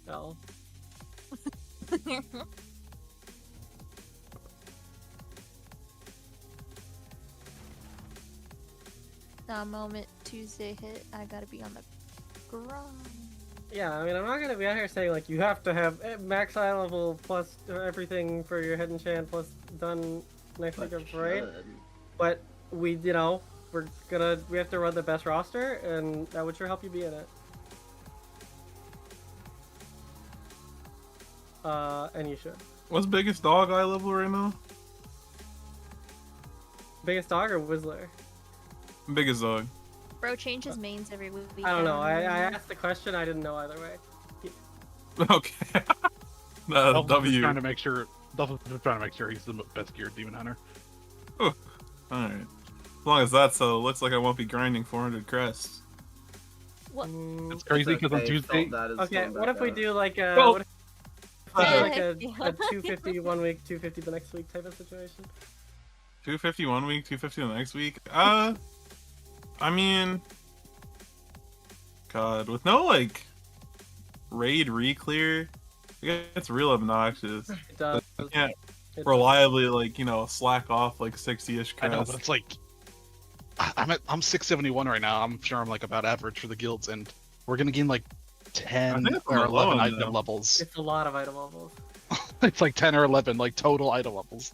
L. The moment Tuesday hit, I gotta be on the grind. Yeah, I mean, I'm not gonna be out here saying like you have to have max eye level plus everything for your head enchant plus done next week of parade. But we have to run the best roster, and that would sure help you be in it. And you should. What's biggest dog eye level right now? Biggest dog or Whistler? Biggest dog. Bro changes mains every week. I don't know. I asked the question. I didn't know either way. Okay. W. Trying to make sure. Dolphin's trying to make sure he's the best geared demon hunter. All right. As long as that's so, it looks like I won't be grinding 400 crests. What? It's crazy because on Tuesday. Okay, what if we do like a, Well, what if we do like a Yeah. 250 one week, 250 the next week type of situation? 250 1 week, 250 the next week. I mean, God, with no like raid re-clear, it's real obnoxious. It does. I can't It reliably slack off like 60-ish I know crests. that's like. I'm 671 right now. I'm sure I'm like about average for the guilds, and we're gonna gain like 10 think or I'm low 11 on item them. levels. It's a lot of item levels. It's like 10 or 11 like total item levels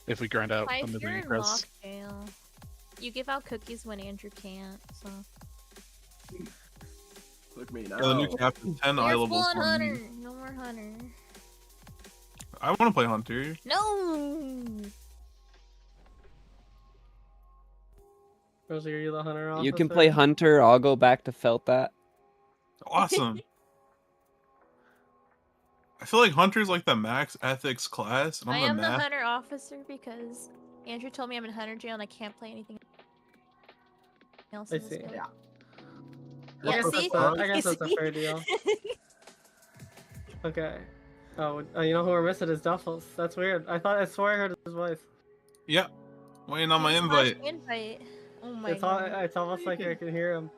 if we grind out If the you're mid in crests. lockjail, you give out cookies when Andrew can't, so. Look me now. Yeah, the new captain 10 eye You're levels. full on for me. Hunter. No more Hunter. I want to play Hunter. No! Rosie, are you the hunter officer? You can play Hunter. I'll go back to felt that. Awesome. I feel like Hunter's like the max ethics class, and I I'm am the the math. Hunter officer because Andrew told me I'm in Hunter jail and I can't play anything else. I in this see. game. Yeah. Yeah, That's see? I guess that's a See? fair deal. Okay. Oh, you know who we're missing is Duffels. That's weird. I swore I heard his voice. Yep. Waiting on my He's invite. invite. Oh my It's god. it's almost like I can hear him.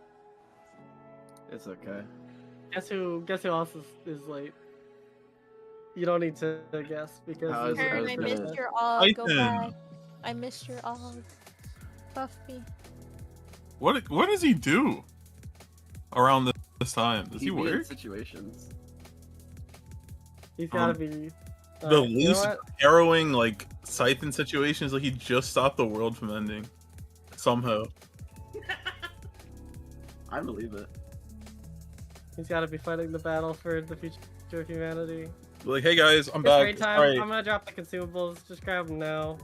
It's okay. Guess who else is late? You don't need to guess because How is it- Hearn, I how's missed the- your og. Go Titan. back. I missed your og. Buff me. What does he do around this time? Does he be in work? situations. he's gotta be The you know least what? harrowing Scythen situations, like he just stopped the world from ending. Somehow. I believe it. He's gotta be fighting the battle for the future of humanity. Like, hey guys, I'm It's back. great time. Alright. I'm gonna drop the consumables. Just grab them now.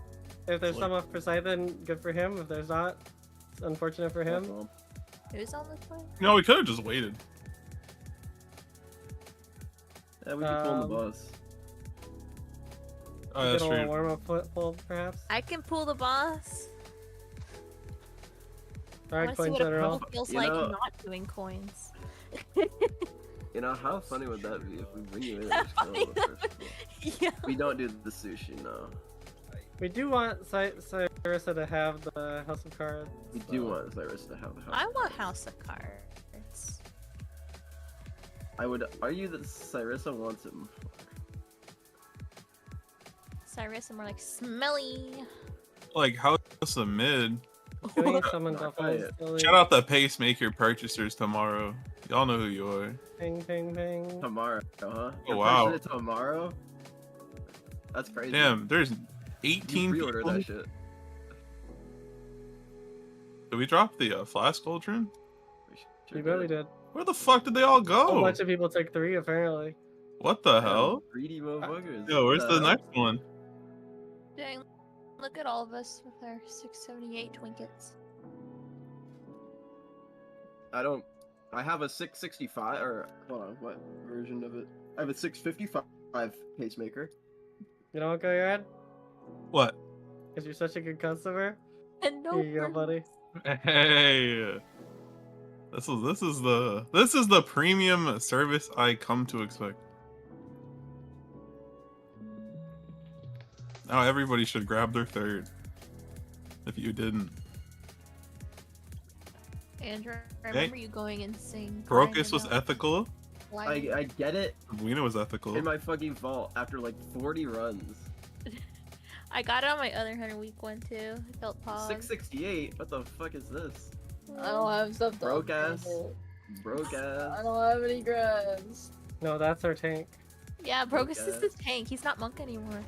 If there's Like- some up for Scythen, good for him. If there's not, it's unfortunate for him. Well, Who's on this one? No, we could have just waited. yeah, we can pull the Um, boss. Oh, that's Get a little true. warm up pull, perhaps. I can pull the boss. I Alright, want to see coin what a general. pull feels You like know- not doing coins. You know, how funny would that be if we bring you in and just kill the first pull? Yeah. We don't do the sushi, no. We do want Cyrissa to have the House of Cards. We do want Cyrus to have the house. I want House of Cards. I would argue that Cyrissa wants it more. Cyrus, more like smelly. Like, how's the mid? Can we summon Not Duffels? quite. Shout out the pacemaker purchasers tomorrow. Y'all know who you are. Ping, ping, ping. Tomorrow, huh? Oh, wow. It tomorrow? That's crazy. Damn, there's You 18 pre-order people. that shit. Did we drop the Flask Cauldron? You bet we did. Where the fuck did they all A go? bunch of people took 3, apparently. What the hell? Greedy motherfuckers. Yo, where's What the hell? next one? Dang, look at all of us with our 678 Twinkets. I have a 665, or hold on, what version of it? I have a 655 pacemaker. You know what, Goyard? What? Because you're such a good customer. And no Here you go, buddy. Hey. This is the premium service I come to expect. Now everybody should grab their third. If you didn't. Andrew, I Hey. remember you going insane. Brocus crying was about- ethical. I get it Wiener was ethical. in my fucking vault after like 40 runs. I got it on my other hunter week one too. I felt pog. 668? What the fuck is this? I don't have stuff to Broke ass. upgrade. Broke ass. I don't have any grass. No, that's our tank. Yeah, Brogus is Okay. the tank. He's not monk anymore.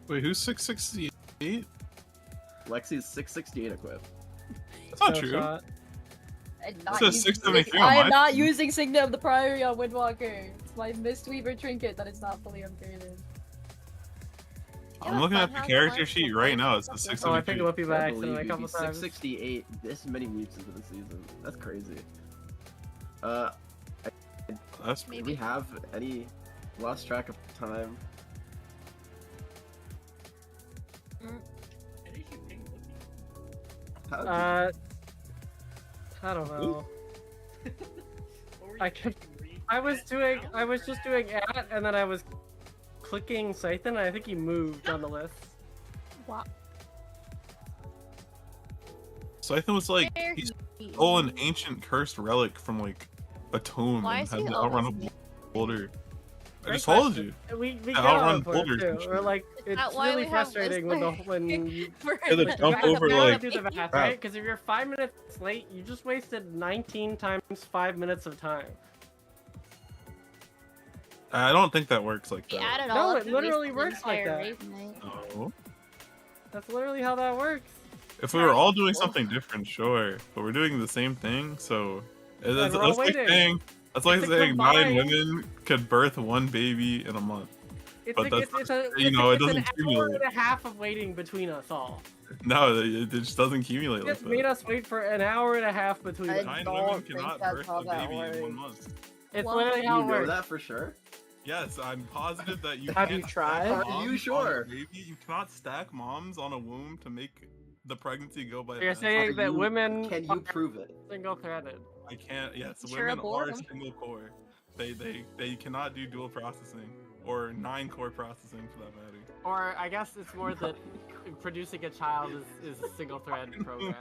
Wait, who's 668? Lexi's 668 equipped. That's not No true. shot. I'm It not says using 673 Sig- on I am my not team. using Signet of the Priory on Windwalker. It's my Mistweaver trinket that is not fully upgraded. I'm looking at the Funhouse character Life sheet will right play now. It something. says Oh, I picked 673. him up by Can't accident believe a you'd couple be times. 668 this many weeks into the season. That's crazy. Do That's Maybe. we have any lost track of time? How did I don't know. I was just doing at, and then I was clicking Scythen, and I think he moved on the list. Wow. Scythen was like, There he he stole an is. ancient cursed relic from like a tomb Why and is had he to outrun a always boulder. I Great just told question. you. We Yeah, get I'll on run for it boulders too. and shit. We're like, it's that why really we have frustrating when you For Yeah, the the- jump you over, gotta like, do the math, right? Because if you're 5 minutes late, you just wasted 19 times 5 minutes of time. I don't think that works like He that. added No, all it up and literally wasted an works like entire that. raid night. No. That's literally how that works. If we were all doing something different, sure, but we're doing the same thing, so that's we're all like waiting. saying It's a saying 9 combined- women could birth 1 baby in a month. It's But like that's it's a you it's, know, it it's an doesn't hour accumulate. and a half of waiting between us all. No, it just doesn't accumulate It like just made that. us wait for an hour and a half between I us. 9 don't women think cannot that's birth how a that baby in 1 works. month. It's Well, literally you how it know works. that for sure? Yes, I'm positive that you Have can't you tried? stack Are you moms sure? on a baby. You cannot stack moms on a womb to make the pregnancy go by You're fast. saying Are that you- women Can you are prove it? single-threaded. I can't. Yes, Sure, women abort are 'em. single core. They cannot do dual processing or 9 core processing for that matter. Or I guess it's more that producing a child is a single-thread program.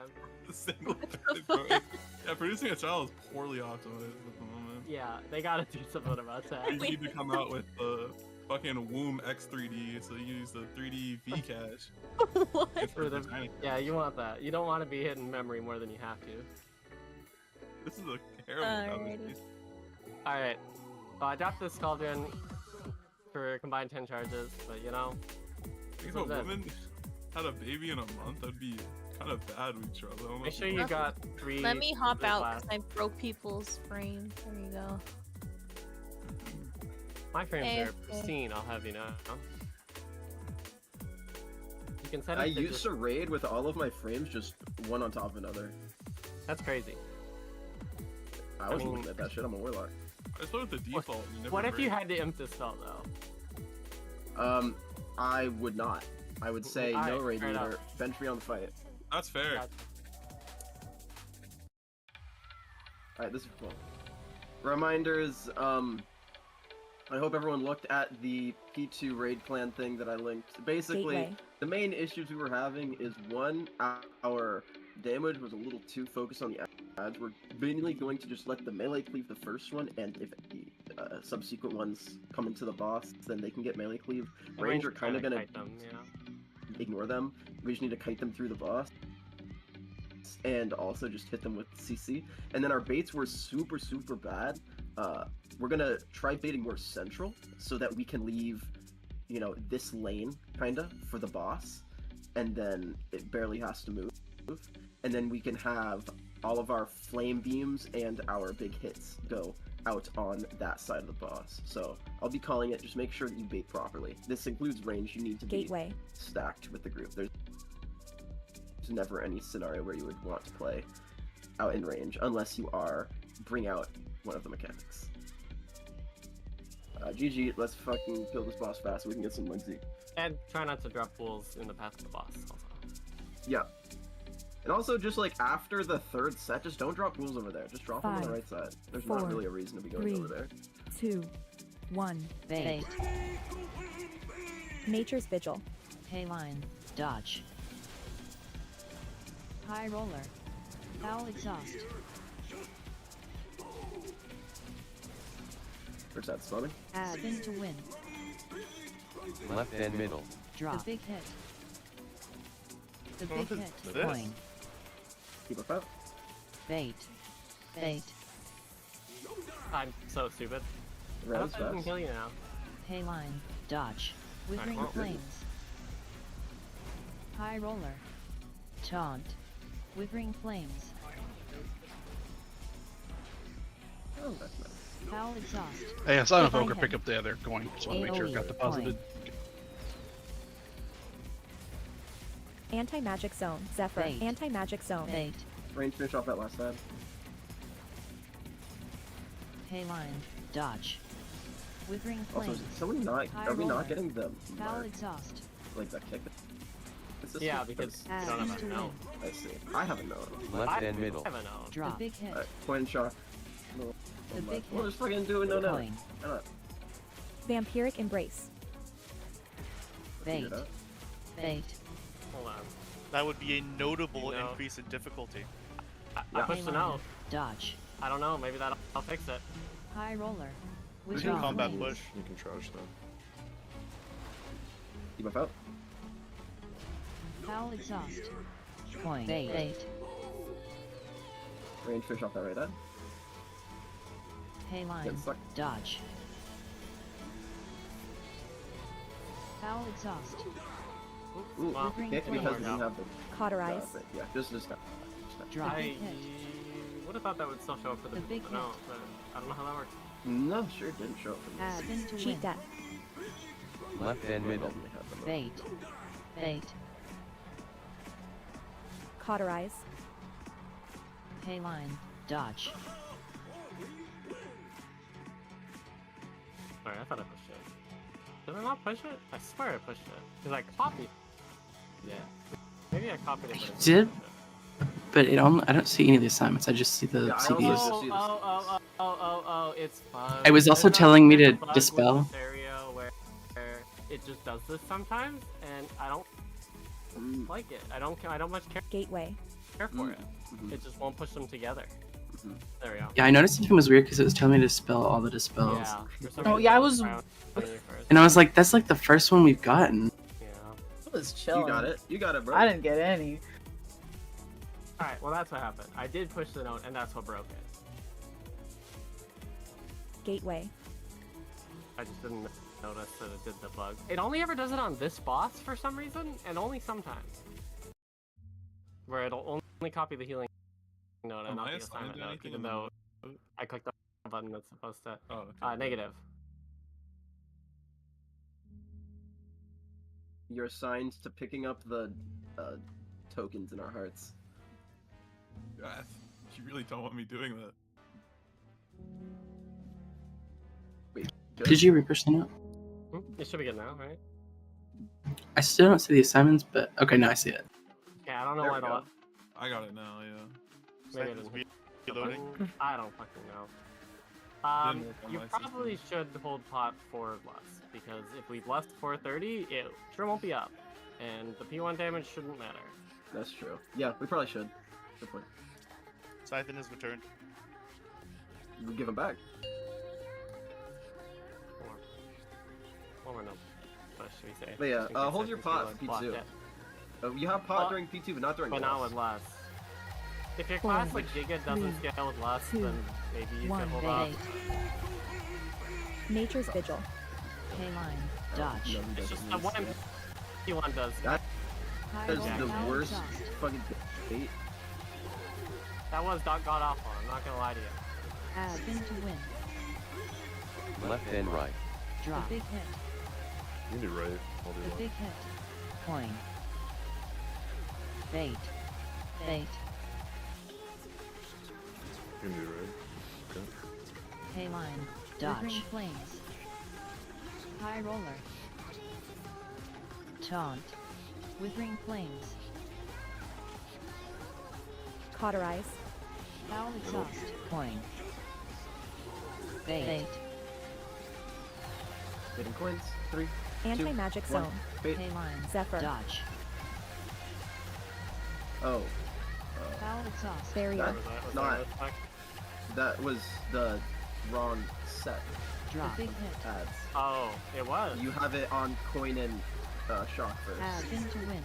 Single thread program. Yeah, producing a child is poorly optimized at the moment. Yeah, they gotta do something about that. You need to come out with the fucking womb X3D, so you use the 3D V cache. What? It's for For the- tiny. Yeah, you want that. You don't want to be hitting memory more than you have to. This is a terrible Alrighty. conversation. Alright. Well, I dropped this cauldron for combined 10 charges, but you know, If So a then- woman had a baby in a month, that'd be kind of bad, we Charles. I don't know make if sure you you want- got 3. Let me hop this out last. because I broke people's frames. There you go. My frames Okay, are okay. pristine, I'll have you know. You can set I it to used just... to raid with all of my frames just one on top of another. That's crazy. I was mean- looking at that shit. I'm a warlock. I just went with the default. you never What if you break. had to imp this spell, though? I would not. I would say Alright, no raid fair enough. leader. Bench me on the fight. That's fair. Gotcha. Alright, this is cool. Reminders, I hope everyone looked at the P2 raid plan thing that I linked. Basically, Gateway. the main issues we were having is one, our damage was a little too focused on the ads. We're mainly going to just let the melee cleave the first one, and if the subsequent ones come into the boss, then they can get melee cleave. The Range are kind of kinda gonna kite them, yeah. ignore them. We just need to kite them through the boss. And also just hit them with CC. And then our baits were super, super bad. We're gonna try baiting more central so that we can leave, you know, this lane, kinda, for the boss. And then it barely has to move. And then we can have all of our flame beams and our big hits go out on that side of the boss. So I'll be calling it, just make sure that you bait properly. This includes range, you need to be Gateway. stacked with the group. There's never any scenario where you would want to play out in range unless you are bring out one of the mechanics. GG, let's fucking kill this boss fast so we can get some Lindsay. And try not to drop pools in the path of the boss, also. Yeah. And also, just like after the third set, just don't drop pools over there. Just drop them on the 5, right side. There's 4, not really a reason to be going 3, over there. 2, 1. Bait. Nature's Vigil. Hayline. Dodge. High roller. Foul exhaust. Asterix at spawning. Spin to win. Left and middle. Drop. The big hit. The What big is hit. this? Coin. Keep up out. Bait. Bait. I'm so stupid. I Res don't think I can fast. kill you now. Pay line. Dodge. Withering well. flames. High roller. Taunt. Withering flames. Oh, that's nice. Foul exhaust. Hey, I saw enough Behind ogre him. pick up the other coin. Just want to make sure it got AoE deposited. Anti-magic zone. Zephyr. Bait. Anti-magic zone. Bait. Range finish off that last stab. Pay line. Dodge. Withering Also, flames. is we not? High Are we roller. not getting the Foul mark, exhaust. like the kick? Assist? Yeah, because you don't have Spin a to no. win. I see. I haven't known. Left and middle. I have a no. The Ah, big hit. Coin shot. No. The big We'll hit. just fucking do it. No, no. Coin. Why not? Vampiric embrace. Figure Bait. it out. Bait. Hold on. That would be a notable No. increase in difficulty. I Yeah. pushed Pay a line. no. Dodge. I don't know. Maybe I'll fix it. High roller. We Withering can combat flames. push. You can charge them. Keep up out. Foul exhaust. Coin. Bait. Range finish off that right end. Pay line. Get stuck. Dodge. Foul exhaust. Ooh, Well, kick Withering because flames. we have the. Cauterize. Yeah, just now. Drop. I Big hit. would have thought that would still show up for the, The big no, hit. but I don't know how that works. No, sure didn't show up for me. Spin to Cheat win. death. Left and middle. Definitely have them. Bait. Bait. Cauterize. Pay line. Dodge. Sorry, I thought I pushed it. Did I not push it? I swear I pushed it. Because I copied. Yeah. Maybe I copied it. But I didn't did? push it. But it only, I don't see any of the assignments. I just see the Yeah, I also CDs. see this. Oh, it's bugged. It was also There's not telling me a to bug with dispel. this area where it just does this sometimes, and I don't like it. I don't much Gateway. care for it. Mhm. It just won't push them together. Mhm. There we go. Yeah, I noticed something was weird because it was telling me to dispel all the dispels. Yeah. for some Oh, reason, yeah, I was- found you first. And I was like, that's like the first one we've gotten. Yeah. It was chilling. You got it. You got it, bro. I didn't get any. Alright, well that's what happened. I did push the note, and that's what broke it. Gateway. I just didn't notice that it did the bug. It only ever does it on this boss for some reason, and only sometimes. Where it'll only copy the healing note and Am not I the assigned assignment to note, anything even in the though I clicked the button that's supposed to. Oh, okay. Negative. You're assigned to picking up the tokens in our hearts. God, you really don't want me doing that. Good. Did you repush the note? It should be good now, right? I still don't see the assignments, but okay, now I see it. Yeah, I don't know There why we the. go. I got it now, yeah. Maybe it Seconds didn't. be loading. I don't fucking know. Didn't work on You my probably should hold pot for less, because if we've left 430, it sure won't be up, and the P1 damage shouldn't matter. That's true. Yeah, we probably should. Good point. Scythen has returned. You give him back. One more no. What should we say? But yeah, Just in case hold I your can pot feel for it block P2. it. You have pot Well, during P2, but not during But less. not with less. If your Four, class like Giga doesn't three, scale with less, two, then maybe you one. can hold off. Bait. Nature's Vigil. Pay line. Oh, Dodge. no, he It's doesn't just the use one it. P1 does. That High is roller. the Foul worst exhaust. fucking bait. That was god awful. I'm not gonna lie to you. Spin to win. Left and right. Drop. The big hit. You can do right. I'll do The left. big hit. Coin. Bait. Bait. You can do right. Okay. Pay line. Dodge. Flames. High roller. Taunt. Withering flames. Cauterize. Foul exhaust. Coin. Bait. Getting coins. 3. Anti-magic one. zone. Bait. Pay line. Zephyr. Dodge. Oh. Foul exhaust. Barrier. That- Was that Not- this pack? That was the wrong set. Drop. The big hit. Ads. Oh, it was. You have it on coin and shock first Spin to win.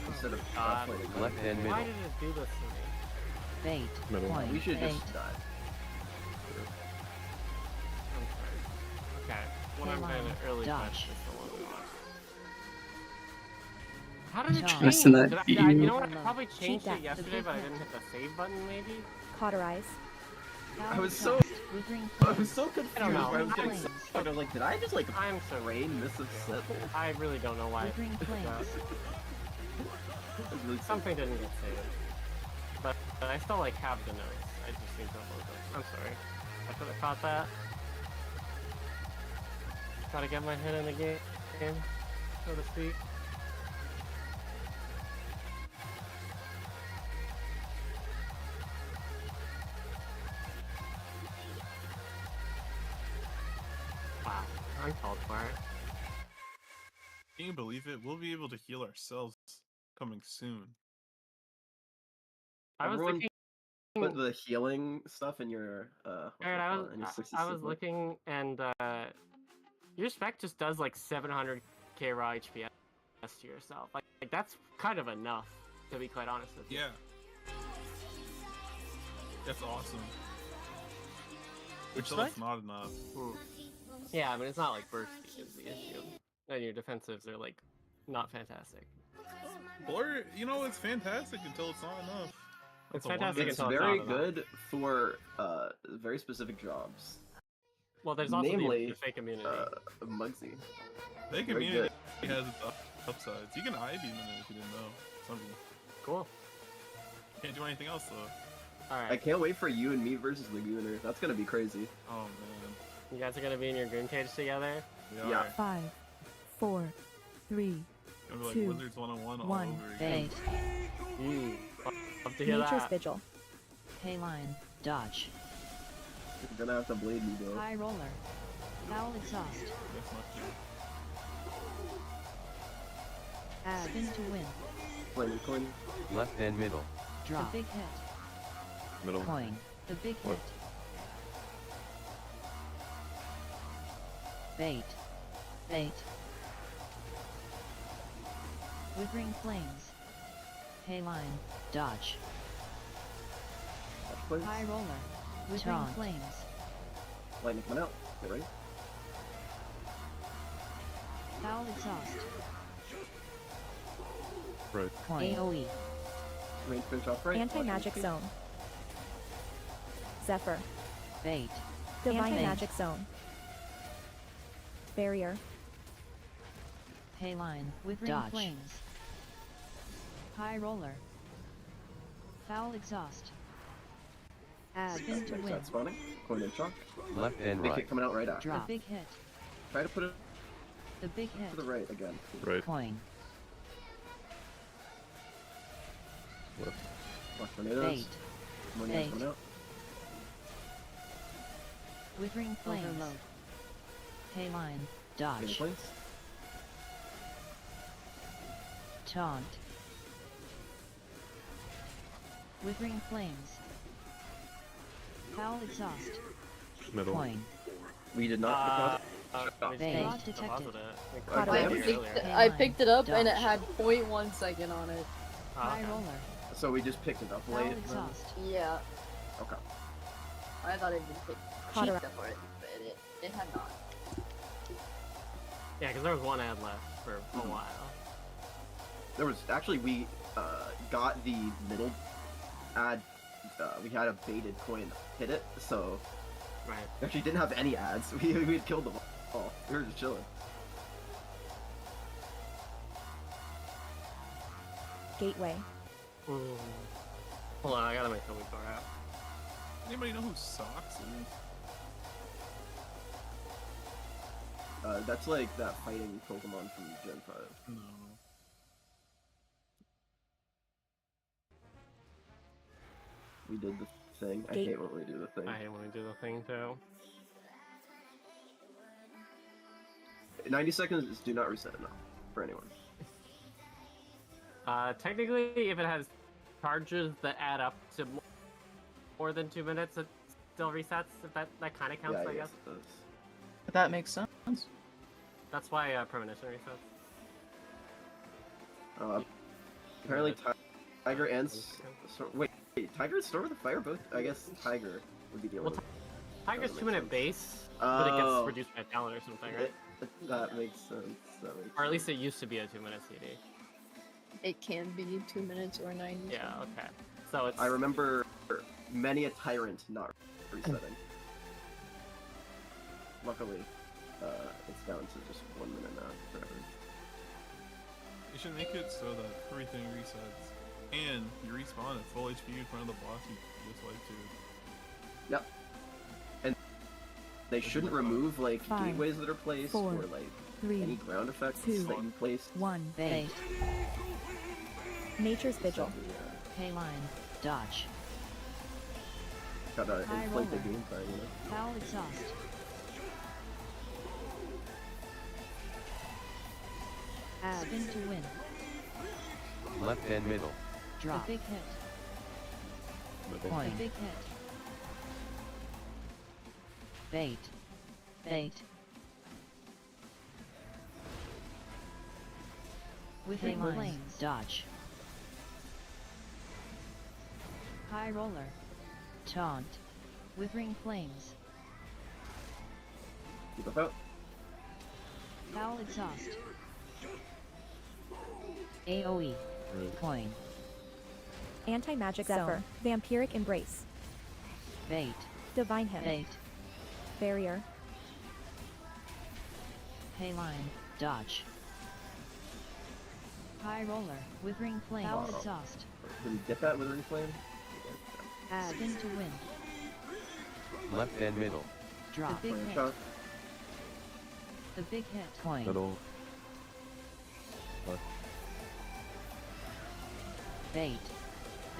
instead of God. coin and Left coin. and Why middle. did it do this to me? Bait. Middle. Coin. We should Bait. just die. I'm sorry. Okay, when I'm kind of early Dodge. punch, it's the one we want. How did it Dodge. change? Listen, that Did I, you- you know what? I probably changed that. it yesterday, but I didn't hit the save button. Maybe. Cauterize. I was so Withering I was so confused. I don't know. I was getting Flames. so I was like, did I just like I'm so. rain miss a set? I really don't know why. Withering flames. Something didn't get saved, but I still like have the notes. I just need to load them. I'm sorry. I could have caught that. Gotta get my head in the game, so to speak. Wow, uncalled for it. Can you believe it? We'll be able to heal ourselves coming soon. I was Everyone looking. put the healing stuff in your Aaron, I in your 60 was super. looking, and your spec just does like 700k raw HP to yourself. Like that's kind of enough, to be quite honest with you. Yeah. That's awesome. Which Until spec? it's not enough. Yeah, I mean it's not like burst speed is the issue, and your defensives are like not fantastic. Or, you know, it's fantastic until it's not enough. It's That's a fantastic It's until it's very not enough. good for very specific jobs. Well, there's also Namely, the fake immunity. Mugsy. They Very community good. has its upsides. You can Ivy in it if you didn't know. Something. Cool. Can't do anything else though. I Alright, can't wait for you and me versus Lagooner. That's gonna be crazy. Oh man. you guys are gonna be in your goon cage together? We Yeah. are. 5, 4, 3, It'll be like 2, Wizards 101 all 1. over again. Bait. Love to hear Nature's that. Vigil. Hayline. Dodge. You're gonna have to blade me, bro. High roller. Foul exhaust. That's not true. Spin to win. Flaming coin. Left and middle. Drop. The big hit. Middle. Coin. The big What? hit. Bait. Bait. Withering flames. Hayline. Dodge. Touch plays. High roller. Withering Taunt. flames. Lightning coming out. Get ready. Foul exhaust. Right. Coin. AoE. Range finish off right. Anti-magic zone. Zephyr. Bait. Divine Bait. magic zone. Barrier. Hayline. Withering Dodge. flames. High roller. Foul exhaust. Spin to win. Start spawning. Coin and shock. Left and Big right. hit coming out right after. The big hit. Try to put it The big hit. to the right again. Right. Coin. Left. Watch tornadoes. Bait. Money Bait. coming out. Withering flames. Overload. Hayline. Getting Dodge. planes. Taunt. Withering flames. Foul exhaust. Middle. Coin. We did not. We Bait. just Not detected. deposited it. We Caught caught it. it picked, earlier. I picked it up and it Dodge. had 0.1 second on it. High Okay. roller. So we just picked it up Foul late. then? exhaust. Yeah, Okay. I thought it would pick Cauterize. cheat for it, but it had not. Yeah, because there was one ad left for a while. There was actually we got the middle ad. We had a baited coin hit it, so Right. we actually didn't have any ads. We had killed them all. We were just chilling. Gateway. Hold on, I gotta make the week bar out. Anybody know who Socks is? That's like that fighting Pokemon from Gen 5. No. We did the thing. I Gate- hate when we do the thing. I hate when we do the thing too. 90 seconds do not reset enough for anyone. Technically, if it has charges that add up to more than 2 minutes, it still resets. If that kind of counts, Yeah, I guess. it does. That makes sense. That's why premonition resets. Apparently, Tiger and wait, Tiger and Storm of the Fire both. I guess Tiger would be the only. Well, Tiger's Doesn't make 2-minute sense. base, but it Oh. gets reduced by a talent or something, right? That makes sense. That makes Or at least it used to be a 2-minute CD. It can be 2 minutes or 90. Yeah, okay. So it's. I remember many a tyrant not resetting. Luckily, it's down to just 1 minute now forever. You should make it so that everything resets, and you respawn at full HP in front of the boss you just like to. Yep. And they shouldn't remove like 5, gateways that are placed 4, or like 3, any ground effects 2, that you placed. 1. Bait. Nature's Vigil. Pay line. Dodge. Gotta High inflate the roller. game time, you know. Foul exhaust. Spin to win. Left and middle. Drop. The big hit. Middle. Coin. The big hit. Bait. Bait. Withering flames. Dodge. High roller. Taunt. Withering flames. Keep up out. Foul exhaust. AoE. Right. Coin. Anti-magic Zephyr. Vampiric Embrace. Bait. Divine Hit. Bait. Barrier. Pay line. Dodge. High roller. Withering flame. Foul Wow. exhaust. Did we get that with Ring Flame? Spin to win. Left and middle. Drop. The big Flame hit. shot. The big hit. Coin. Middle. Left. Bait.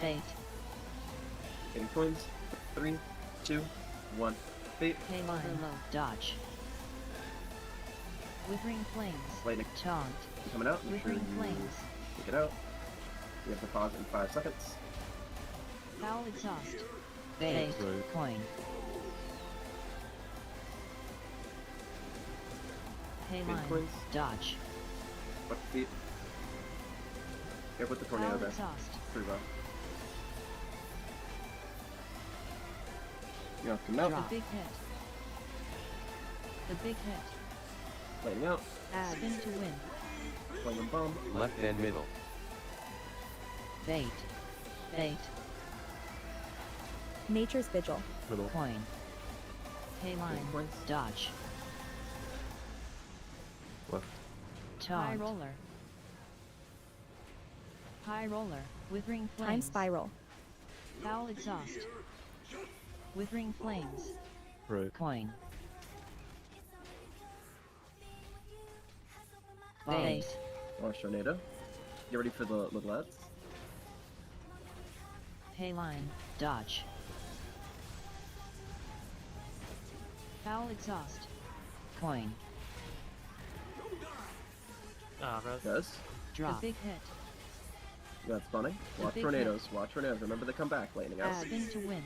Bait. Getting coins. 3, 2, 1. Bait. Pay line. Dodge. Withering flames. Lightning. Taunt. Coming out. Make sure Withering you flames. take it out. You have to pause in 5 seconds. Foul exhaust. Bait. Right. Coin. Pay Bait line. coins. Dodge. Watch your feet. Here, put the tornado Foul there. exhaust. Pretty well. You have to melt. The big hit. The big hit. Lightning out. Spin to win. Flame and bomb. Left and middle. Bait. Bait. Nature's Vigil. Middle. Coin. Pay line. Coins. Dodge. Left. Taunt. High roller. High roller. Withering flames. Time Spiral. Foul exhaust. Withering flames. Right. Coin. Bait. Launch tornado. Get ready for the Liglets. Pay line. Dodge. Foul exhaust. Coin. Rose. Yes. Drop. The big hit. You got spawning. The Watch big tornadoes. Watch tornadoes. Remember they come back. Lightning out. Spin to win.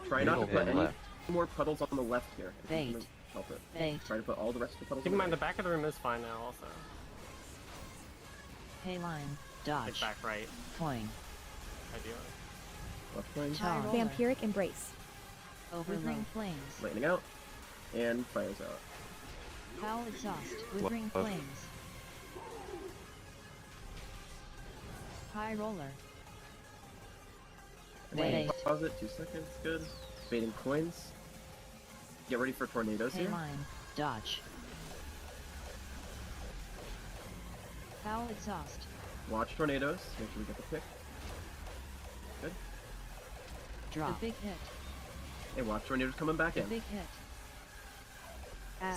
Try not to Middle put and any left. more puddles on the left here. if you Bait. can Help it. Bait. Try to put all the rest of the puddles Keep on in the mind, the right. back of the room is fine now, also. Pay line. Like Dodge. back right, Coin. ideally. Watch flame. High roller. Vampiric Embrace. Withering flames. Lightning out. And fires out. Foul exhaust. Withering Left. flames. High roller. Lightning. Bait. Pause it. 2 seconds. Good. Baiting coins. Get ready for tornadoes Pay here. line. Dodge. Foul exhaust. Watch tornadoes. Make sure we get the pick. Good. Drop. The big hit. Hey, watch tornadoes coming back The in. big hit.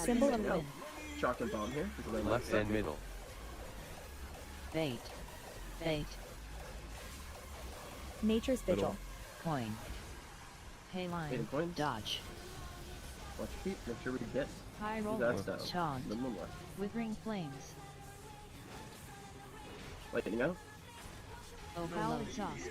Symbol Spin of to Hope. win. Shock and bomb here. because I like Left that. and middle. Bait. Bait. Nature's Vigil. Middle. Coin. Pay line. Baiting coins. Dodge. Watch your feet. Make sure we get High these roller. ads down. Taunt. Minimum left. Withering flames. Lightning out. Foul exhaust.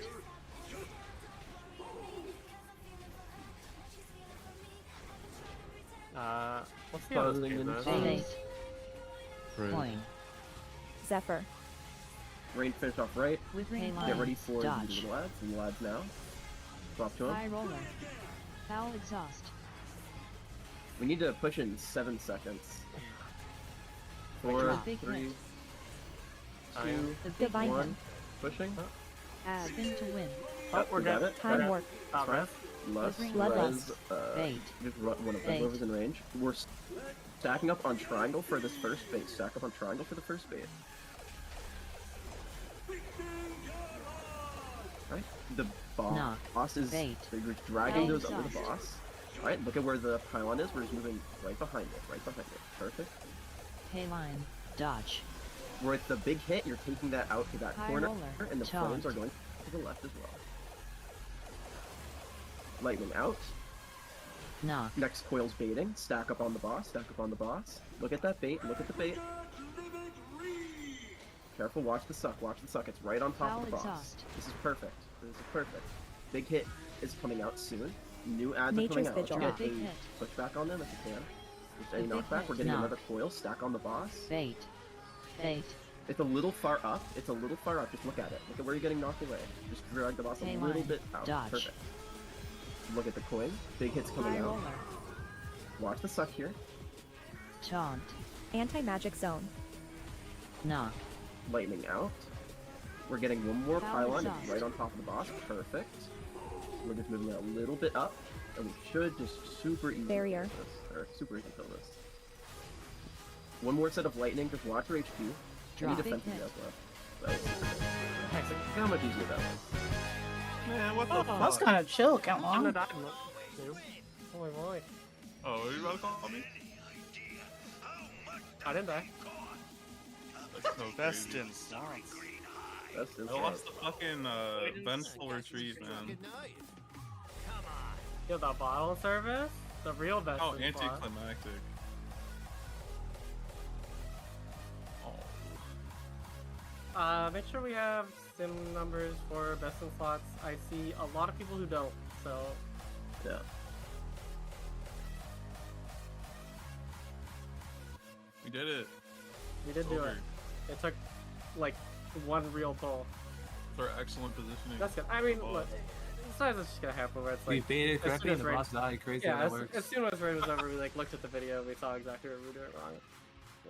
Let's see how this Closing game in goes. Bait. Right. Coin. Zephyr. Rain finish off right. With Get Payline. ready for the Dodge. little lads. The lads now. Swap to him. High roller. Foul exhaust. We need to push in 7 seconds. Like 4, a big 3, hit. 2, The big Divine one. Him. Pushing. Add. Spin to win. Oh, we're We got good. it. Time warp. Stop Right. it. Lust, Bloodlust. Res, Bait. just one of Bait. whoever's in range. We're stacking up on triangle for this first bait. Stack up on triangle for the first bait. Right? The Knock. boss is Bait. we're dragging Bait. those over the boss. Alright, look at where the pylon is. We're just moving right behind it. Right behind it. Perfect. Payline. Dodge. With the big hit, you're taking that out to that High corner, roller. and the flames Taunt. are going to the left as well. Lightning out. Knock. Next coil's baiting. Stack up on the boss. Stack up on the boss. Look at that bait. Look at the bait. Careful. Watch the suck. Watch the suck. It's right on top Foul of the boss. exhaust. This is perfect. This is perfect. Big hit is coming out soon. New ads Nature's are coming out. Vigil. Get Big a hit. pushback on them if you can. Just any The big knockback. hit. We're getting Knock. another coil. Stack on the boss. Bait. Bait. It's a little far up. It's a little far up. Just look at it. Look at where you're getting knocked away. Just drag the boss a Pay little line. bit out. Dodge. Perfect. Look at the coin. Big hits coming High out. roller. Watch the suck here. Taunt. Anti-magic zone. Knock. Lightning out. We're getting one more Foul pylon. It's exhaust. right on top of the boss. Perfect. We're just moving it a little bit up. And we should just super easy Barrier. kill this. Or super easy kill this. One more set of lightning. Just watch your HP. Drop. Any Big defense you hit. guys left. Nice. How much easier that was. Man, what the Oh, fuck? That's kind of chill. Count I'm gonna on. die. Noob. Holy moly. Oh, are you about to call me? I didn't die. That's so Best crazy. in slots. That's just I lost the fucking vengeful retreat, man. Yo, the bottle service? The real best. Oh, in slot. anticlimactic. Oh. Make sure we have sim numbers for best in slots. I see a lot of people who don't, so Yeah. We did it. we did do Over. it. It took like one real pull. It's our excellent positioning. That's good. I mean, Oh. look, sometimes it's just gonna happen where it's We like baited as soon correctly as and the raid- boss died. Crazy yeah, how that works. as soon as raid was over, we like looked at the video, we saw exactly where we were doing it wrong.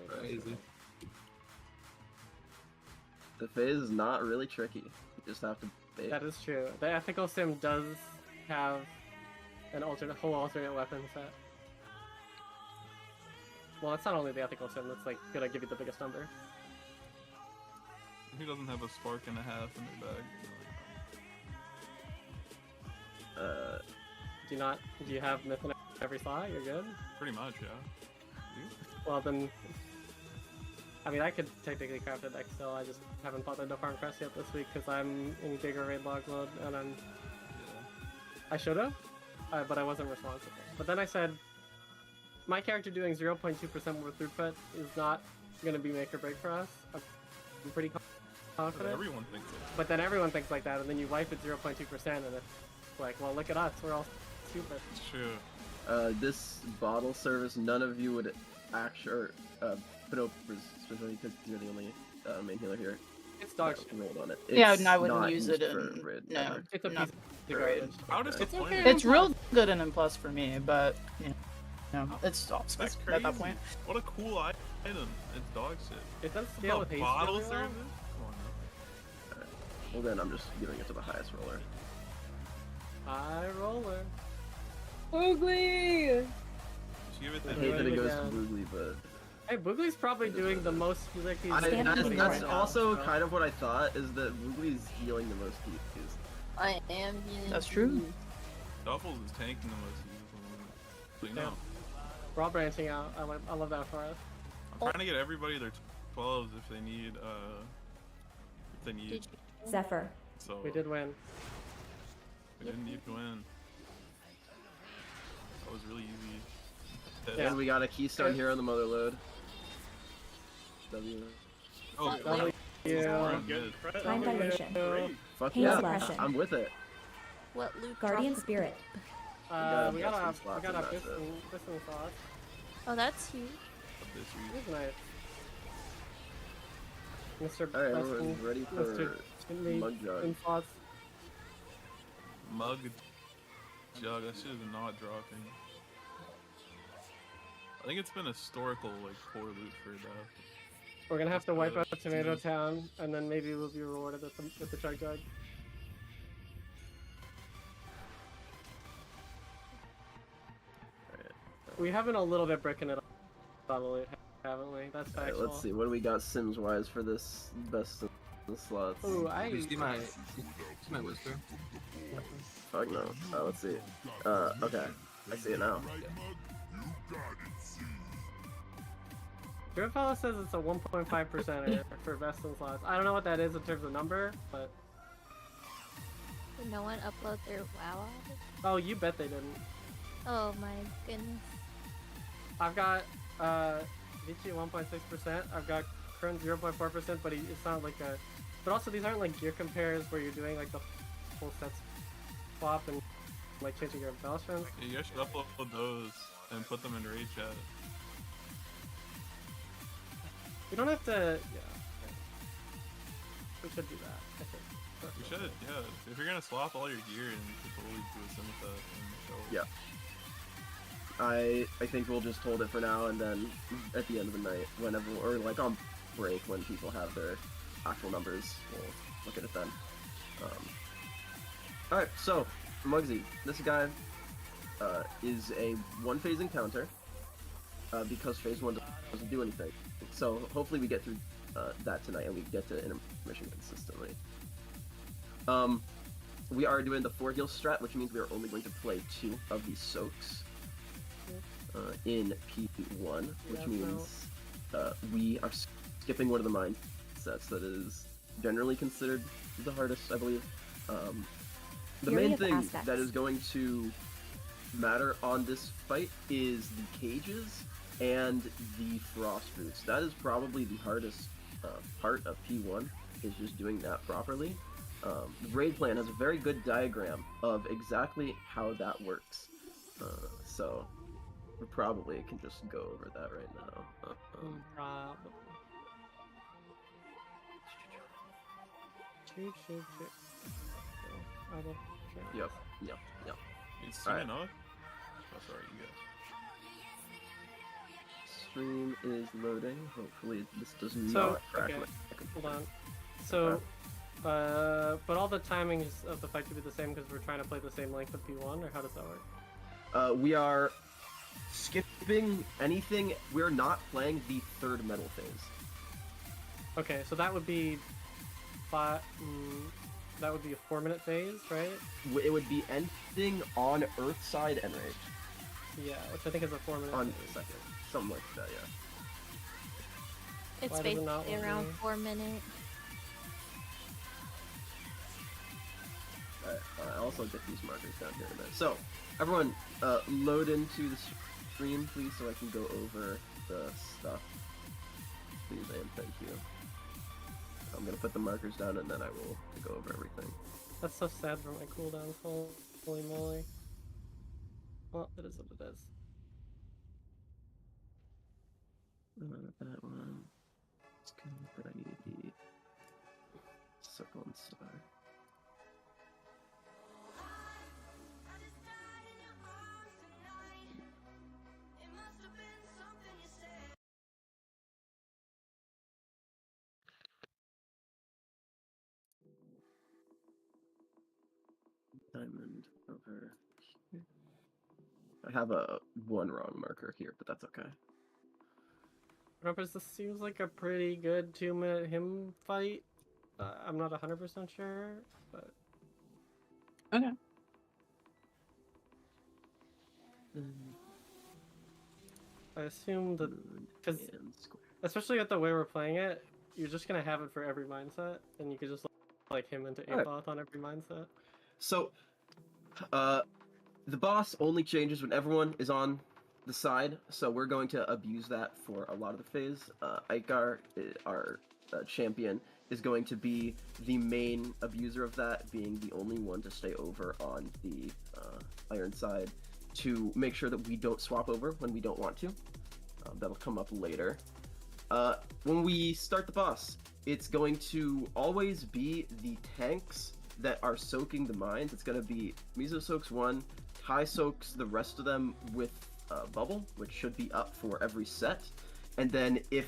Crazy. The phase is not really tricky. You just have to bait. That is true. The ethical sim does have an whole alternate weapon set. Well, it's not only the ethical sim that's like gonna give you the biggest number. Who doesn't have a spark and a half in their bag? Do you have myth in every slot? You're good? Pretty much, yeah. Well then, I mean I could technically craft a deck still, I just haven't bought the Farm Crest yet this week because I'm in Giga Raid log mode and I should've, but I wasn't responsible. But then I said, my character doing 0.2% more throughput is not gonna be make or break for us. I'm pretty But confident. everyone thinks it. But then everyone thinks like that, and then you wipe at 0.2%, and it's like, well, look at us, we're all stupid. It's true. This bottle service, none of you would actually, put up specifically because you're the only main healer here. It's dog shit. Rolled on it. Yeah, It's no, I wouldn't not use used it for in- raid no. ever. It's a Not piece of great. garbage. How Okay. disappointing. It's real good and in plus for me, but you know, it's all spec That's at crazy. that point. What a cool item. It's dog shit. It does scale with The haste bottle really well. service? Come on now. Well then, I'm just giving it to the highest roller. High roller. Ugly. Just give it I the hate that it goes to down. Boogly, but Hey, Boogly's probably doing the most healer keys. that's also kind of what I thought, is that Boogly's healing the most keys. I am. That's true. Duffels is tanking the most uses. So you know. We're all branching out. I love that for us. I'm trying to get everybody their 12s if they need Zephyr. So We did win. we didn't need to win. That was really easy. And we got a keystone here on the mother load. W. Oh, W. we're good. Time dilation. Fuck Pain yeah, suppression. I'm with it. What Luke Guardian dropped? Spirit. We got got a some slots we got in a that piston sauce. Oh, that's huge. This He's nice. Mr. Alright, Preston, everyone's ready Mr. for Chimney Mug Jug. Inflots. Mug Jug, that shit is not dropping. I think it's been historical, like, poor loot for that. We're gonna have to wipe out Tomato Town, and then maybe we'll be rewarded with the Chug Jug. We have been a little bit bricking it on the loot, haven't we? That's Alright, factual. let's see. What do we got Sims wise for this best of the slots? Ooh, I. See my whisper. Fuck no. Let's see. Okay. I see it now. Grimfella says it's a 1.5% for best in slots. I don't know what that is in terms of number, but. Did no one upload their WoW address? Oh, you bet they didn't. Oh my goodness. I've got Vici 1.6%. I've got Kern 0.4%, but it's not like a. But also, these aren't like gear compares where you're doing like the full sets swap and like changing your bell strength. Yeah, you guys should upload those and put them in raid chat. We don't have to. Yeah. We should do that. I think. You should, yeah. If you're gonna swap all your gear, and you could totally do a sim with that and show it. Yeah. I think we'll just hold it for now, and then at the end of the night, whenever, or like on break when people have their actual numbers, we'll look at it then. Alright, so, Muggsy, this guy is a one-phase encounter, because phase 1 doesn't do anything. So hopefully we get through that tonight, and we get to intermission consistently. We are doing the 4 heal strat, which means we are only going to play 2 of these soaks. In P1, which means we are skipping one of the mine sets that is generally considered the hardest, I believe. The main thing that is going to matter on this fight is the cages and the frost boots. That is probably the hardest part of P1, is just doing that properly. The raid plan has a very good diagram of exactly how that works. So we probably can just go over that right now. Probably. Shoot. Yep. It's streaming Alright. off? Oh, sorry, you guys. Stream is loading. Hopefully this does So, not crack okay, my computer. hold on. So, but all the timings of the fight could be the same because we're trying to play the same length of P1, or how does that work? We are skipping anything. We're not playing the third metal phase. Okay, so that would be that would be a 4-minute phase, right? It would be ending on Earthside and Rage. Yeah, which I think is a 4-minute On phase. second. Something like that, yeah. It's Why does it not basically want around me? 4 minutes. Alright, I'll also get these markers down here in a minute. So, everyone, load into the stream, please, so I can go over the stuff. Please and thank you. I'm gonna put the markers down and then I will go over everything. That's so sad for my cooldowns. Holy moly. Well, it is what it is. That one. It's good, but I need the circle and star. Diamond over here. I have a one wrong marker here, but that's okay. Rumpus, this seems like a pretty good 2-minute him fight. I'm not 100% sure, but... Okay. I assume that... Because, especially with the way we're playing it, you're just going to have it for every mindset, and you could just like him into Alright. Apoth on every mindset. So, the boss only changes when everyone is on the side, so we're going to abuse that for a lot of the phase. Icar, our champion, is going to be the main abuser of that, being the only one to stay over on the iron side to make sure that we don't swap over when we don't want to. That'll come up later. When we start the boss, it's going to always be the tanks that are soaking the mines. It's going to be Miso soaks one, Tai soaks the rest of them with Bubble, which should be up for every set. And then if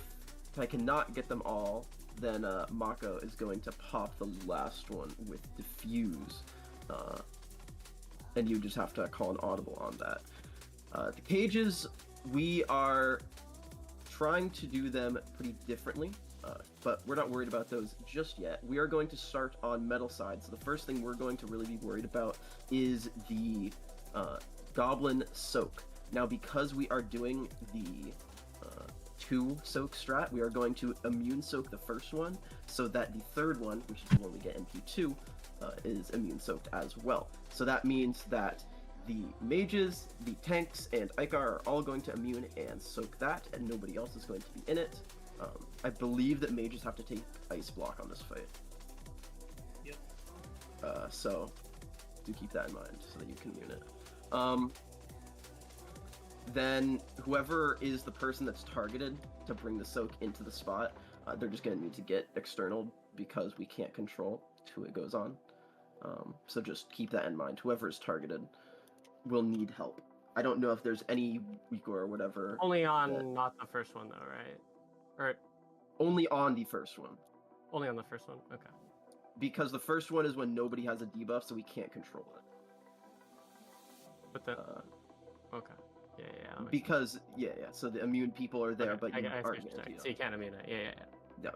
I cannot get them all, then Mako is going to pop the last one with Diffuse. And you just have to call an audible on that. The cages, we are trying to do them pretty differently, but we're not worried about those just yet. We are going to start on metal side. So the first thing we're going to really be worried about is the Goblin Soak. Now, because we are doing the 2 soak strat, we are going to immune soak the first one, so that the third one, which is when we get MP2, is immune soaked as well. So that means that the mages, the tanks, and Icar are all going to immune and soak that, and nobody else is going to be in it. I believe that mages have to take Ice Block on this fight. Yep. So do keep that in mind so that you can immune it. Then whoever is the person that's targeted to bring the soak into the spot, they're just going to need to get external because we can't control who it goes on. So just keep that in mind. Whoever is targeted will need help. I don't know if there's any weak or whatever. Only on not the first one though, right? Or only on the first one. only on the first one? Okay. Because the first one is when nobody has a debuff, so we can't control it. But the okay. Yeah. That because so the immune people are there, but you aren't guaranteed. So you can't immune it. Yeah.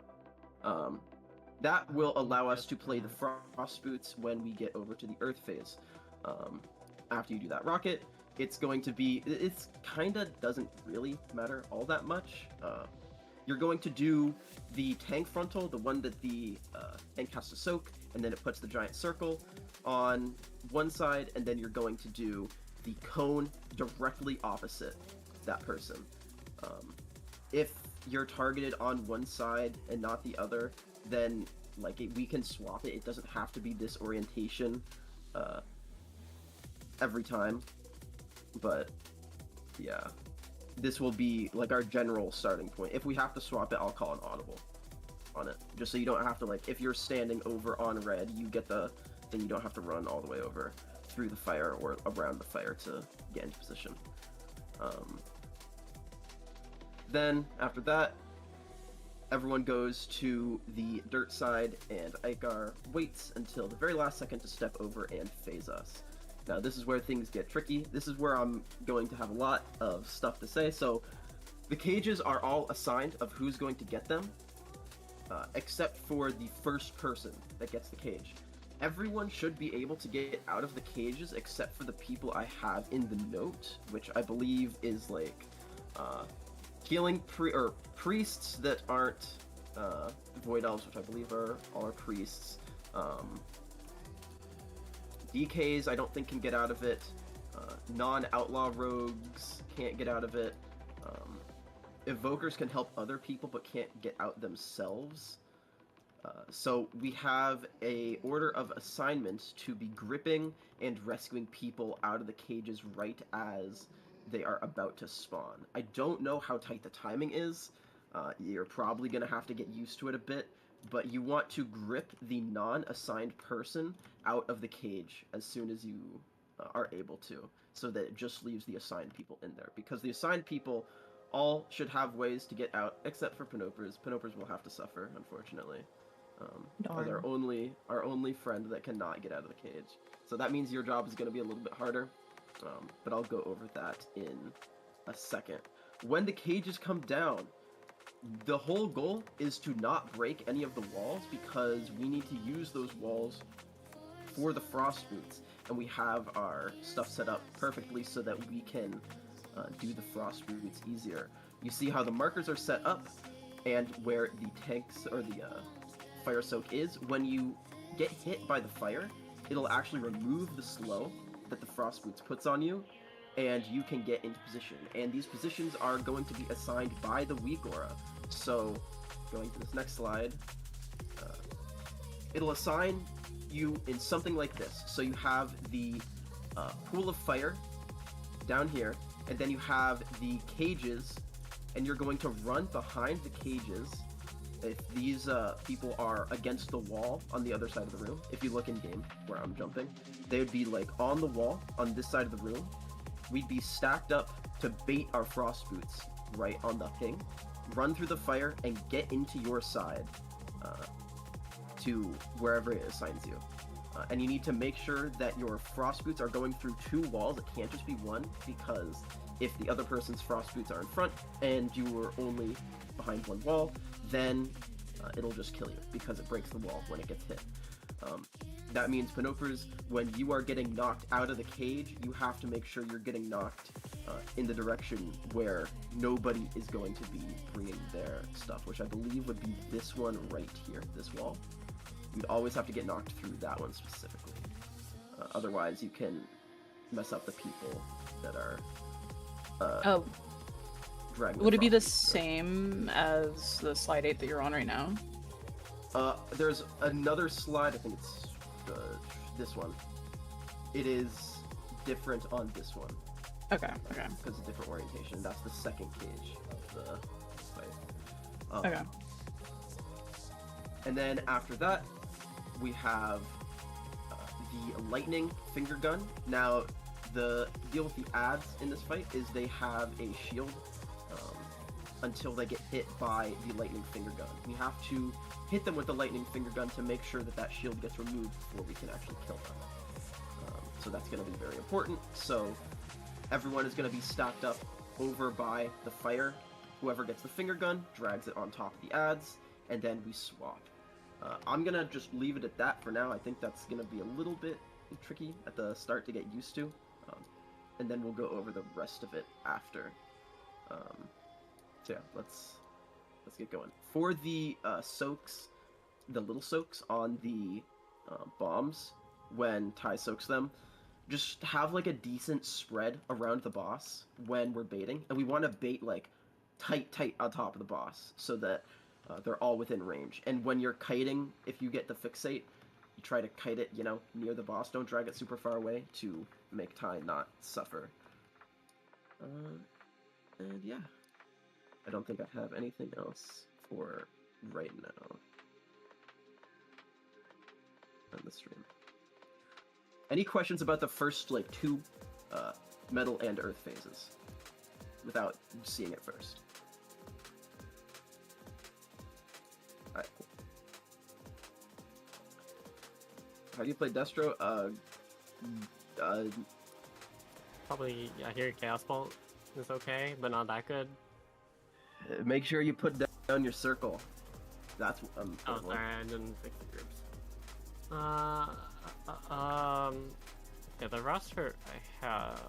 That will allow us to play the Frost Boots when we get over to the Earth phase. After you do that rocket, it's going to be... It's kinda doesn't really matter all that much. You're going to do the tank frontal, the one that the tank has to soak, and then it puts the giant circle on one side, and then you're going to do the cone directly opposite that person. If you're targeted on one side and not the other, then we can swap it. It doesn't have to be this orientation every time, but yeah, this will be our general starting point. If we have to swap it, I'll call an audible on it, just so you don't have to if you're standing over on red, you get then you don't have to run all the way over through the fire or around the fire to get into position. Then after that, everyone goes to the dirt side, and Icar waits until the very last second to step over and phase us. Now this is where things get tricky. This is where I'm going to have a lot of stuff to say. So the cages are all assigned of who's going to get them, except for the first person that gets the cage. Everyone should be able to get out of the cages except for the people I have in the note, which I believe is healing priests that aren't void elves, which I believe are all our priests. DKs I don't think can get out of it. Non-outlaw rogues can't get out of it. Evokers can help other people but can't get out themselves. So we have a order of assignments to be gripping and rescuing people out of the cages right as they are about to spawn. I don't know how tight the timing is. You're probably going to have to get used to it a bit, but you want to grip the non-assigned person out of the cage as soon as you are able to, so that it just leaves the assigned people in there, because the assigned people all should have ways to get out, except for Panopers. Panopers will have to suffer, unfortunately. Are our only friend that cannot get out of the cage. So that means your job is going to be a little bit harder, but I'll go over that in a second. When the cages come down, the whole goal is to not break any of the walls, because we need to use those walls for the Frost Boots, and we have our stuff set up perfectly so that we can do the Frost Boots easier. You see how the markers are set up, and where the tanks or the fire soak is. When you get hit by the fire, it'll actually remove the slow that the Frost Boots puts on you, and you can get into position. And these positions are going to be assigned by the weak aura. So, going to this next slide, it'll assign you in something like this. So you have the pool of fire down here, and then you have the cages and you're going to run behind the cages. If these people are against the wall on the other side of the room, if you look in game where I'm jumping, they would be like on the wall on this side of the room. We'd be stacked up to bait our frost boots right on the ping, run through the fire, and get into your side to wherever it assigns you. And you need to make sure that your frost boots are going through 2 walls. It can't just be one, because if the other person's frost boots are in front and you were only behind one wall, then it'll just kill you because it breaks the wall when it gets hit. That means Panopers, when you are getting knocked out of the cage, you have to make sure you're getting knocked in the direction where nobody is going to be bringing their stuff, which I believe would be this one right here, this wall. You'd always have to get knocked through that one specifically. Otherwise, you can mess up the people that are dragging. Would it be the same as the slide 8 that you're on right now? There's another slide, I think it's this one. It is different on this one. Okay. Because of different orientation. That's the second cage of the fight. Okay. And then after that, we have the lightning finger gun. Now, the deal with the ads in this fight is they have a shield until they get hit by the lightning finger gun. We have to hit them with the lightning finger gun to make sure that that shield gets removed before we can actually kill them. So that's going to be very important. So everyone is going to be stacked up over by the fire. Whoever gets the finger gun drags it on top of the ads, and then we swap. I'm going to just leave it at that for now. I think that's going to be a little bit tricky at the start to get used to. And then we'll go over the rest of it after. So yeah, let's get going. For the soaks, the little soaks on the bombs, when Ty soaks them, just have like a decent spread around the boss when we're baiting. And we want to bait like tight on top of the boss so that they're all within range. And when you're kiting, if you get the fixate, you try to kite it, near the boss. Don't drag it super far away to make Ty not suffer. And yeah, I don't think I have anything else for right now on the stream. Any questions about the first, 2 metal and earth phases without seeing it first? Alright, cool. How do you play Destro? Probably, I hear Chaos Bolt is okay, but not that good. Make sure you put down your circle. That's Oh, sorry, I didn't fix the groups. Yeah, the roster I have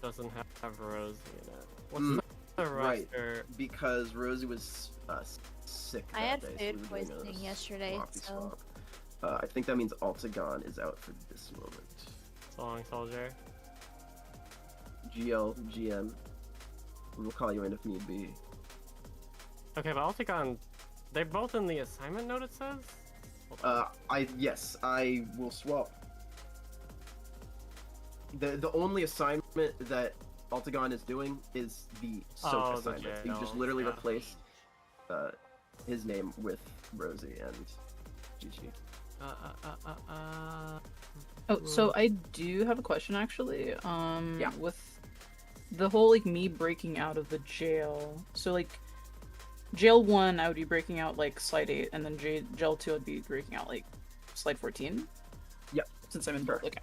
doesn't have Rosie in it. What's the roster? Right, because Rosie was sick. I that had day, so food we were doing poisoning a yesterday, swappy so... swap. I think that means Altagon is out for this moment. So long, soldier. GL, GM. We will call you in if need be. Okay, but Altagon, they're both in the assignment note, it says? Yes, I will swap. The only assignment that Altagon is doing is the soak assignment. You just literally replace his name with Rosie and GG. Oh, so I do have a question actually. Yeah. With the whole me breaking out of the jail. So jail 1 I would be breaking out slide 8, and then jail 2 I'd be breaking out slide 14. Yep. Since I'm in both. Okay.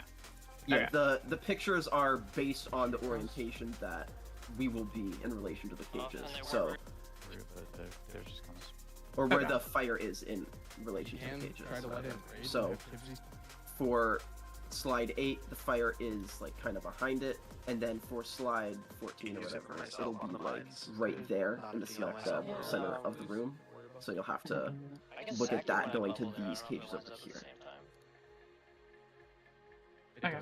Yeah. Okay. The pictures are based on the orientation that we will be in relation to the cages. So. They're just kind of... Or where the fire is in relation to the cages. So, for slide 8, the fire is kind of behind it, and then for slide 14 or whatever, it'll be right there in the smack dab center of the room. So you'll have to look at that going to these cages over here. Okay.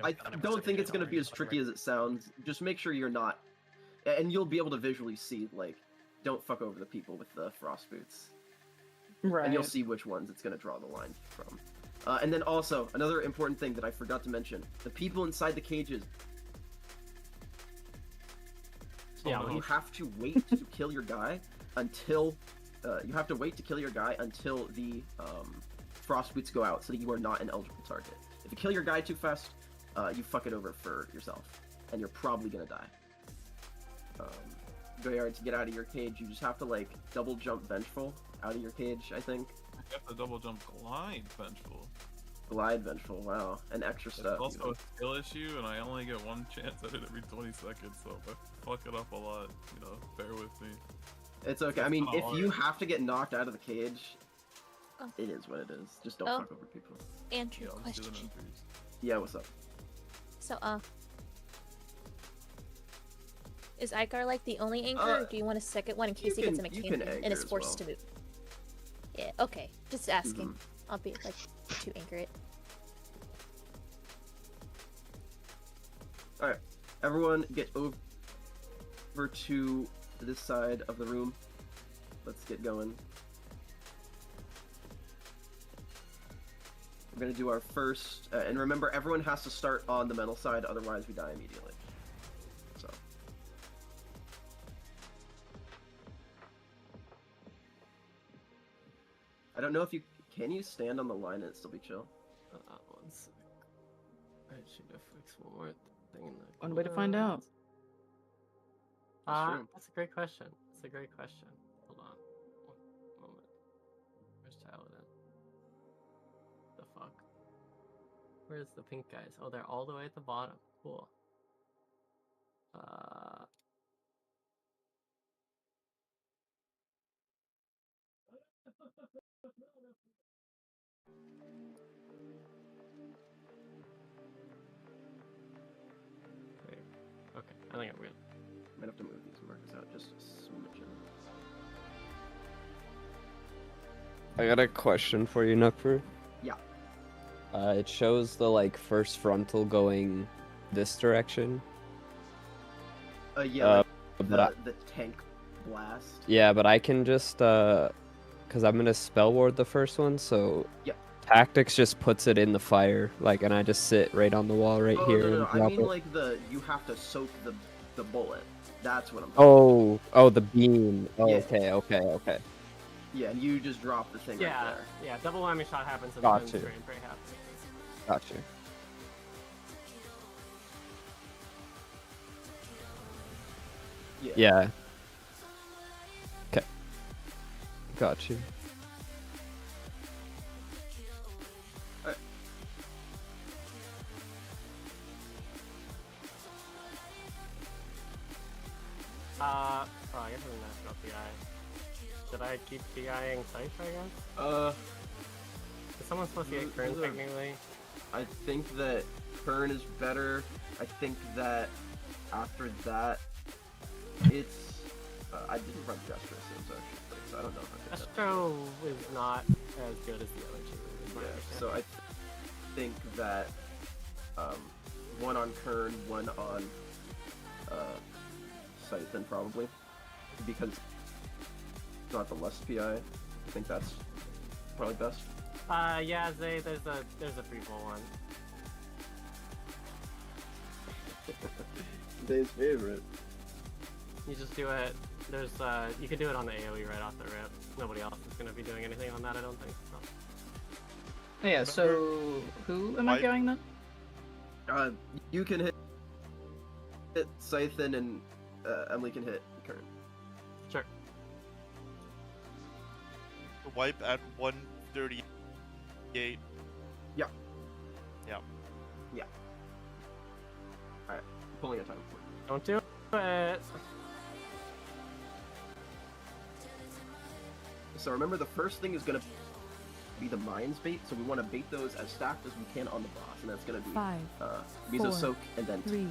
I don't think it's going to be as tricky as it sounds. Just make sure you're not, and you'll be able to visually see, don't fuck over the people with the frost boots. Right. And you'll see which ones it's going to draw the line from. And then also, another important thing that I forgot to mention, the people inside the cages, Yeah, you have to wait to kill your guy until the frost boots go out, so that you are not an eligible target. If you kill your guy too fast, you fuck it over for yourself, and you're probably gonna die. Goyard, to get out of your cage, you just have to like double jump Vengeful out of your cage, I think. You have to double jump Glide Vengeful. Glide Vengeful, wow, an extra step. It's also a skill issue, and I only get one chance at it every 20 seconds, so if I fuck it up a lot, you know, bear with me. It's okay. I mean, if you have to get knocked out of the cage, it is what it is. Just don't fuck over people. Andrew, question. Yeah, what's up? So, is Icar like the only anchor, or do you want a second one in case he gets a mechanic and is forced to move? Yeah, okay. Just asking. I'll be like to anchor it. Alright, everyone get over to this side of the room. Let's get going. We're gonna do our first, and remember, everyone has to start on the mental side, otherwise we die immediately. So. I don't know if you can you stand on the line and still be chill. 1 sec. I should have fixed one more thing in the. One way to find out. That's a great question. That's a great question. Hold on. One moment. Where's Paladin? The fuck? Where's the pink guys? Oh, they're all the way at the bottom. Cool. Wait. Okay, I think I'm good. Might have to move these markers out just a smidgen. I got a question for you, Nukfur. Yeah. It shows the like first frontal going this direction. Yeah, but the tank blast. Yeah, but I can just because I'm gonna spell ward the first one, so tactics just puts it in the fire, like, and I just sit right on the wall right here. No, and drop I mean it. like you have to soak the bullet. That's what I'm talking Oh, the beam. Oh, Yeah. okay. Yeah, and you just drop the thing right there. Yeah, double whammy shot happens and Got then you. frame happens. Got you. Yeah. Okay. Got you. I guess I'm gonna drop PI. Should I keep PIing Scythe, I guess? Is someone supposed to get Kern technically? I think that Kern is better. I think that after that, it's. I didn't run Destro Sims actually, so I don't know if I could. Destro is not as good as the other two. is my Yeah, understanding. so I think that one on Kern, one on Scythe, probably, because it's not the less PI. I think that's probably best. Yeah, there's a free pull one. Dave's favorite. You just do it. There's you can do it on the AoE right off the rip. Nobody else is gonna be doing anything on that, I don't think. So. Yeah, so who am I going then? You can hit Scythen and Emily can hit Kern. Sure. Wipe at 138. Yeah. Yeah. Yeah. Alright, pulling a time for you. Don't do it. So remember, the first thing is gonna be the mines bait, so we want to bait those as stacked as we can on the boss, and that's gonna be 5, Miso 4, Soak and then 3,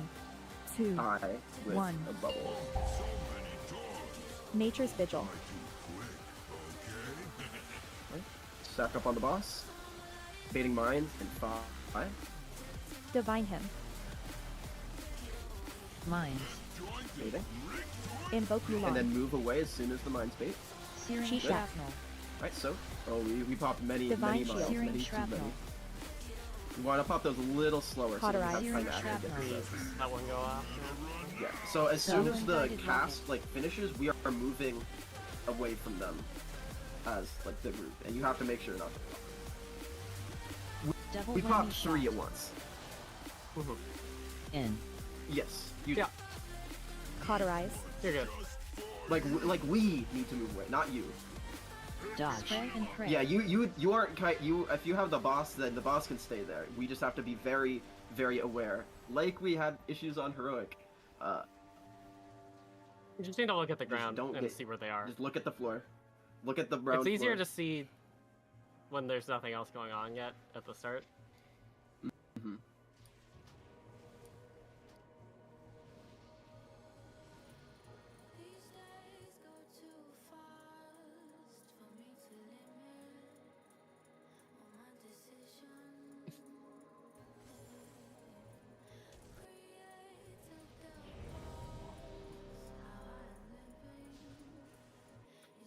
2, tie with 1. a bubble. Nature's Vigil. Stack up on the boss, baiting mines in 5. Divine Him. Mines. Baiting. Invoke Mulan. And then move away as soon as the mines bait. Searing Cheat shrapnel. Alright, so we popped many Divine mines, Shield. many Searing too shrapnel. many. You want to pop those a little slower so you have time to actually get the soaks. That one go off. Yeah. So as soon as the cast like finishes, we are moving away from them as like the group, and you have to make sure not to. We pop 3 at once. In. Yes. Yeah. Cauterize. You're good. Like we need to move away, not you. Dodge. Spray and pray. Yeah, you aren't if you have the boss, then the boss can stay there. We just have to be very, very aware. Like we had issues on Heroic. You just need to look at the ground don't and see where they are. Just look at the floor. Look at the brown It's easier floor. to see when there's nothing else going on yet at the start. Mm-hmm.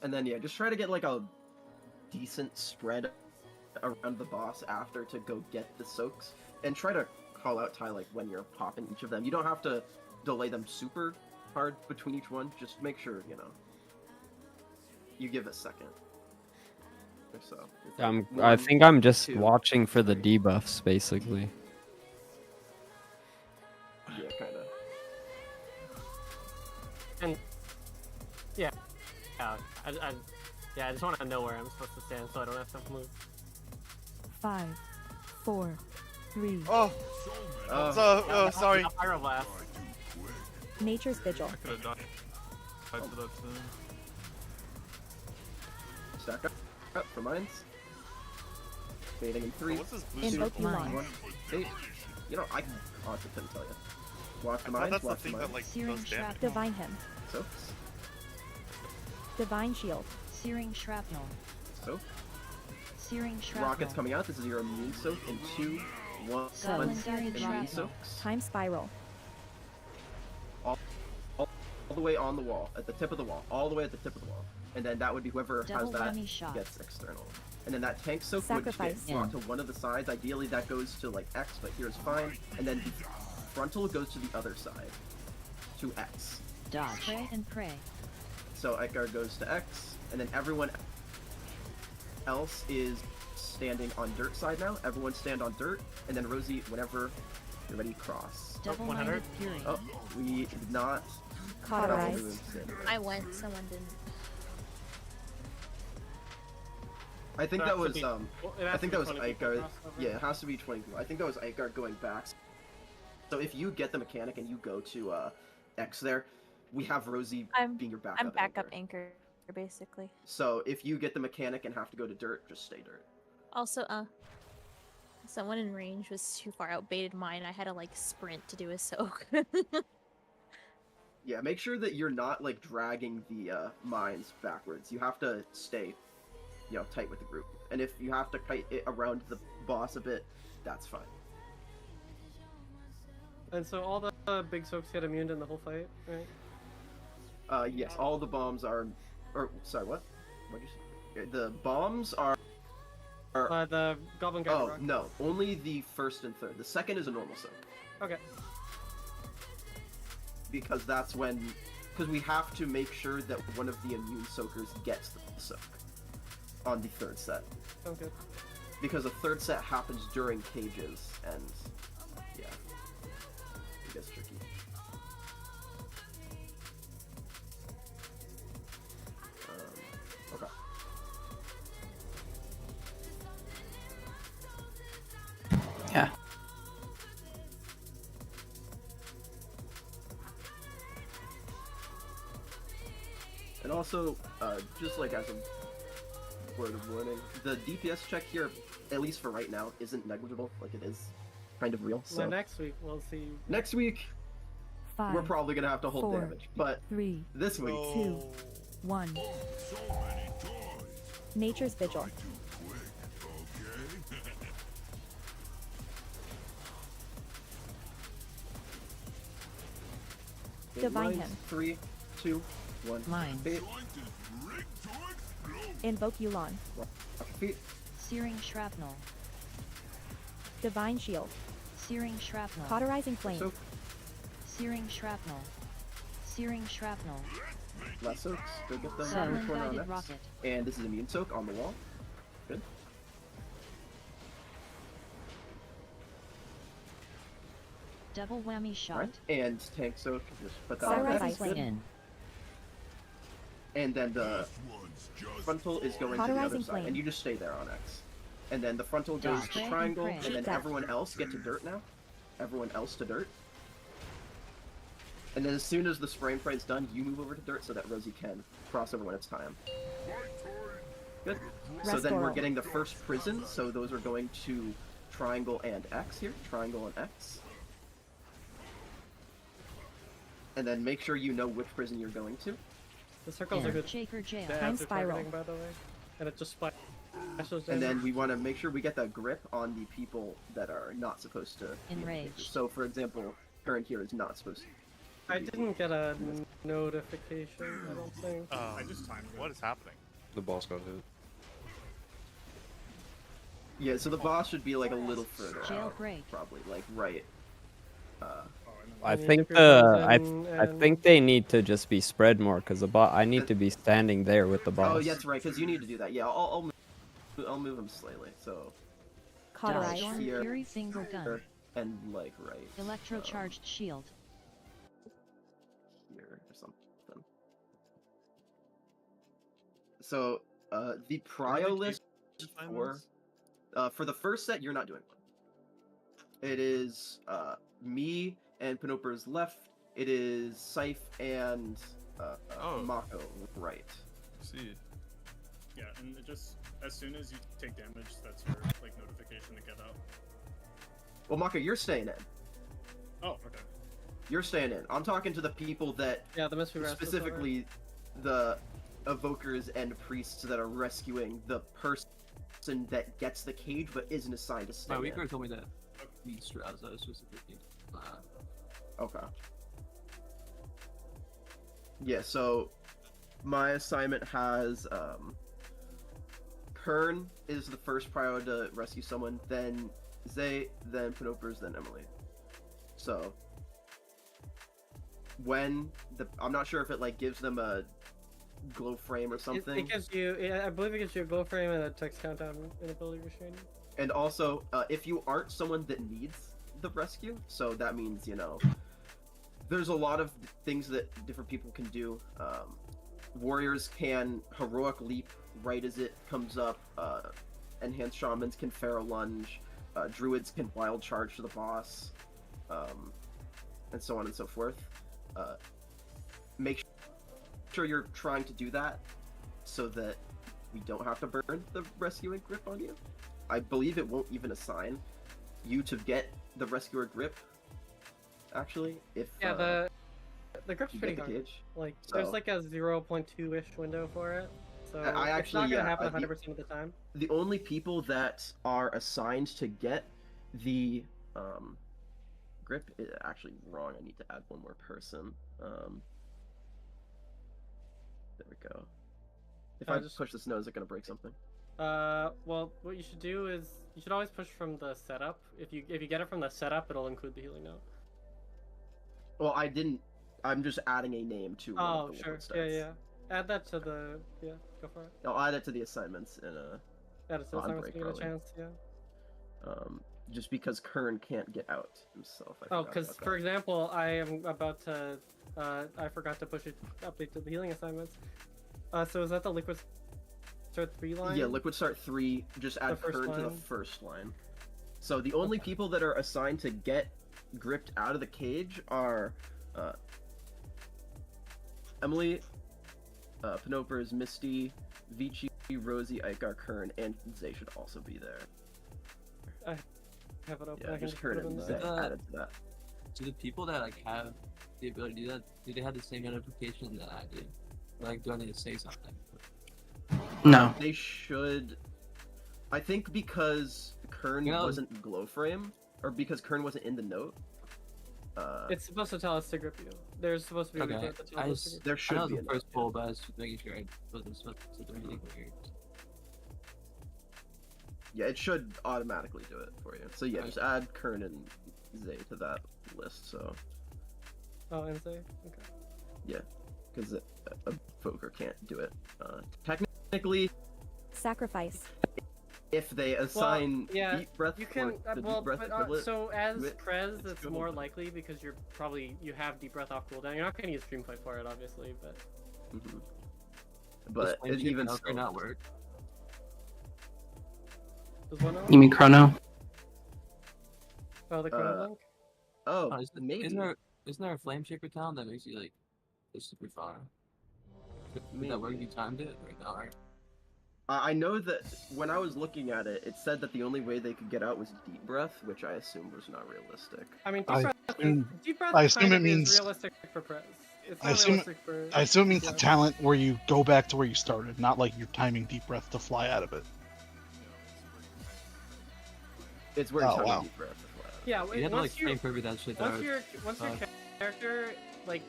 And then yeah, just try to get like a decent spread around the boss after to go get the soaks, and try to call out Ty like when you're popping each of them. You don't have to delay them super hard between each one. Just make sure you give a second. Or so. I think I'm just watching for the debuffs basically. Yeah, kind of. And yeah, I just want to know where I'm supposed to stand so I don't have to move. 5, 4, 3. Sorry. Pyroblast. Nature's Vigil. I could have died to that too. Stack up for mines. Fading in 3, What's this 2, Invoke Mulan. 1. Hey, I can honestly couldn't tell you. Watch the I thought mines, that's the watch the thing that mines. like Searing does damage. shrapnel. Divine Him. Soaks. Divine Shield. Searing shrapnel. Soak. Searing shrapnel. Rockets coming out. This is your immune soak in 2, 1. Secondary Immune shrapnel. soaks. Time Spiral. All the way on the wall, at the tip of the wall, all the way at the tip of the wall. And then that would be whoever Double has that whammy shot. gets external. And then that tank soak Sacrifice. would just get brought to one of the sides. Ideally that goes to like X, but here's fine. And then the frontal goes to the other side, to X. Dodge. Spray and pray. So Edgar goes to X, and then everyone else is standing on dirt side now. Everyone stand on dirt, and then Rosie, whenever you're ready, cross. Double-minded fury. Oh, we did not. Cauterize. I went, someone didn't. I think that was I think that was 20 people Icar. crossover. Yeah, it has to be 20 people. I think that was Icar going back. So if you get the mechanic and you go to X there, we have Rosie being your backup. I'm backup anchor, basically. So if you get the mechanic and have to go to dirt, just stay dirt. Also, someone in range was too far out, baited mine. I had to like sprint to do a soak. Yeah, make sure that you're not like dragging the mines backwards. You have to stay, tight with the group. And if you have to kite it around the boss a bit, that's fine. And so all the big soaks get immune in the whole fight, right? Yes, all the bombs are. Or sorry, what? What did you say? The bombs are. The Goblin Guard. Oh rock. no, only the first and third. The second is a normal soak. Okay. Because that's when, we have to make sure that one of the immune soakers gets the soak on the third set. Sounds good. Because the third set happens during cages, and yeah, it gets tricky. Okay. Yeah. And also, just like as a word of warning, the DPS check here, at least for right now, isn't negligible. Like it is kind of real. So So next week we'll see. Next week, 5, we're probably gonna have to hold 4, damage, but 3, this week, 2, 1. Nature's Vigil. Divine Him. 3, 2, 1. Mine. Feet. Invoke Yulan. Feet. Searing shrapnel. Divine Shield. Searing Shrapnel. Cauterizing Flame. So, Searing Shrapnel. Searing Shrapnel. last soaks. Go get them. Javelin Corner on Guided X. Rocket. And this is immune soak on the wall. Good. Double Whammy Shot. Alright. And tank soak. Just put that on Cauterizing X. Flame. In. And then the frontal is going to the other Cauterizing side. Flame. And you just stay there on X. And then the frontal goes to Dodge. triangle, Crank. and then Death. everyone else get to dirt now. Everyone else to dirt. And then as soon as the spray and pray is done, you move over to dirt so that Rosie can cross over when it's time. Good. So then we're Restoral. getting the first prison, so those are going to triangle and X here. Triangle and X. And then make sure you know which prison you're going to. The circles are good. Shaker Jail. to Time answer spiral. targeting, by the way. And it just splashes And then damage. we want to make sure we get that grip on the people that are not supposed to be in the Enrage. cages. So for example, Current here is not supposed to. I didn't get a notification, I don't think. I just timed it. What is happening? The boss got hit. Yeah, so the boss should be like a little further out, Jailbreak. probably like right. I need think to I prison I and- think they need to just be spread more because the boss. I need to be standing there with the boss. Oh, yeah, that's right, because you need to do that. Yeah, I'll move him slightly. So Cauterize. Storm here, Fury Single Gun. and like right. Electrocharged Shield. Here or something. So the prio list for the first set, you're not doing one. It is me and Panoper's left. It is Scythe and Mako right. See. Yeah, and it just as soon as you take damage, that's your like notification to get out. Well, Mako, you're staying in. Oh, okay. You're staying in. I'm talking to the people that Yeah, the mystery rest is specifically the evokers and priests that are rescuing the person that gets the cage but isn't assigned to stay My in. weaker told me that we Strauss specifically. Okay. Yeah, so my assignment has Kern is the first priority to rescue someone, then Zay, then Panopers, then Emily. So when I'm not sure if it like gives them a glow frame or something. It gives you, I believe it gives you a glow frame and a text countdown and ability restraint. And also, if you aren't someone that needs the rescue, so that means, you know, there's a lot of things that different people can do. Warriors can heroic leap right as it comes up. Enhanced shamans can pharaoh lunge. Druids can wild charge to the boss, and so on and so forth. Make sure you're trying to do that so that we don't have to burn the rescuing grip on you. I believe it won't even assign you to get the rescuer grip. Actually, if Yeah, the grip's you pretty get the hard. cage. Like, So- there's like a 0.2-ish window for it. So I it's not actually, gonna yeah, happen the- 100% of the time. The only people that are assigned to get the grip is actually wrong. I need to add one more person. There we go. If I just push this nose, is it gonna break something? Well, what you should do is you should always push from the setup. If you get it from the setup, it'll include the healing note. Well, I didn't. I'm just adding a name to one Oh, of the sure. liquid Yeah, stats. yeah. Add that to the go for it. I'll add it to the assignments in a Add it to the on assignments break to get a early. chance. Yeah. Just because Kern can't get out himself. I Oh, forgot because about for that. example, I am about to. I forgot to push it update to the healing assignments. So is that the liquid start 3 line? Yeah, liquid start 3. Just add first Kern to the line? first line. So the only people that are assigned to get gripped out of the cage are Emily, Panopers, Misty, Vici, Rosie, Icar, Kern, and Zay should also be there. I have it open. Yeah, I can just put Kern it in and there. Zay added to that. Do the people that like have the ability to do that, do they have the same notification that I do? Like, do I need to say something? No. They should. I think because Kern You know- wasn't glow frame, or because Kern wasn't in the note. It's supposed to tell us to grip you. There's supposed to be a Okay, report that I tells us to just, grip you. There I know should be the a first poll, but I was just making sure I wasn't supposed to do anything weird. Yeah, it should automatically do it for you. So yeah, just add Kern and Zay to that list. So. Oh, and Zay. Okay. Yeah, because a Evoker can't do it. Technically. Sacrifice. If they assign deep breath, you can. the deep breath equivalent so as to it, Prez, it's more likely because you have deep breath off cooldown. You're not going to use Dream Fight for it, obviously, but. But it even still not work. You mean Chrono? Oh, the Chrono Link? Oh, maybe. Isn't there a Flame Shaper town that makes you like go super far? Would that work? You timed it right now, right? I know that when I was looking at it, it said that the only way they could get out was deep breath, which I assumed was not realistic. I mean, deep breath I assume it means is realistic for Prez. It's I not assume realistic for. I assume it means the talent where you go back to where you started, not like you're timing deep breath to fly out of it. It's where you're timing deep breath to fly out. Yeah, you have to like frame perfect that shit. Once your character, like,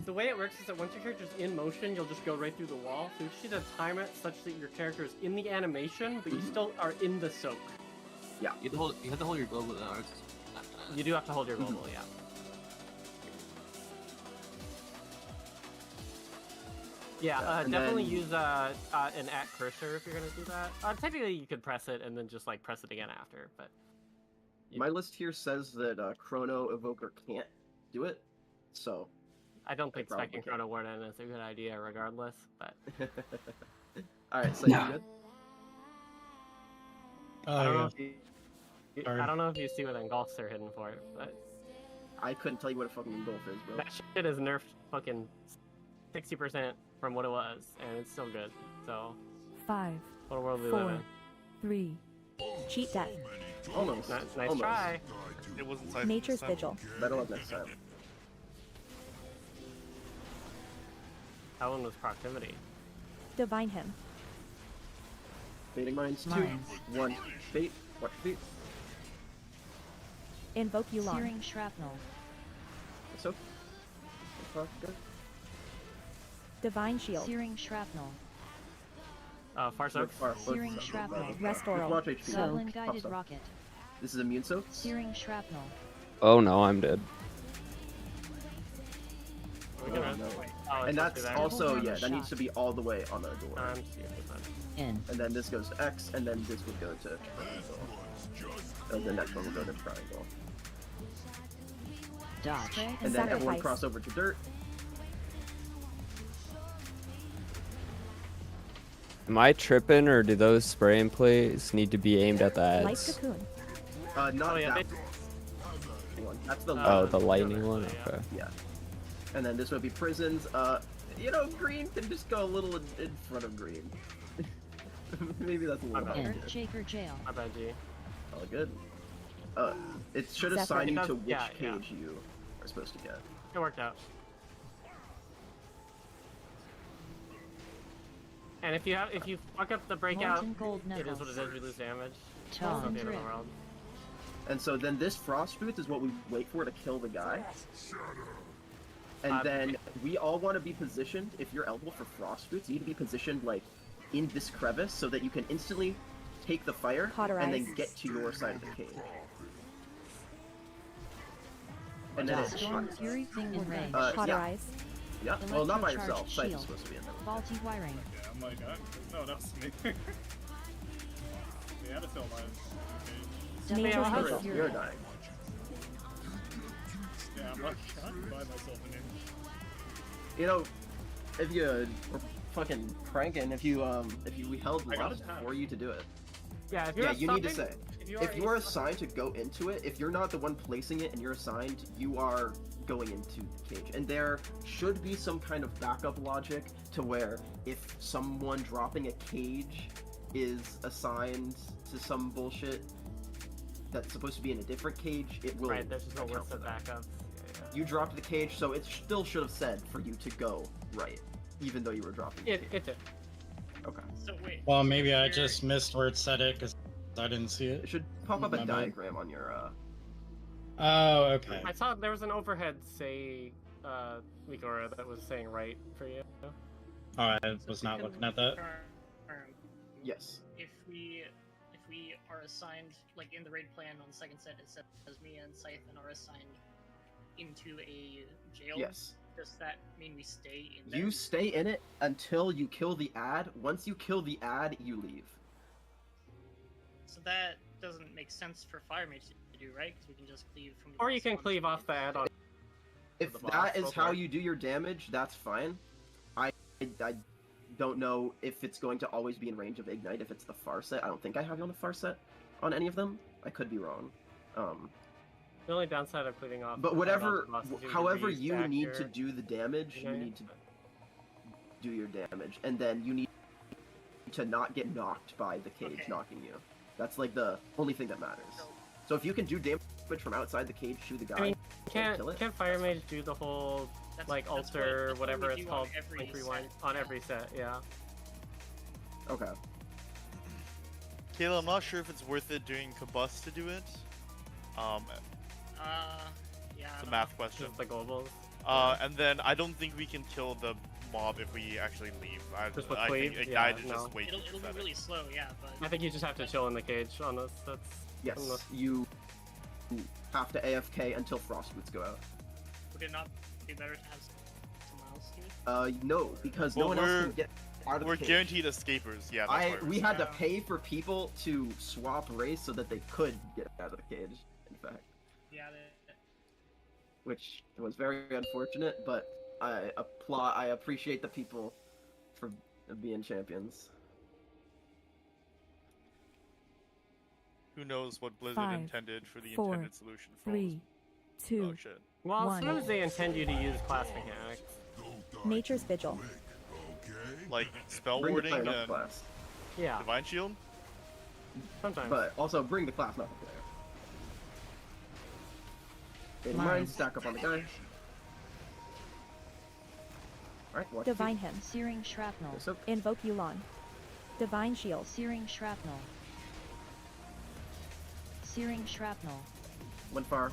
the way it works is that once your character's in motion, you'll just go right through the wall. So you just need to time it such that your character is in the animation, but you still are in the soak. Yeah. You have to hold your global. You do have to hold your global, yeah. Yeah, definitely use an at cursor if you're gonna do that. Technically, you could press it and then just like press it again after, but. My list here says that Chrono Evoker can't do it, so. I don't think specking Chrono Warden is a good idea, regardless. But. All right, so you good? I don't know if you see what engulfs are hidden for, but. I couldn't tell you what a fucking engulf is, bro. That shit is nerfed fucking 60% from what it was, and it's still good. So. 5. What world do we 4. live in? 3. Cheat death. Almost. Nice Almost. try. It wasn't Nature's Vigil. Better luck next time. That one was proximity. Divine Hymn. Fading Minds 2. 1. Fate. What fate? Invoke Yulon. Searing Shrapnel. So. Divine Shield. Searing Shrapnel. Far Soak. Searing Shrapnel. Restoral. Goblin Guided Rocket. This is Immune Soak. Searing Shrapnel. Oh no, I'm dead. And that's also, yeah, that needs to be all the way on the door. In. And then this goes to X, and then this would go to triangle. And the next one will go to triangle. Dodge. And then everyone cross over to dirt. Am I tripping, or do those spray and plays need to be aimed at the Light ads? Cocoon. Not that one. That's the the lightning one? Okay. Yeah. And then this would be prisons. You know, green can just go a little in front of green. Maybe that's a little hard. Shaker Jail. My bad, G. All good. It should assign you to which cage you are supposed to get. It worked out. And if you fuck up the breakout, it is what it is. We lose damage. That's not the end of the world. And so then this frost boots is what we wait for to kill the guy. And then we all want to be positioned. If you're eligible for frost boots, you need to be positioned like in this crevice so that you can instantly take the fire and then get to your side of the cage. And then Fury Thing in range. Cauterize. Yeah. Well, not by yourself. Sight is supposed to be in there. Faulty wiring. Yeah, I'm like, no, that's me. We had to fill mine. Nature's Vigil. You're dying. Yeah, I'm like, I can buy myself an in. You know, if you were fucking cranking, if we held left for you to do it. Yeah, if you're you need to say. If you are assigned to go into it, if you're not the one placing it and you're assigned, you are going into the cage. And there should be some kind of backup logic to where if someone dropping a cage is assigned to some bullshit that's supposed to be in a different cage, it will. Right, there's just a list of backups. Yeah. You dropped the cage, so it still should have said for you to go right, even though you were dropping. It did. Okay. So wait. Well, maybe I just missed where it said it because I didn't see it. It should pop up a diagram on your. Oh, okay. I saw there was an overhead say, Ligora that was saying right for you. Oh, I was not looking at that. Yes. If we we are assigned, like in the raid plan on the second set, it says me and Scythe are assigned into a jail. Yes. Does that mean we stay in there? You stay in it until you kill the ad. Once you kill the ad, you leave. So that doesn't make sense for Fire Mage to do, right? Because we can just cleave from. Or you can cleave off the ad on. If the boss, that is real how quick. you do your damage, that's fine. I don't know if it's going to always be in range of Ignite if it's the far set. I don't think I have it on the far set on any of them. I could be wrong. The only downside of cleaving off. But the ad whatever, on the boss is would however be you stack need your to do the damage, you Ignite. need to do your damage, and then you need to not get knocked by the cage knocking you. That's like the only thing that matters. So if you can do damage from outside the cage to the guy, I mean, and kill it. can't Fire Mage do the whole like alter that's what whatever we it's do called on every like rewind set. on every set? Yeah. Okay. Kayla, I'm not sure if it's worth it doing combust to do it. Yeah. It's a math question. Just the globals. And then I don't think we can kill the mob if we actually leave. Just with I cleave? think Yeah, Ignite is no. just way too It'll be pathetic. really slow, yeah, but. I think you just have to chill in the cage on this. That's Yes, unless- you have to AFK until frost boots go out. Would it not be better to have someone else do it? No, because Well, no one else can get out of We're the cage. guaranteed escapers. Yeah, that's why We had to pay for people to swap race so that they could get out of the cage. In fact, Yeah, which was very unfortunate, but I appreciate the people for being champions. Who knows what Blizzard 5, intended for the 4, intended solution for 3, 2, Oh shit. Well, 1. sometimes they intend you to use class mechanics. Nature's Vigil. Like spell Bring the warding player, not the and class. Yeah. divine shield. Sometimes. But also bring the class, not the player. In mind, stack up on the guy. Alright, watch Divine him. Searing shrapnel. Yes, sir. Invoke Yulon. Divine Shield. Searing shrapnel. Searing shrapnel. Went far.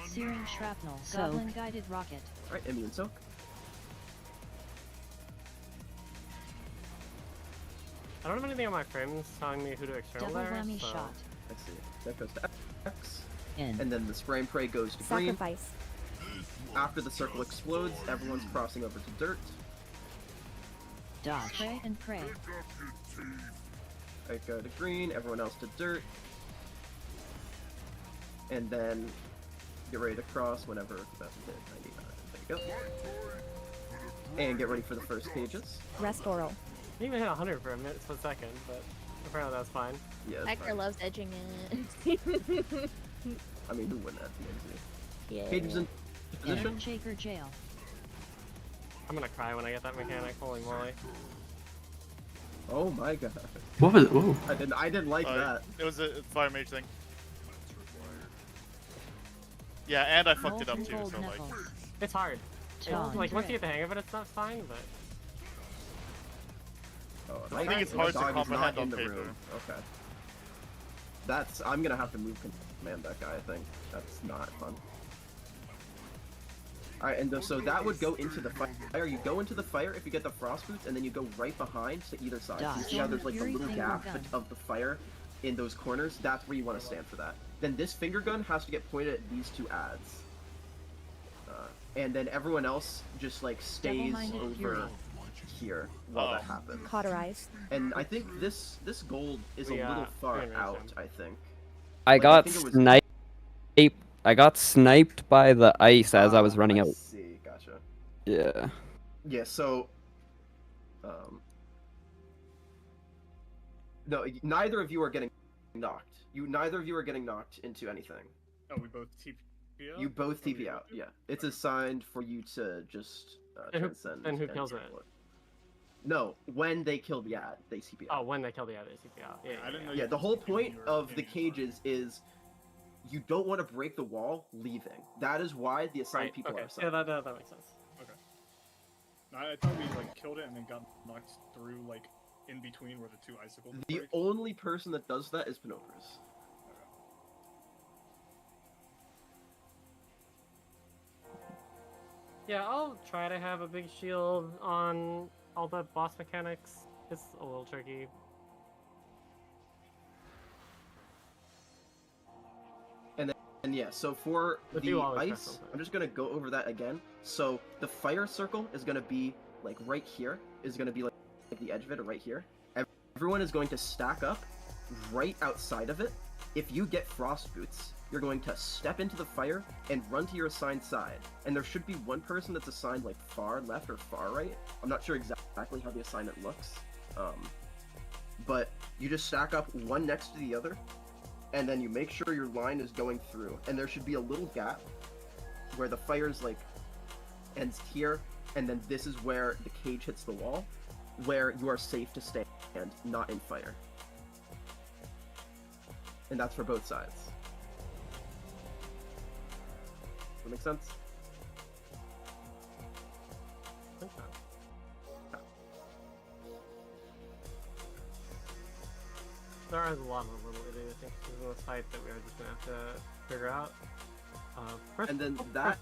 Searing shrapnel. Soak. Goblin guided rocket. Alright, immune soak. I don't have anything on my frames telling me who to external Double there. whammy so... shot. Let's see. That goes to X. In. And then the spray and pray goes to green. Sacrifice. After the circle explodes, everyone's crossing over to dirt. Dodge. Pray and pray. I go to green, everyone else to dirt. And then get ready to cross whenever that's hit 99. There you go. And get ready for the first cages. Rest Oral. I didn't even hit 100 for a minute, split second, but apparently that's fine. Yeah, Icar loves edging it. I mean, who wouldn't at the Yeah. Cages in position. Shaker jail. I'm gonna cry when I get that mechanic. Holy moly. Oh my god. What was it? Whoa. I didn't like that. It was a fire mage thing. Yeah, and I fucked it up too. So like, It's hard. Taunt. Like once you get the hang of it, it's not fine, but Oh, I think it's hard to dog is not comprehend in on the paper. room. Okay. I'm gonna have to move command that guy, I think. That's not fun. Alright, and so that would go into the fire. You go into the fire if you get the frost boots, and then you go right behind to either side. So you see how there's like a Fury little finger gap gun. of the fire in those corners? That's where you want to stand for that. Then this finger gun has to get pointed at these two ads. And then everyone else just like stays Double-minded over fury. here while that happens. Cauterize. And I think this gold is a Yeah, little far I understand. out, I think. I Like, got think it was- sniped. I got sniped by the ice as I was running I out. see, gotcha. Yeah. Yeah, so no, neither of you are getting knocked. Neither of you are getting knocked into anything. Oh, we both TP out? You both TP out, yeah. It's assigned for you to just And who- transcend. and who kills it? kill No, when they kill the ad, they CP out. oh, when they kill the other CP out. Yeah, I didn't know Yeah, you the could whole TP when point you were of the in cages is you don't want to break the wall leaving. That is why the assigned Right. people Okay. are assigned. Yeah, that makes sense. Okay. No, I thought we like killed it and then got knocked through like in between where the two icicles would The break. only person that does that is Pinocchus. Yeah, I'll try to have a big shield on all the boss mechanics. It's a little tricky. And yeah, so for But the you always press ice, something. I'm just gonna go over that again. So the fire circle is gonna be like right here, is gonna be like the edge of it, or right here. Everyone is going to stack up right outside of it. If you get frost boots, you're going to step into the fire and run to your assigned side. And there should be one person that's assigned like far left or far right. I'm not sure exactly how the assignment looks. But you just stack up one next to the other, and then you make sure your line is going through. And there should be a little gap where the fire's like ends here, and then this is where the cage hits the wall, where you are safe to stand, not in fire. And that's for both sides. Does that make sense? There is a lot of little idiotic things in this fight that we are just gonna have to figure out. First, And then that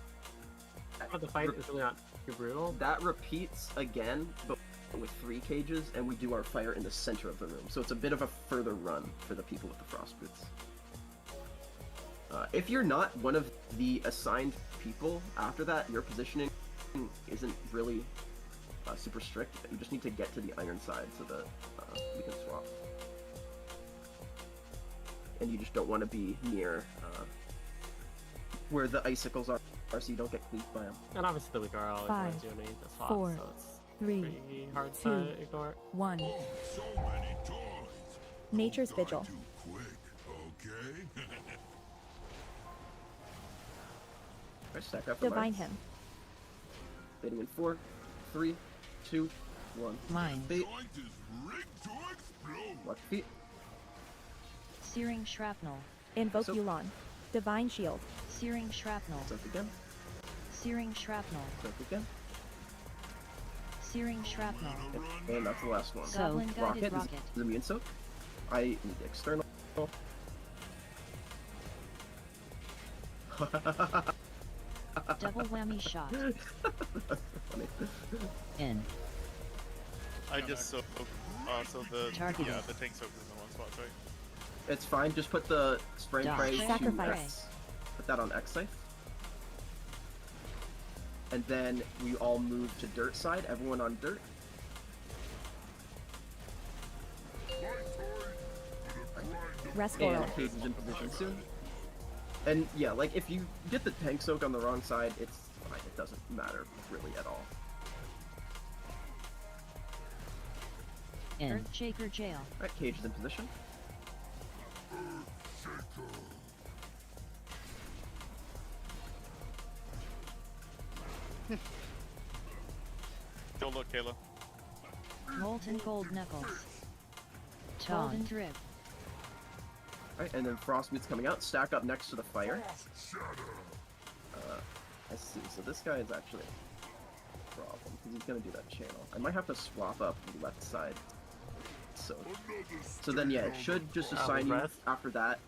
the fight is really not too brutal. That repeats again, but with 3 cages, and we do our fire in the center of the room. So it's a bit of a further run for the people with the frost boots. If you're not one of the assigned people after that, your positioning isn't really super strict. You just need to get to the iron side so that we can swap. And you just don't want to be near where the icicles are, so you don't get cleaved by them. And obviously the weaker always 5, wants you to need to swap, 4, so it's 3, pretty hard 2, to ignore. 1. Nature's Vigil. Alright, stack up for Divine mine. Him. Baiting in 4, 3, 2, 1. Mine. Bait. Watch feet. Searing Shrapnel. Invoke So- Yulon. Divine Shield. Searing Shrapnel. Soak again. Searing Shrapnel. Soak again. Searing Shrapnel. And that's the last one. Goblin Guided Rocket Rocket. is immune soak. I need external. Double whammy shot. That's funny. In. I just soak. So the Targeted. yeah, the tank soak is in the one spot, right? It's fine. Just put the spray and Dodge. pray to Sacrifice. X. Put that on X scythe. And then we all move to dirt side. Everyone on dirt. Rescoral. And Cage is in position soon. And yeah, like if you get the tank soak on the wrong side, it's fine. It doesn't matter really at all. Earthshaker Jail. Alright, Cage is in position. Go look, Kayla. Molten Gold Knuckles. Golden Drip. Alright, and then Frostmeat's coming out. Stack up next to the fire. I see. So this guy is actually a problem, because he's going to do that channel. I might have to swap up the left side. So then, yeah, it should just assign you Res? after that.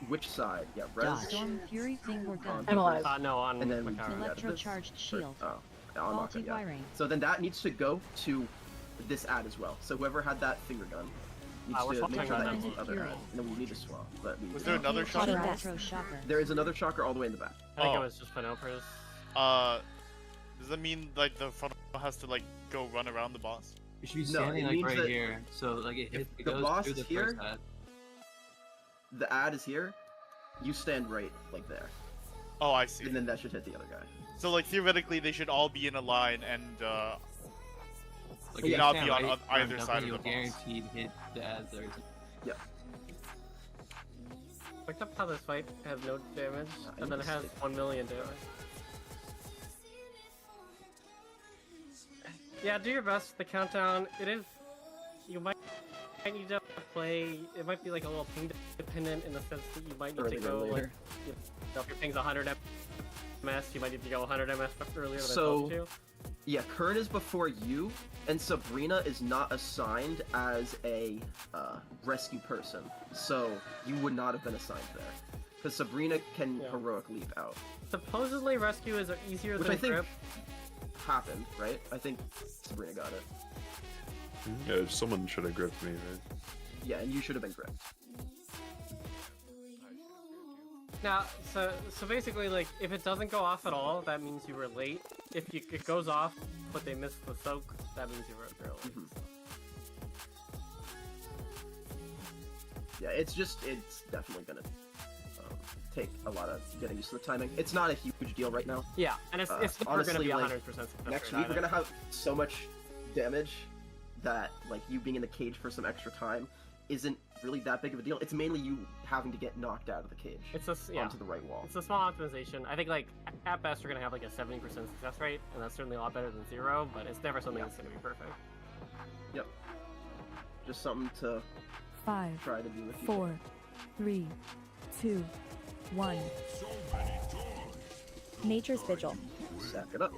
Which side? Yeah, Res. Storm Fury Finger Gun. I'm alive. No, on And then Makara. Electrocharged Shield. Oh, on Maka, yeah. Multi-wiring. So then that needs to go to this ad as well. So whoever had that finger gun needs we're to swapping make sure that on goes to that. the other ad. And then we need to swap. But we Was there another Shocker? shocker? Retro Shocker. There is another shocker all the way in the back. I think Oh. it was just Panopra's. Does that mean like the front has to like go run around the boss? You should be No, standing it like means right that here, so like it, if it the goes boss through the is here- first ad. The ad is here. You stand right, like there. Oh, I see. And then that should hit the other guy. So like theoretically, they should all be in a line and Like Yeah, you not stand be on right either front, side of you'll the boss. guaranteed hit the ads there. Yeah. Looked up how this fight has no damage, I and then it has missed it. 1 million damage. Yeah, do your best. The countdown, it is. You might need to play. It might be like a little ping dependent in the sense that you might need to Earlier, go later. like. If your ping's 100 ms, you might need to go 100 ms earlier than So- supposed to. Yeah, Kern is before you, and Sabrina is not assigned as a rescue person, so you would not have been assigned there. Because Sabrina can Yeah. heroic leap out. Supposedly, rescue is easier Which than I think grip. happened, right? I think Sabrina got it. Yeah, someone should have gripped me, right? Yeah, and you should have been gripped. Now, so basically, like, if it doesn't go off at all, that means you were late. If it goes off, but they missed the soak, that means you were early. Yeah, it's definitely gonna take a lot of getting used to the timing. It's not a huge deal right now. Yeah, and it's never honestly, gonna be 100% like, success next rate week we're either. gonna have so much damage that like you being in the cage for some extra time isn't really that big of a deal. It's mainly you having to get knocked out of the cage onto the right wall. It's a small optimization. I think like at best we're gonna have like a 70% success rate, and that's certainly a lot better than 0. But it's never something that's gonna be perfect. Yep. Just something to 5, try to do with 4, 3, 2, 1. Nature's Vigil. Stack it up.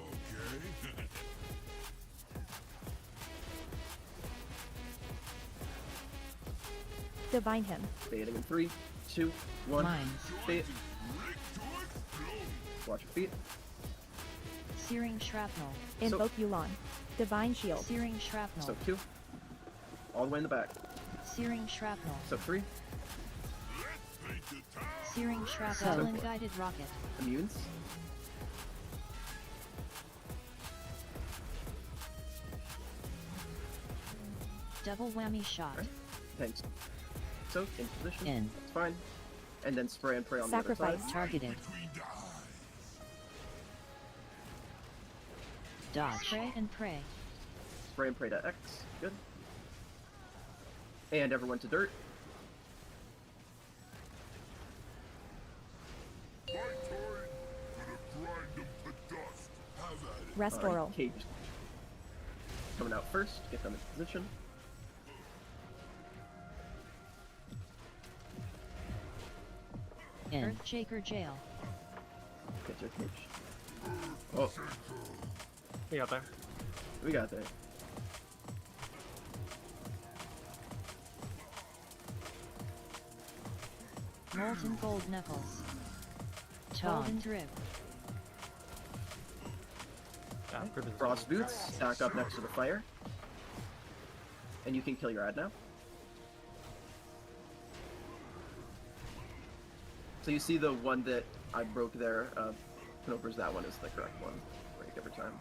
Divine Him. Baiting in 3, 2, 1. Mine. Bait. Watch your feet. Searing Shrapnel. Invoke Yulon. Divine Shield. Searing Shrapnel. So 2. All the way in the back. Searing Shrapnel. So 3. Searing Shrapnel. So And Guided Rocket. Immunes. Double Whammy Shot. Thanks. So in position. In. It's fine. And then spray and pray on Sacrifice. the other side. Targeted. Dodge. Spray and pray. Spray and pray to X. Good. And everyone to dirt. Restoral. Cage. Coming out first. Get them in position. In. Earthshaker Jail. Get your cage. Oh. We got there. We got there. Molten Gold Knuckles. Golden Drip. Frost boots. Stack up next to the fire. And you can kill your ad now. So you see the one that I broke there, Knoper's that one is the correct one. Break every time.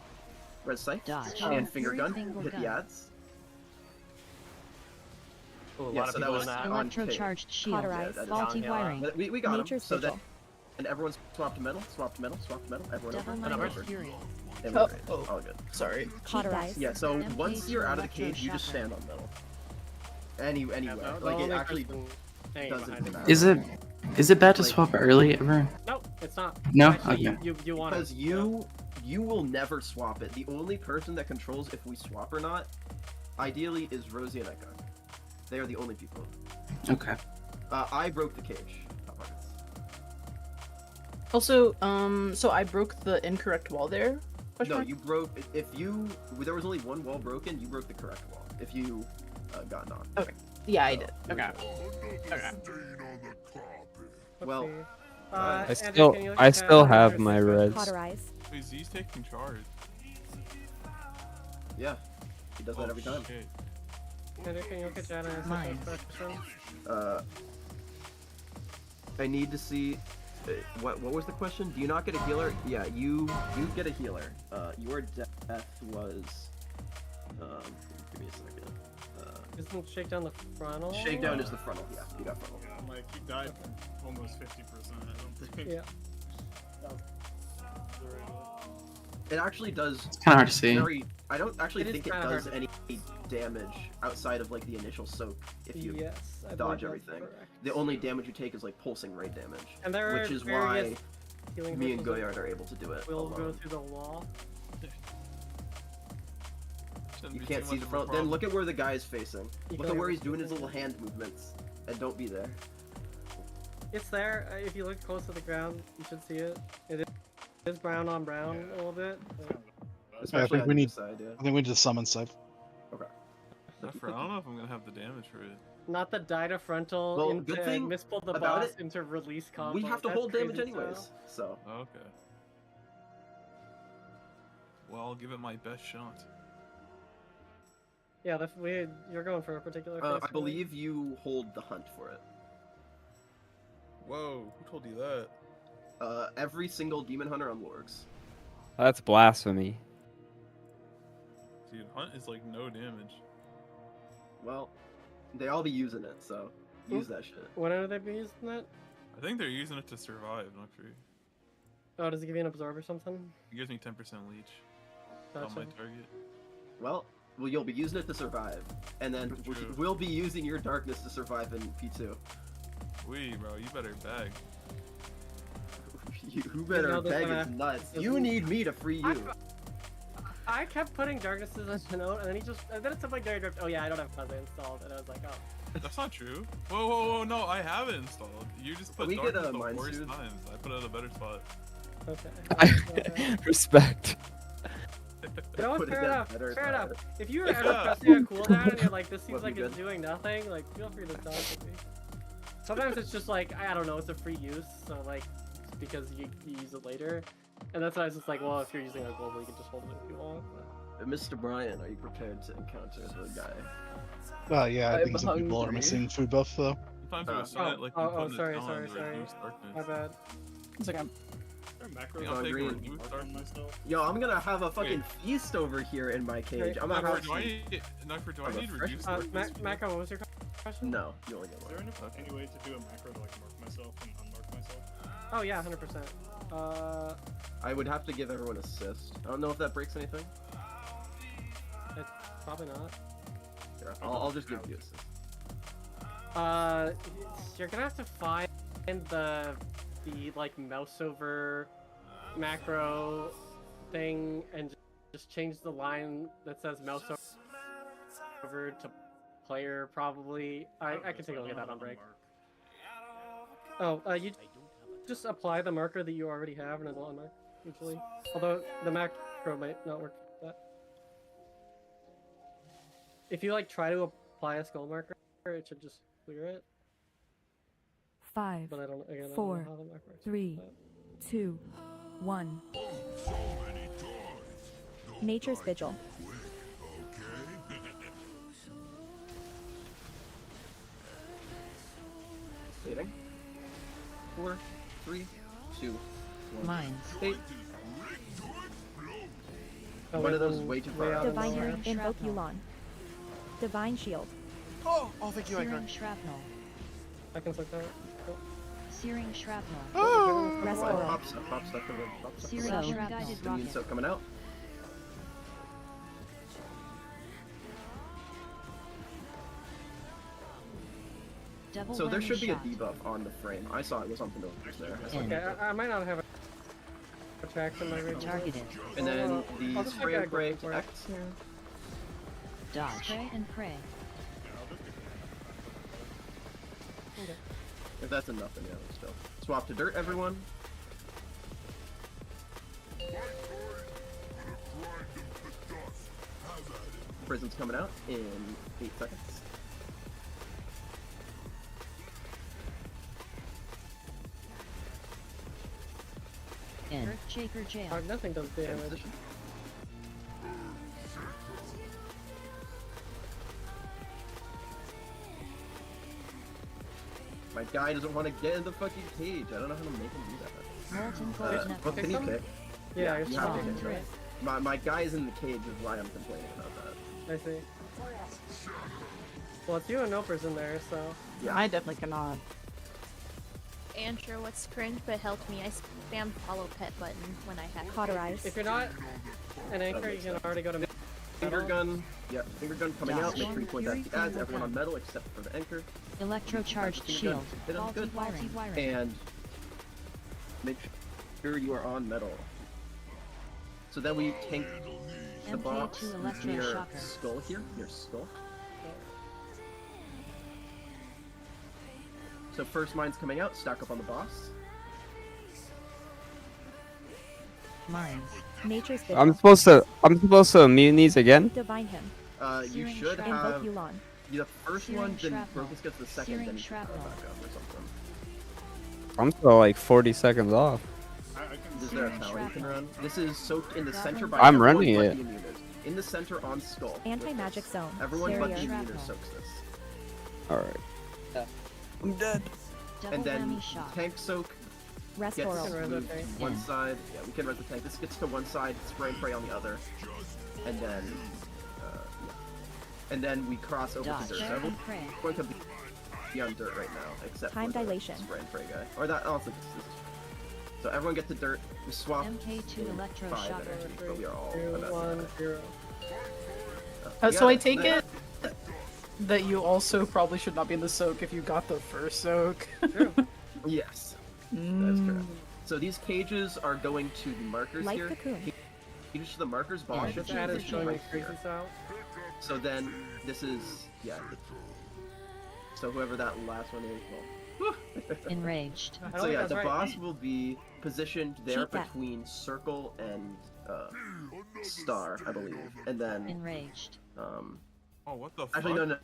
Red Sight. Dodge. And Finger Gun. Finger Hit gun. the ads. Ooh, a Yeah, lot of so that people was in that. on K. Electrocharged Shield. Cauterize. that is Faulty downhill. Wiring. But we got Nature's him. So Vigil. that, and everyone's swapped to metal, swapped to metal, swapped to metal. Everyone Devil over. Minded Over. Fury. And we're great. All good. Sorry. Cauterize. Yeah, so MK once you're out of the electro cage, you just chakra. stand on metal. Anywhere. The Like, it only actually person hanging doesn't behind matter. it. Is it bad to Like- swap early ever? No, it's not. No? Actually, Okay. you want Because it. you will never swap it. The only person that controls if we swap or not, ideally, is Rosie and Eka. They are the only people. Okay. I broke the cage. Top pockets. Also, so I broke the incorrect wall there? Question No, mark? you broke. If you there was only one wall broken, you broke the correct wall. If you got knocked. Okay. Yeah, I So, did. you're Okay. good. Okay. Well, I Andrew, can you look I at still that? have my reds. Cauterize. Wait, Z's taking charge. Yeah, he does that every time. Shit. Andrew, can you look at Jana and Mine. question? I need to see. What was the question? Do you not get a healer? Yeah, you get a healer. Your death was. Give me a second. Isn't Shakedown the frontal? Shakedown is the frontal. Yeah, you got frontal. Yeah, like he died almost 50%. I don't think. Yeah. It actually does. It's kind of hard to see. I don't actually It is think it kinda does hard any damage outside of like the initial soak if you Yes, I believe dodge that's everything. correct. The only damage you take is like pulsing ray damage, And there which are is various why healing me and versions Goyard are able to do it. We'll go alone. through the wall. Shouldn't You be can't too see much the of a front. Then problem. look at where the guy is facing. You Look can at where never he's doing see his the little hand movements, and don't be there. It's there. If you look close to the ground, you should see it. It is brown on brown a little bit. I Especially think on we the need. side, yeah. I think we need to summon Scythe. Okay. I don't know if I'm gonna have the damage for it. Not the Dida frontal Well, into good thing mispull the about boss it, into release combo. We have to That's hold damage crazy anyways, style. so. Okay. Well, I'll give it my best shot. Yeah, you're going for a particular. I face, believe you hold the hunt for it. Whoa, who told you that? Every single demon hunter on Lorgs. That's blasphemy. Dude, Hunt is like no damage. Well, they all be using it, so use that shit. When are they be using that? I think they're using it to survive, not free. Oh, does it give you an absorb or something? It gives me 10% leech on my Gotcha. target. Well, you'll be using it to survive, and then we'll be using your darkness to survive in P2. Wee, bro, you better bag. You better beg is nuts. You need me to free you. I kept putting darknesses on the note, and then it's like Gary Drift. Oh yeah, I don't have Fuzzy installed, and I was like, oh. That's not true. Whoa, whoa, whoa, no, I have it installed. You just put We get darkness a the Mind worst Soothe. times. I put it at a better spot. Okay. Respect. You know what? Put it Fair at enough. better Fair enough. spot. If you were ever pressing a cooldown and you're like, this seems What, like you it's good? doing nothing, like, feel free to talk to me. Sometimes it's just like, I don't know, it's a free use, so like, because you use it later. And that's why I was just like, well, if you're using a global, you can just hold it if you want. But... Mr. Brian, are you prepared to encounter the guy? Yeah, I think some people are missing food buff though. Sometimes it was silent, like you put sorry, it down sorry, and sorry. reduce darkness. My bad. It's like I'm. Macros I'll take green. reduce darkness. Yo, I'm gonna have a fucking feast over here in my cage. I'm gonna have Do I need reduce darkness? Mako, what was your question? No, you only get Is one. there any way to do a macro to like mark myself and unmark myself? Oh yeah, 100%. I would have to give everyone assist. I don't know if that breaks anything. It's probably not. Here, I'll just give you assist. You're gonna have to find the like mouse over macro thing and just change the line that says mouse over to player probably. I can take a look at that on break. Oh, you just apply the marker that you already have and it'll unmark usually. Although the macro might not work for that. If you like try to apply a skull marker, it should just clear it. 5, But I don't, again, I don't 4, know how the mark works. 3, 2, 1. Nature's Vigil. Waiting. 4, 3, 2, 1. Mines. Eight. Oh, One wait, of those then way too way far. out of Divine nowhere. Healing. Invoke Yulon. Divine Shield. Oh, thank you, Icar. Searing shrapnel. I can click that. Cool. Searing shrapnel. Rest Pop Oral. stuff, pop stuff, come in, pop stuff. Searing So- guided Immune rocket. soak coming out. Double So there whammy should be a shot. debuff on the frame. I saw it was something over there. I saw Okay, it. I might not have a track in my range. Targeted. And then I'll the just spray make and a pray for it. X. Dodge. Spray and pray. Okay. If that's enough, then yeah, let's go. Swap to dirt, everyone. Prison's coming out in 8 seconds. In Shaker jail. Nothing does damage. Position. My guy doesn't want to get in the fucking cage. I don't know how to make him do that. Molten gold knuckle. What can you kick? Yeah, I guess you have to you kick, can. right? My guy's in the cage is why I'm complaining about that. I see. Well, it's you and Noper's in there, so. Yeah, I definitely cannot. Andrew, what's cringe but helped me? I spammed follow pet button when I had Cauterize. If you're not an anchor, you can already go to Finger gun. Yeah, finger gun coming out. Make sure you point that Fury to ads. finger Everyone on gun. metal except for the anchor. Electrocharged Finger shield. gun. Hit 'em. Faulty Good. wiring. And make sure you are on metal. So then we tank the box MK2 near electroshocker. skull here, near skull. So first mine's coming out, stack up on the boss. Mines. Nature's Vigil. I'm supposed to immune these again? Divine Him. You Searing should shrapnel. have Invoke Yulon. the first Searing one, then shrapnel. Brokus gets the second, Searing then you can shrapnel. back up or something. I'm still like 40 seconds off. Is there a tower you can run? This is soaked in the center by I'm everyone running but it. the immuners. In the center on skull. Anti-magic zone. Everyone but the Barrier. immuners soaks this. Alright. I'm dead. and then tank soak Rest gets oral. moved to one side. Yeah, we can res the tank. This gets to one side, spray and pray on the other, and then and then we cross over to dirt. So everyone's going to be on dirt right now, except Time for the dilation. spray and pray guy. Or that also. So everyone get to dirt. We swap. MK2 in electro 5 shock. energy, but we are all 2, about 1, 0. So I take it that you also probably should not be in the soak if you got the first soak. Yes, that's correct. So these cages are going to the markers Like here. cocoon. Cages to the markers, boss Yeah, should just added be showing right me crazy here. style. So then this is So whoever that last one is, well. Enraged. So yeah, the boss will be positioned there Cheat that. between circle and star, I believe, and then Enraged. Oh, what the fuck? actually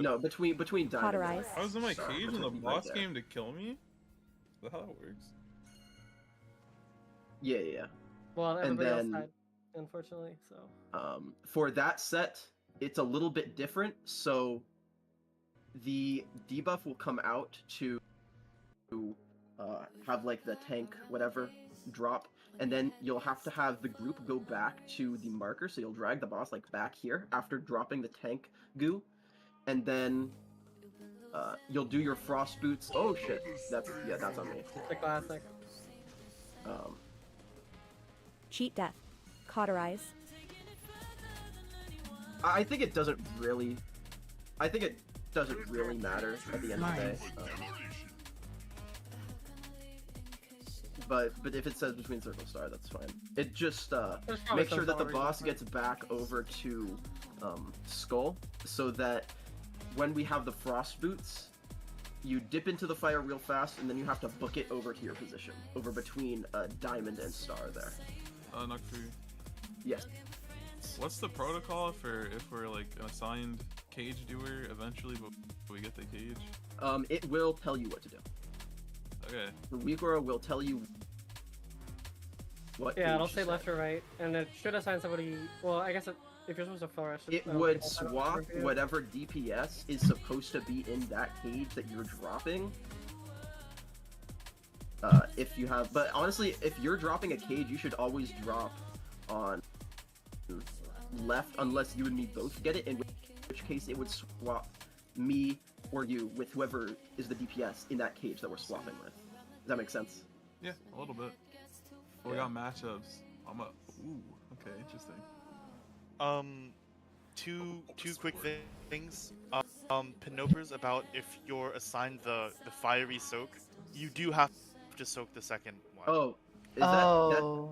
no, between diamond. Cauterize. I was in my Star, cage and the between boss right came to kill me? That's how it works. Yeah. Well, And everybody else then- died, unfortunately, so. For that set, it's a little bit different. So the debuff will come out to have like the tank whatever drop, and then you'll have to have the group go back to the marker. So you'll drag the boss like back here after dropping the tank goo, and then you'll do your frost boots. Oh shit, that's on me. The classic. Cheat death. Cauterize. I think it doesn't really. I think it doesn't really matter at the end of the day. But if it says between circle star, that's fine. It just make sure that the boss gets back over to Skull, so that when we have the frost boots, you dip into the fire real fast, and then you have to book it over to your position, over between diamond and star there. Nocfu. Yes. What's the protocol for if we're like an assigned cage doer eventually, but we get the cage? It will tell you what to do. Okay. The Weakora will tell you what. Yeah, it'll cage say to left or right, and it should assign somebody. Well, I guess if you're supposed to flourish, It would swap whatever DPS is supposed to be in that cage that you're dropping. If you have, but honestly, if you're dropping a cage, you should always drop on left, unless you and me both get it, in which case it would swap me or you with whoever is the DPS in that cage that we're swapping with. Does that make sense? Yeah, a little bit. We got matchups. Ooh, okay, interesting. Two quick things. Pinopers about if you're assigned the fiery soak, you do have to soak the second one. Oh, is that?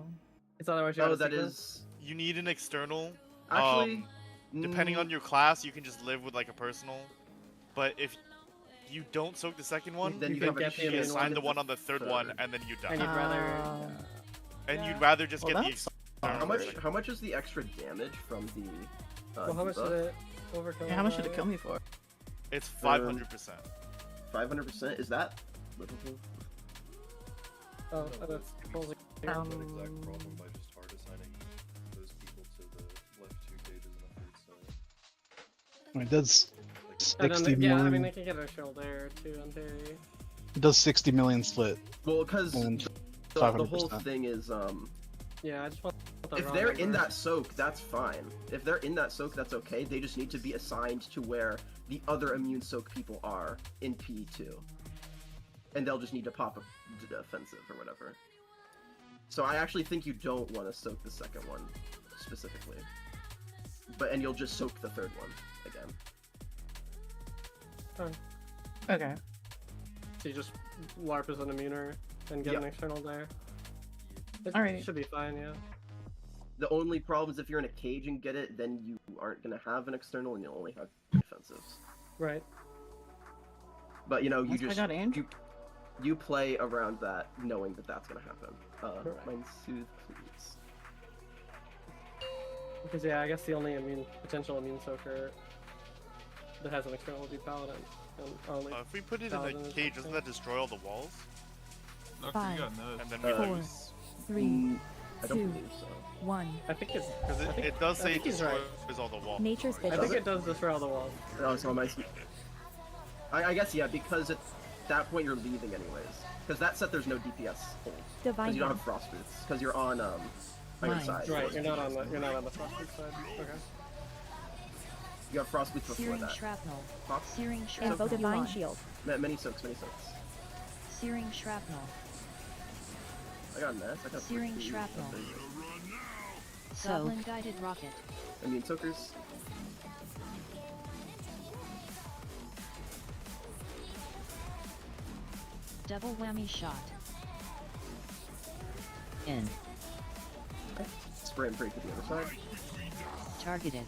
It's otherwise you Oh, gotta that sequence. is. You need an external. Actually, depending on your class, you can just live with like a personal. But if you don't soak the second one, Then you you have a can chance assign the to one on the third one, and then you die. And you'd rather. And you'd rather just Well, get the that's- external. How much is the extra damage from the? Well, how much debuff? did it overcome? Yeah, how much did it kill me for? It's 500%. 500%? Is that livable? Oh, that's supposedly. Exact problem by just hard assigning those people to the left two cages in the third set. I mean, it does And then 60 they, yeah, I million. mean they can get a shield there too in theory. It does 60 million split. Well, because And the whole 500%. thing is Yeah, I just want. the if raw they're in number. that soak, that's fine. If they're in that soak, that's okay. They just need to be assigned to where the other immune soak people are in P2. And they'll just need to pop a defensive or whatever. So I actually think you don't want to soak the second one, specifically. And you'll just soak the third one, again. Fine. Okay. So you just LARP as an immuner and get Yep. an external there. It Alright. should be fine, yeah. The only problem is if you're in a cage and get it, then you aren't going to have an external and you'll only have defensives. Right. But you know, you Once I just got Andrew. you play around that, knowing that that's gonna happen. Correct. Mind soothe, please. Because yeah, I guess the only potential immune soaker that has an external would be Paladin. And only If we put it in Paladin a is cage, doesn't that destroy all the walls? Nocfu, Five. you got nuts. And then we 4, lose. 3, I don't 2, believe so. 1. I think it's Because I think- it does I say it think he's right. destroys all the walls. Nature's I vigil. think it does destroy all the walls. Oh, so I guess yeah, because at that point you're leaving anyways. Because that set there's no DPS hold. Divine Because you don't Hand. have frost boots. Because you're on your Mine. side. Right, you're not on the frosted side. Okay. You have frost boots before Searing that. shrapnel. Fox? Searing shrapnel. Invoke Divine Shield. Many soaks. Searing shrapnel. I got Ness. I got Searing 14. shrapnel. There you go. Goblin guided rocket. Immune soakers. Double whammy shot. In. Spray and break to the other side. Targeted.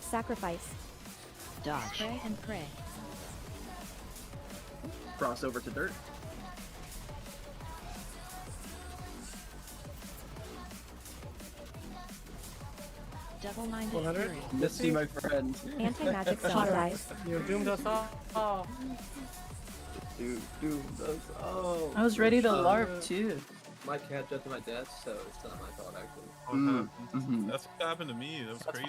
Sacrifice. Dodge. Spray and pray. Cross over to dirt. Double-minded 100. fury. Misty, my friend. Anti-magic zone. Cauterize. You doomed us all. Oh. Dude, that's I was ready to LARP too. My cat jumped to my desk, so it's not my fault actually. That's what happened to me. That was crazy.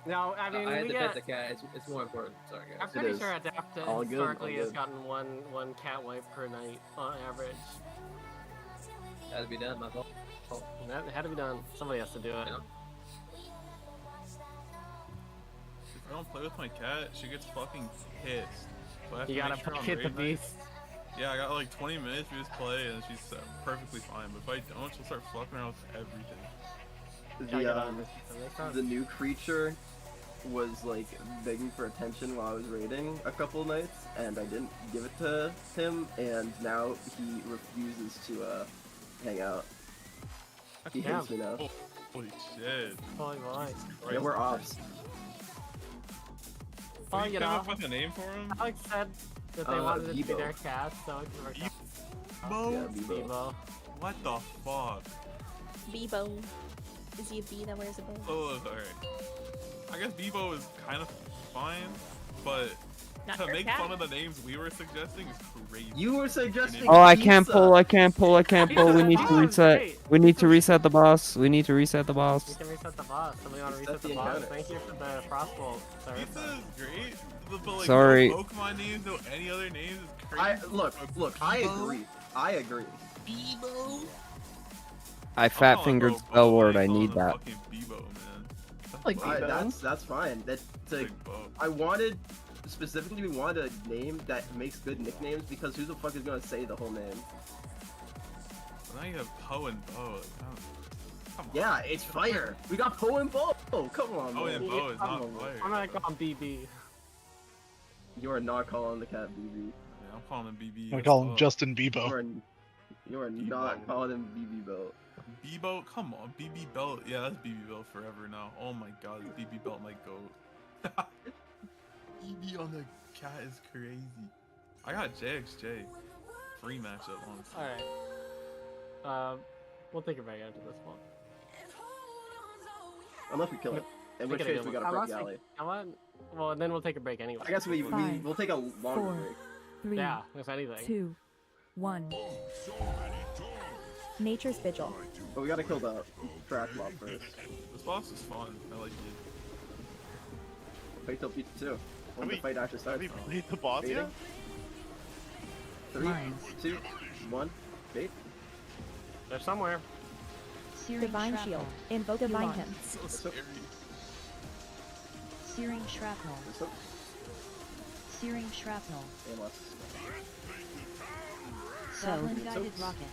No, I mean, I had we to get. pet the cat. It's more important. Sorry, guys. I'm pretty sure Adapta All good, historically all has good. gotten one cat wipe per night on average. Had to be done. My fault. That had to be done. Somebody has to do it. If I don't play with my cat, she gets fucking pissed. So I have You to gotta make sure I'm hit the raid night. beast. Yeah, I got like 20 minutes we just play and she's perfectly fine. But if I don't, she'll start fucking around with everything. The new creature was like begging for attention while I was raiding a couple nights, and I didn't give it to him, and now he refuses to hang out. He hates me now. Holy shit. Holy moly. Yeah, we're ops. Oh, you you came know, up with a name for him? Alex said that they wanted it to be Bebo. their cat, so it worked out. Bebo? Yeah, Bebo. What the fuck? Bebo. Is he a bee that wears a bow? Oh, alright. I guess Bebo is kind of fine, but Not to your make cat. fun of the names we were suggesting is crazy. You were suggesting. Oh, I can't pull. I can't pull. We need to reset. We need to reset the boss. We need to reset the You boss. can reset the boss. Somebody want to Reset reset the the boss? encounter. Thank you for the frostbolt. Pizza is great, but like Sorry. no Pokemon names, no any other names is crazy. Look. I agree. Bebo? I fat fingered spell word. I need that. Fucking Bebo, man. That's fine. That's like I wanted specifically we wanted a name that makes good nicknames because who the fuck is gonna say the whole name? Now you have Poe and Bo. Come on. Yeah, it's fire. We got Poe and Bo. Oh, come on, Poe man. and Bo is not fire. I'm gonna call him BB. You are not calling the cat BB. Yeah, I'm calling him BB. I call him Justin You Bieber. are not calling him BB Belt. Bebo, come on, BB Belt. Yeah, that's BB Belt forever now. Oh my god, BB Belt my goat. BB on the cat is crazy. I got JXJ. Free matchup once. Alright. We'll take it back after this one. Unless we kill it. In which case we gotta break the alley. Well, then we'll take a break anyway. I guess we'll take a longer 4, break. 3, Yeah, if anything. 2, 1. Nature's Vigil. But we gotta kill the trash mob first. This boss is fun. I like it. Fight till pizza too. When the fight actually starts. Have we played the boss yet? 3, 2, 1, bait. They're somewhere. Searing Divine shrapnel. Shield. Invoke Divine Elon. Him. So scary. Searing shrapnel. Searing shrapnel. Goblin guided rocket.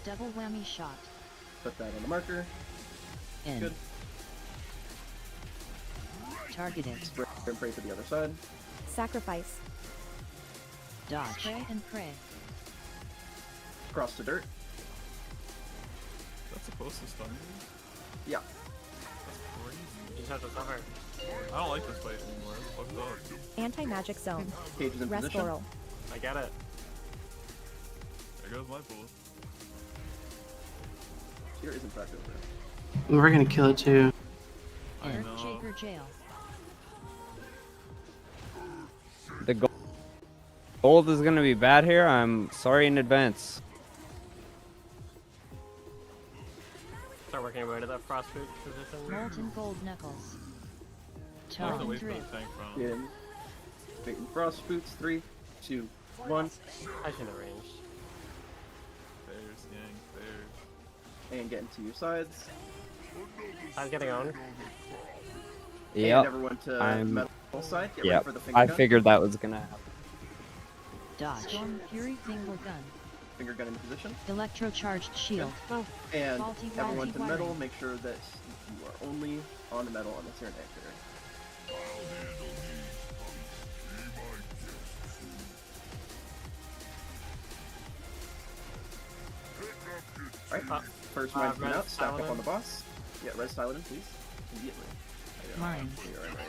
Double whammy shot. Put that on the marker. In. Good. Targeted. Spray and pray to the other side. Sacrifice. Dodge. Spray and pray. Cross to dirt. That's supposed to stun me? Yeah. That's crazy. You just have to suffer. I don't like this fight anymore. It's fucked up. Anti-magic zone. Cage is in Rest position. oral. I get it. There goes my bullet. Here isn't practice. We're gonna kill it too. I know. Earthshaker jail. The gold is gonna be bad here. I'm sorry in advance. Start working your way to that frostboot position. Molten gold knuckles. I have to Tongue wait for the drip. tank from. In. Baiting frost boots. 3, 2, 1. I should have ranged. Bears, yang, bears. And get into your sides. I'm getting on. Yep. And everyone to I'm. metal side. Get ready Yep. for the finger I gun. figured that was gonna happen. Dodge. Storm Fury finger gun. Finger gun in position. Electrocharged shield. And Faulty everyone to metal. wiring. Make sure that you are only on the metal unless you're an anchor. Alright, first mine's been red out. Stack up Paladin. on the boss. Yeah, red Paladin, please. Immediately. Mine. You're right now.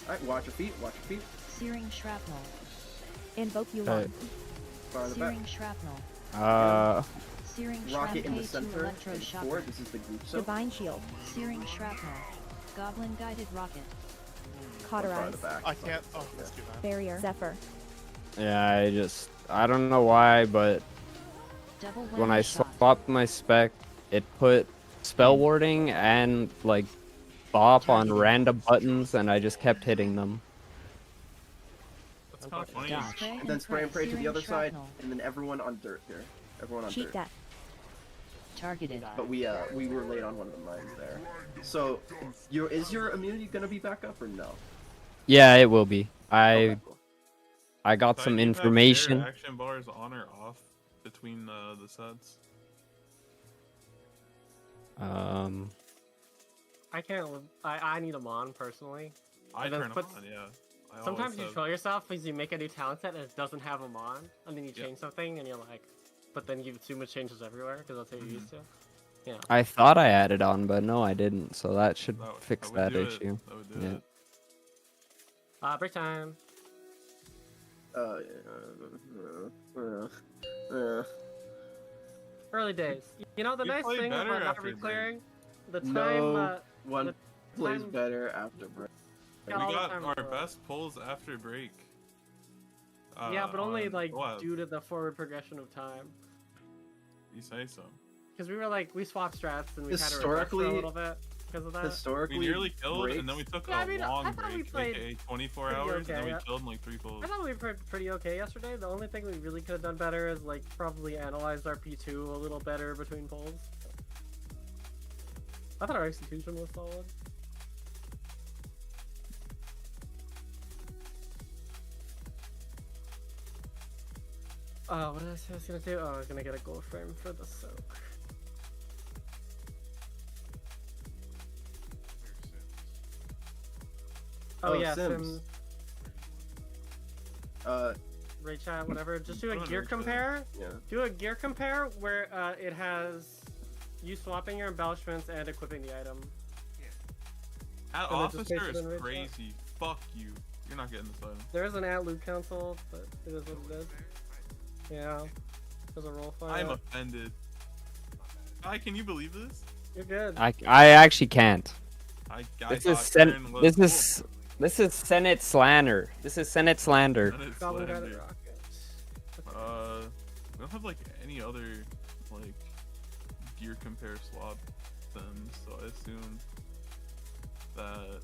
Alright, watch your feet, watch your feet. Searing shrapnel. Invoke you Alright. Far in the back. Searing shrapnel. Searing Rocket in the shrapnel center. to And 4, this is the group soap. Divine shield. Searing shrapnel. Goblin guided rocket. Far in Cauterize. the back. I can't. Oh, let's do that. Barrier. Zephyr. Yeah, I don't know why, but Double when I whammy shot. swapped my spec, it put spell warding and like bop on random buttons, and I just kept hitting them. That's kind of funny. Dodge. And then spray and pray to the Searing other side, shrapnel. and then everyone on dirt here. Everyone on Cheat dirt. death. Targeted. But we were late on one of the mines there. So, is your immunity gonna be back up or no? Yeah, it will be. Okay, cool. I got So some do you have information. air action bars on or off between the sets. I can't. I need them on personally. I And then turn them put- on, yeah. I Sometimes always you have. troll yourself because you make a new talent set and it doesn't have them on, and then you Yeah. change something and you're like, but then you assume it changes everywhere because that's what you're used to. Yeah. I thought I added on, but no, I didn't. So that should fix would that do it. issue. That would do Yeah. it. Break time. Early days. You know the You nice play thing better about not after break. reclearing the time. No one the plays time- better after break. We got all the got time our for it. best pulls after break. Yeah, but only on like what? due to the forward progression of time. You say so. Because we were like, we swapped strats and we had to reverse for Historically- a little bit because of that. Historically, We nearly killed, and then we breaks- took Yeah, I a mean, I long thought we break, played aka 24 pretty hours, and then okay, we yeah. killed in like 3 pulls. I thought we played pretty okay yesterday. The only thing we really could have done better is like probably analyzed our P2 a little better between pulls. I thought our execution was solid. What did I say I was gonna do? Oh, I was gonna get a gold frame for the soak. Oh, yeah, Sims. Raid chat, whatever. Just do a Fun, gear raid chat. compare. Yeah. Do a gear compare where it has you swapping your embellishments and equipping the item. That And then just paste officer it is in raid chat. crazy. Fuck you. You're not getting this item. There is an at loot council, but it is what it is. Yeah. There's a roll fire. I'm offended. Can you believe this? You're good. I actually can't. I This thought is Sen- Karen was this cool. is this is Senate slander. This is Senate slander. And it's Goblin slander. Guided Rocket. We don't have like any other like gear compare swap them, so I assume that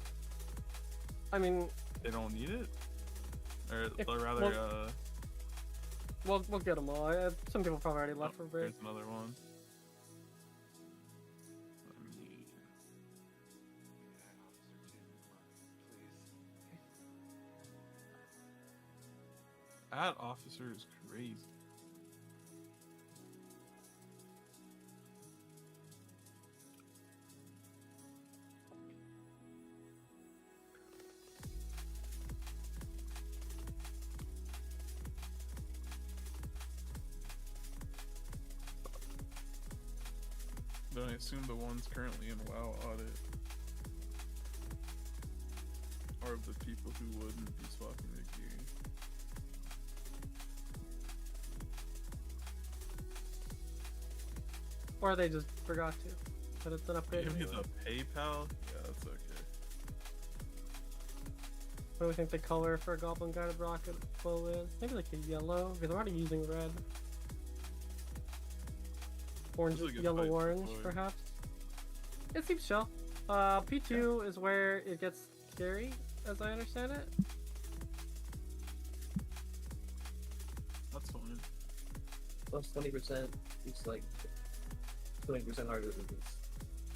I mean, they don't need it, If- or rather, we'll get them all. Some people probably already left for break. There's another one. That officer is crazy. Then I assume the ones currently in WoW audit are the people who wouldn't be swapping their gear. Or they just forgot to. But it's an upgrade. Give me anyway. the PayPal? Yeah, that's okay. What do we think the color for a Goblin Guided Rocket bow is? Maybe like a yellow, because I'm already using red. orange, Really good yellow fight orange, before. perhaps. It seems chill. P2 is where it gets scary, as I understand it. That's fine. Plus 20%. It's like 20% harder than this.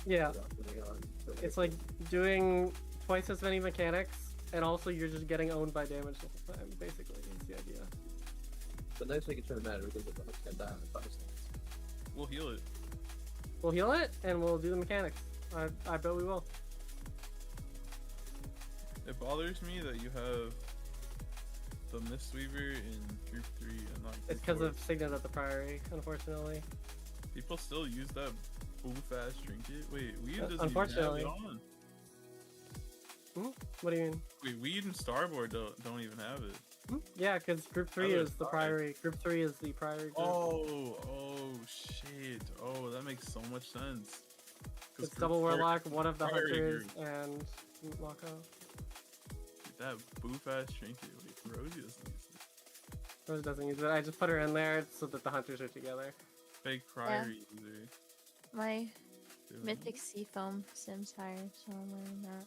Yeah. It's like doing twice as many mechanics, and also you're just getting owned by damage the whole time, basically, is the idea. But next week it shouldn't matter because the dog's gonna die in 5 seconds. We'll heal it. We'll heal it, and we'll do the mechanics. I bet we will. It bothers me that you have the Mistweaver in Group 3 and not Group It's because 4. of Signet at the Priory, unfortunately. People still use that boof-ass trinket? Wait, Weed doesn't unfortunately. even have it on. What do you mean? Wait, Weed and Starboard don't even have it. Yeah, because Group 3 Other is the side. Priory. Group 3 is the Priory group. Oh shit. Oh, that makes so much sense. 'Cause It's Group Double 4 Warlock, one of the Priory Hunters, group. and Locko. Dude, that boof-ass trinket. Wait, Rosie doesn't use it. Rose doesn't use it. I just put her in there so that the Hunters are together. Fake Priory user. My Dude. Mythic Seafoam Sims higher, so I'm wearing that.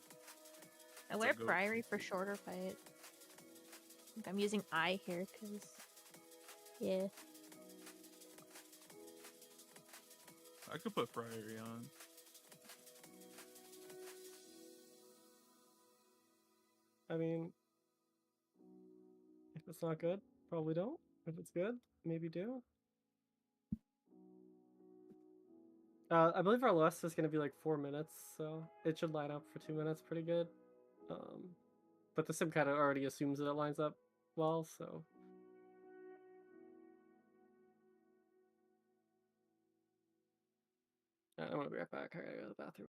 I It's wear a goat. Priory for shorter fight. Like I'm using Eye here, cause yeah. I could put Priory on. I mean, if it's not good, probably don't. If it's good, maybe do. I believe our list is going to be like 4 minutes, so it should line up for 2 minutes pretty good. But the sim kind of already assumes that it lines up well, so. I'm going to be right back. I gotta go to the bathroom.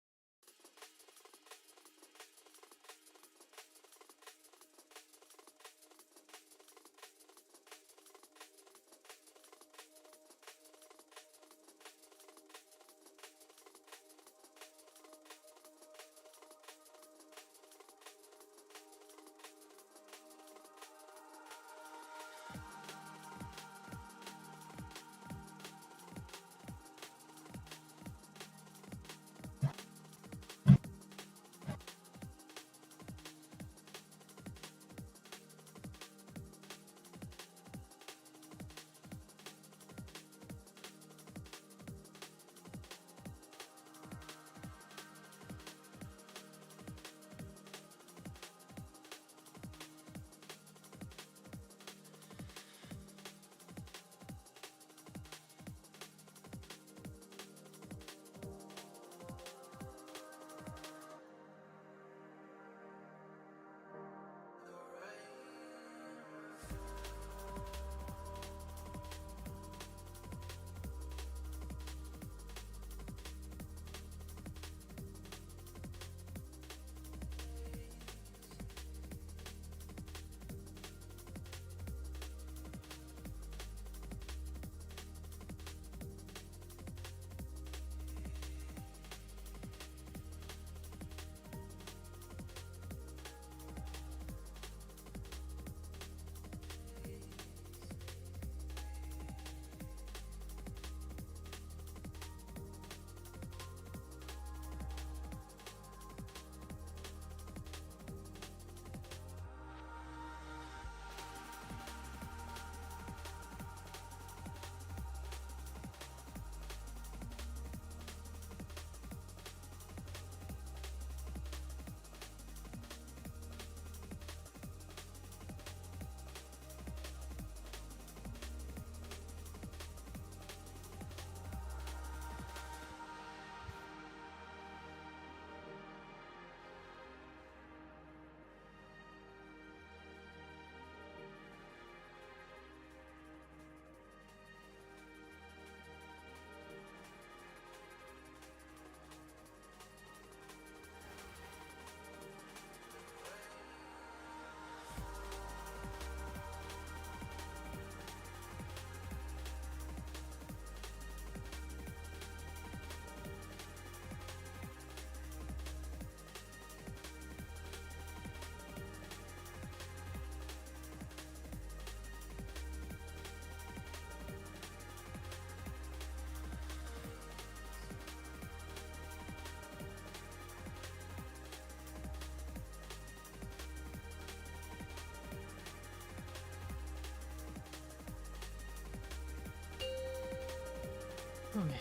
Okay.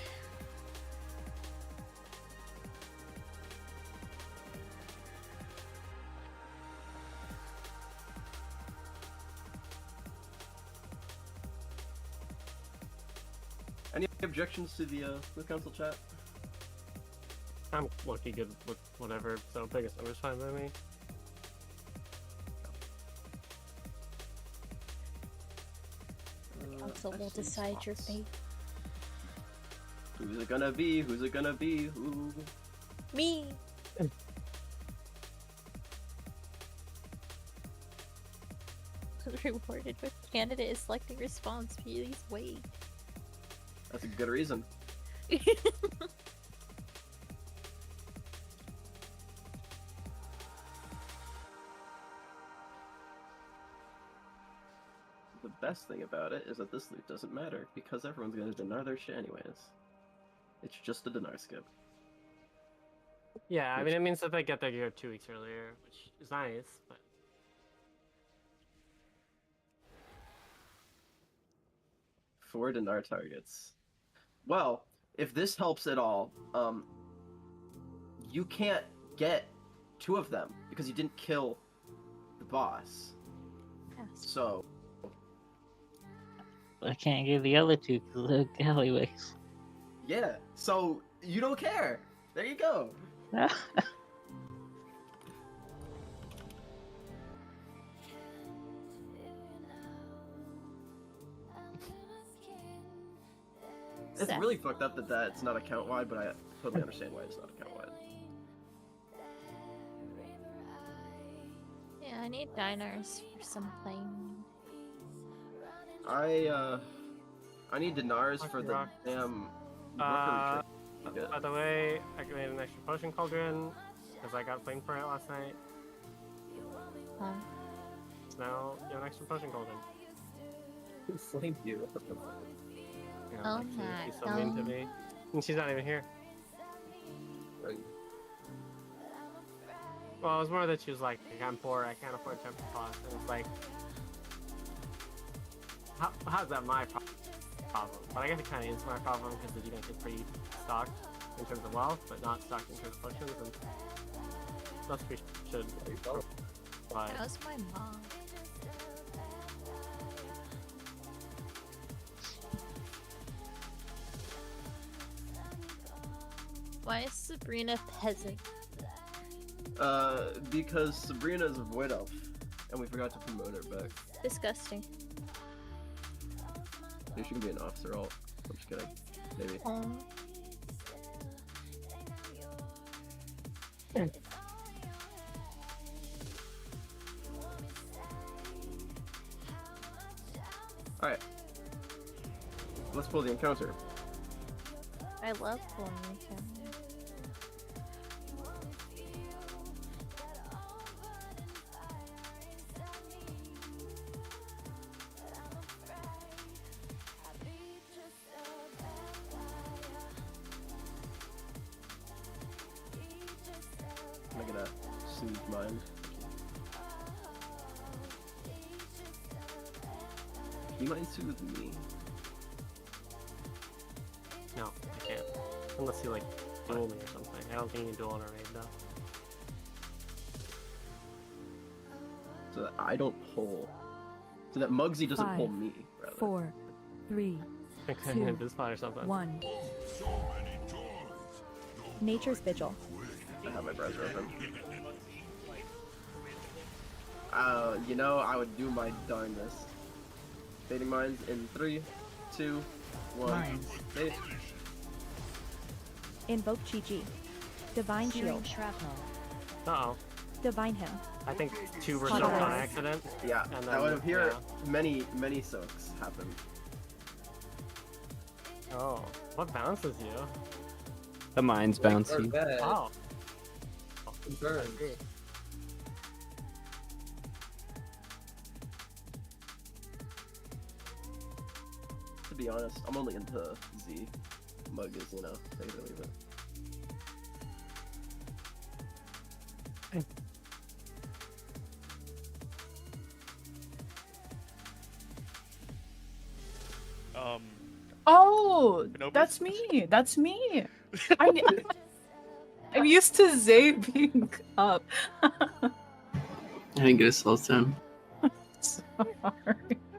Any objections to the council chat? I'm lucky good with whatever, so biggest number's fine by me. Council will decide your fate. Who's it gonna be? Who's it gonna be? Who? Me! Rewarded with candidate is selecting response. Please wait. That's a good reason. The best thing about it is that this loot doesn't matter because everyone's gonna deny their shit anyways. It's just a deny skip. Yeah, I mean, it means that they get their gear 2 weeks earlier, which is nice, but... Four dinar targets. Well, if this helps at all, you can't get 2 of them because you didn't kill the boss. Yes. So... I can't get the other 2 because they're alleyways. Yeah, so you don't care. There you go. It's really fucked up that it's not account wide, but I totally understand why it's not account wide. Yeah, I need diners for some playing. I need dinars for the damn rookery trip. By the way, I made an extra potion cauldron because I got blamed for it last night. Huh? So now you have an extra potion cauldron. Who flamed you? You know, Oh like, my she's so mean to me. And she's not even here. Well, it was more that she was like, I'm poor, I can't afford temper costs. And it's like, how's that my problem? But I guess it kind of is my problem because you don't get pretty stocked in terms of wealth, but not stocked in terms of potions. And that's we should provide. How's my mom? Why is Sabrina peasant? Because Sabrina is a void elf, and we forgot to promote her back. Disgusting. Maybe she can be an officer alt. I'm just kidding. Maybe. Alright. Let's pull the encounter. I love pulling the camera. I'm gonna soothe mine. You might soothe me. No, I can't. Unless you like duel me or something. I don't think you can duel on a raid though. So that I don't pull. So that Muggsy doesn't 5, pull me, rather. 4, 3, I couldn't 2, hit this spot or something. 1. Nature's Vigil. I have my browser open. You know, I would do my darndest. Fading Minds in 3, 2, 1. Minds. Fade. Invoke Chi-Chi. Divine Shield. Uh-oh. Divine him. I think 2 were Hot soaked on Ice. accident. Yeah, and I would appear yeah. many soaks happen. Oh, what bounces you? The mine's bouncy. Oh. To be honest, I'm only into Z. Mug is, you know, take it or leave it. Oh, Pinobers? that's me. That's me. I'm used to Zay being up. I didn't get a soul stone. Sorry.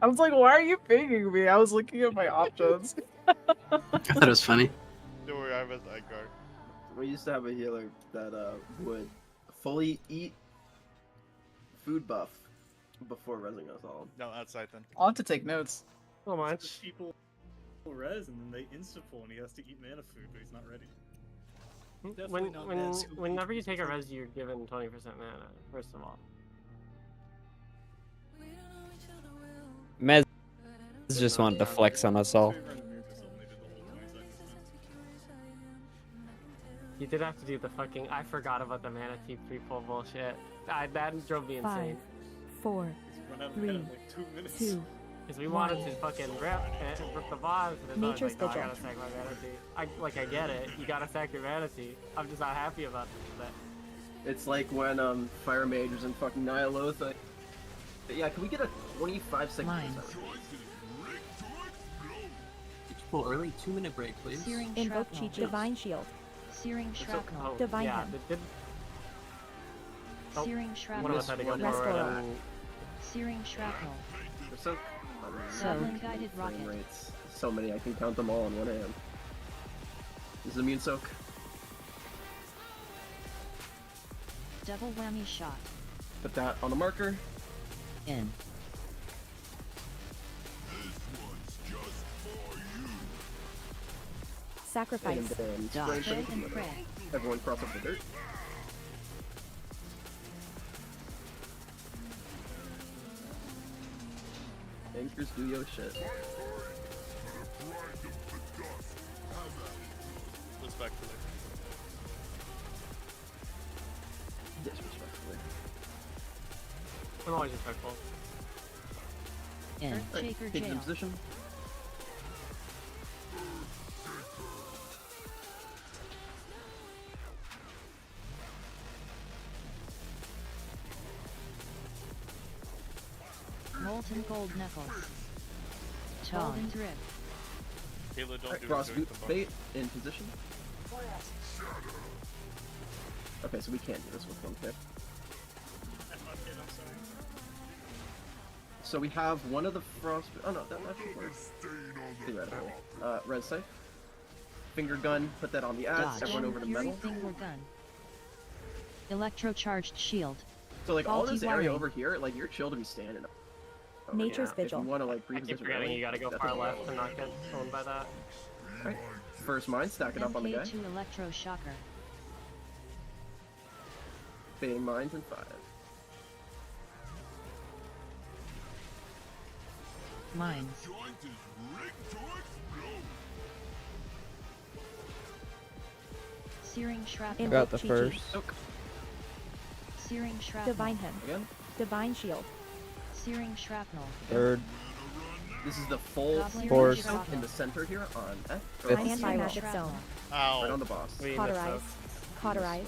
I was like, why are you pinging me? I was looking at my options. I thought it was funny. Don't worry, I was Edgar. We used to have a healer that would fully eat food buff before resing us all. No, outside then. I'll have to take notes. So much. People res and then they insta-full and he has to eat mana food, but he's not ready. Whenever you take a res, you're given 20% mana, first of all. Mez just wanted to flex on us all. You did have to do the fucking. I forgot about the mana keep 3-pull bullshit. That drove me 5, insane. 4, Run out of 3, mana in like 2 minutes. 2. Because we wanted to fucking rip the boss, and it's Nature's like, oh, I Vigil. gotta sack my mana. I get it. You gotta sack your mana. I'm just not happy about that. It's like when Fire Mage was in fucking Nyaloth. Yeah, can we get a 25 second Mine. Pull early 2-minute break, please. Searing Invoke Chi Divine Shield. Searing Shrapnel. Oh, Divine yeah, him. Searing One Shrapnel. of us had to go Restore. forward. Searing Shrapnel. So, Javelin Guided frame Rocket. rates. So many, I can count them all on one hand. This is Immune Soak. Double Whammy Shot. Put that on the marker. In. Sacrifice. And then Dodge. spray Pray and pray. Everyone cross up the dirt. Anchors, do your shit. Respectfully. Disrespectfully. I'm always respectful. In. Earthshaker Take the Jail. position. Molten Gold Knuckles. Golden Drip. Halo, don't Alright, do cross it. boot bait in position. Okay, so we can't do this with one pick. So we have one of the frost. Oh no, that should work. Theoretically. Red safe. Finger gun. Put that on the ads. Dodge. Everyone over to metal. Finger Gun. Electrocharged Shield. So like all Faulty this area wiring. over here, like you're chill to be standing up. Oh, Nature's yeah. Vigil. If you want to like I keep reposition forgetting early, you gotta go that's far what- left and not get owned by that. Alright. First mine, stack it up on the guy. MK2 Electroshocker. Fading mines in 5. Mines. Searing Shrapnel. Got the Chi-Chi. first. Searing Shrapnel. Divine him. Again. Divine Shield. Searing Shrapnel. Third. This is the full Goblin Fourth. Shrapnel. in the center here on F. Fifth. on C, Anti-magic zone. right on Ow. the boss. We Cauterize. Cauterize.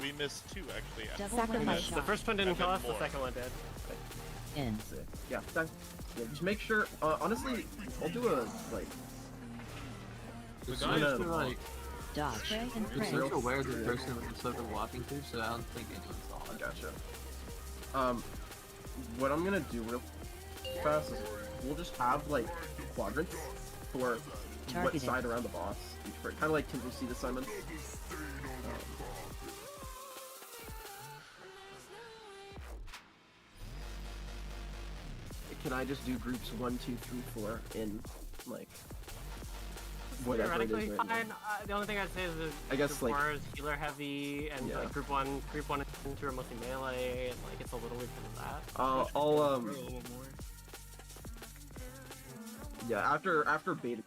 We missed 2 actually. Double Sacrifice. Whammy The Shot. first one didn't And kill then us, the more. second one did. In. That's it. Yeah, just make sure. Honestly, I'll do a like. Just guy so is that, like, Dodge. Pray and you're pray. so aware of the person that you're walking through, so I don't think anyone saw it. Gotcha. What I'm gonna do real fast is we'll just have like quadrants for what Targeted. side around the boss. Kind of like Kindle Seed assignments. Can I just do groups 1, 2, 3, 4 in like whatever it is Theoretically, right now? fine. The only thing I'd say is that I guess, group like- 4 is healer heavy, and Yeah. like group one and 2 are mostly melee, and like it's a little weak for that. I'll A little more. yeah, after beta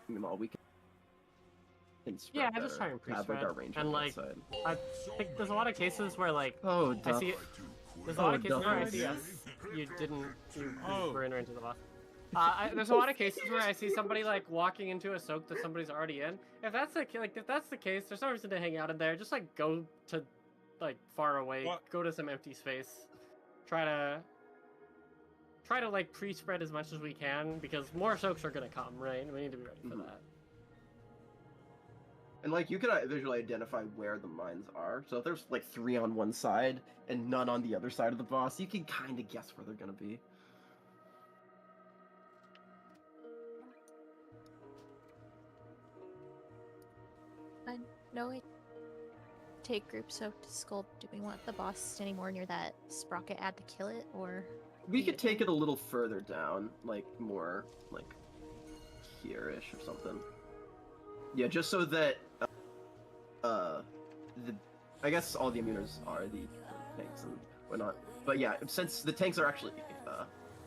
them all, we can spread Yeah, I just better, try and have like our pre-spread, range and on that like side. I think there's a lot of cases where like Oh, I duh. see there's a lot of Oh, cases where I duh. see us you Oh. were into the boss. There's a lot of cases where I see somebody like walking into a soak that somebody's already in. If that's the case, there's no reason to hang out in there. Just like go to like far away, What? go to some empty space, try to try to like pre-spread as much as we can because more soaks are gonna come, right? And we need to be ready for that. And like you can visually identify where the mines are. So if there's like 3 on one side and none on the other side of the boss, you can kind of guess where they're gonna be. I know I take group soak to Skull. Do we want the boss standing more near that sprocket ad to kill it, or We could take it a little further down, like more like here-ish or something. Yeah, just so that I guess all the immuners are the tanks and whatnot. But yeah, since the tanks are actually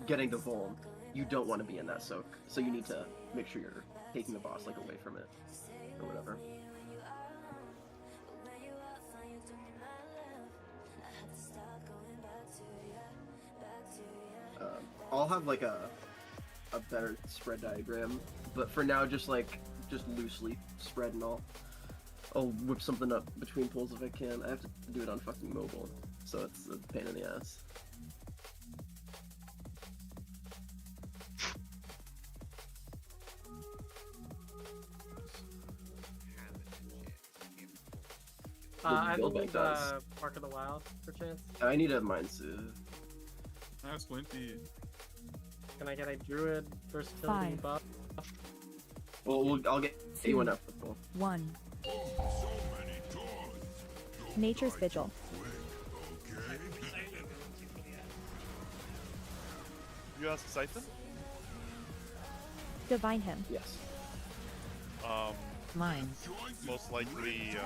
getting the Vuln, you don't want to be in that soak. So you need to make sure you're taking the boss like away from it or whatever. I'll have like a better spread diagram, but for now just loosely spread and all. I'll whip something up between pulls if I can. I have to do it on fucking mobile, so it's a pain in the ass. I believe Mark of the Wild, per chance. I need a Mind Soothe. Ask Winty. Can I get a Druid versatility 5. buff? Well, I'll get anyone up. 1. Nature's Vigil. You ask Siphon? Divine Him. Yes. Mine. Most likely,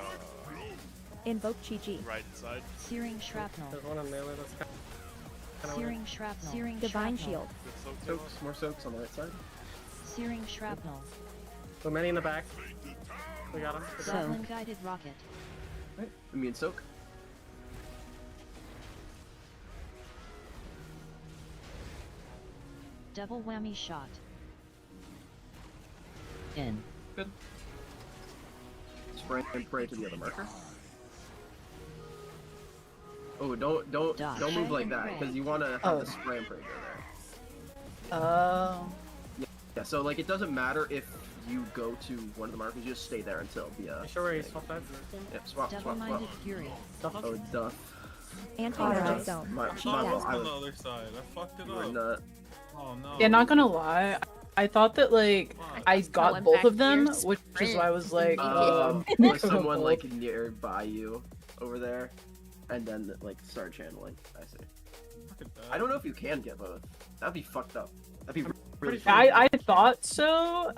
Invoke Chi-Chi. right side. Searing Shrapnel. There's one on melee that's kind of Searing Shrapnel. Searing Divine Shrapnel. Shield. Soaks, more soaks on the right side. Searing Shrapnel. So many in the back. We got him. Goblin Guided Rocket. Right. Immune soak. Double Whammy Shot. In. Good. Spray and pray to the other marker. Oh, don't move like that because you want to have the spray and pray go there. Oh. Yeah. So like it doesn't matter if you go to one of the markers, you just stay there until the. You sure where you swap that? Yep. Swap. Double-minded Fury. Oh, duh. Anti-magic zone. I thought it was on the other side. I fucked it up. Not. Oh no. Yeah, not gonna lie. I thought that like I got both of them, which is why I was like, was someone like nearby you over there, and then like start channeling. I see. I don't know if you can get both. That'd be fucked up. That'd be really. I thought so,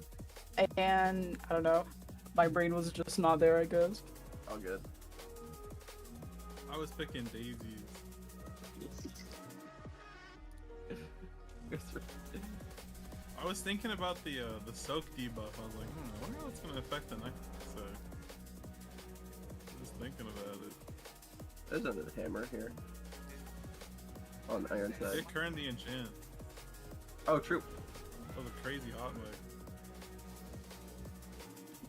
and I don't know. My brain was just not there, I guess. All good. I was picking daisies. I was thinking about the soak debuff. I was like, I wonder how it's gonna affect the next soak. Just thinking about it. There's another hammer here. On the iron side. It current the enchant. Oh, true. That was a crazy hot mode.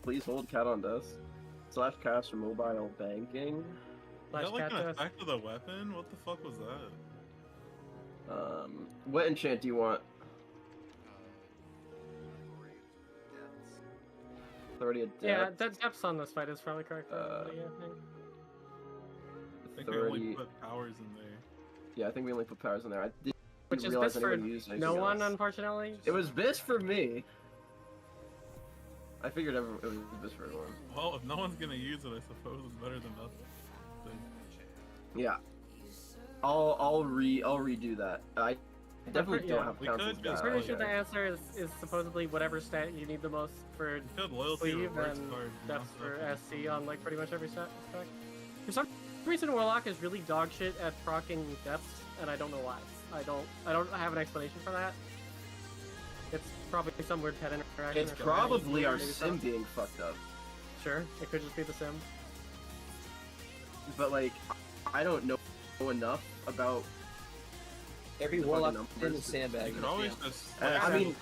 Please hold cat on dust. Slash cast for mobile banking. Is that like an effect of the weapon? What the fuck was that? What enchant do you want? 30 a depth. Yeah, that depth's on this fight is probably correct. I think we only put powers in there. Yeah, I think we only put powers in there. I didn't Which is realize best for anyone used anything no one, else. unfortunately. It was best for me. I figured it was best for everyone. Well, if no one's gonna use it, I suppose it's better than nothing. Yeah. I'll redo that. I definitely don't have councils. I'm pretty sure the answer is supposedly whatever stat you need the most for Cleave and depth for SC on like pretty much every spec. For some reason, Warlock is really dog shit at proccing depths, and I don't know why. I don't have an explanation for that. It's probably some weird pet interaction. It's probably our sim being fucked up. Sure, it could just be the sim. But like, I don't know enough about every warlock in the sandbag. You can always just. I mean,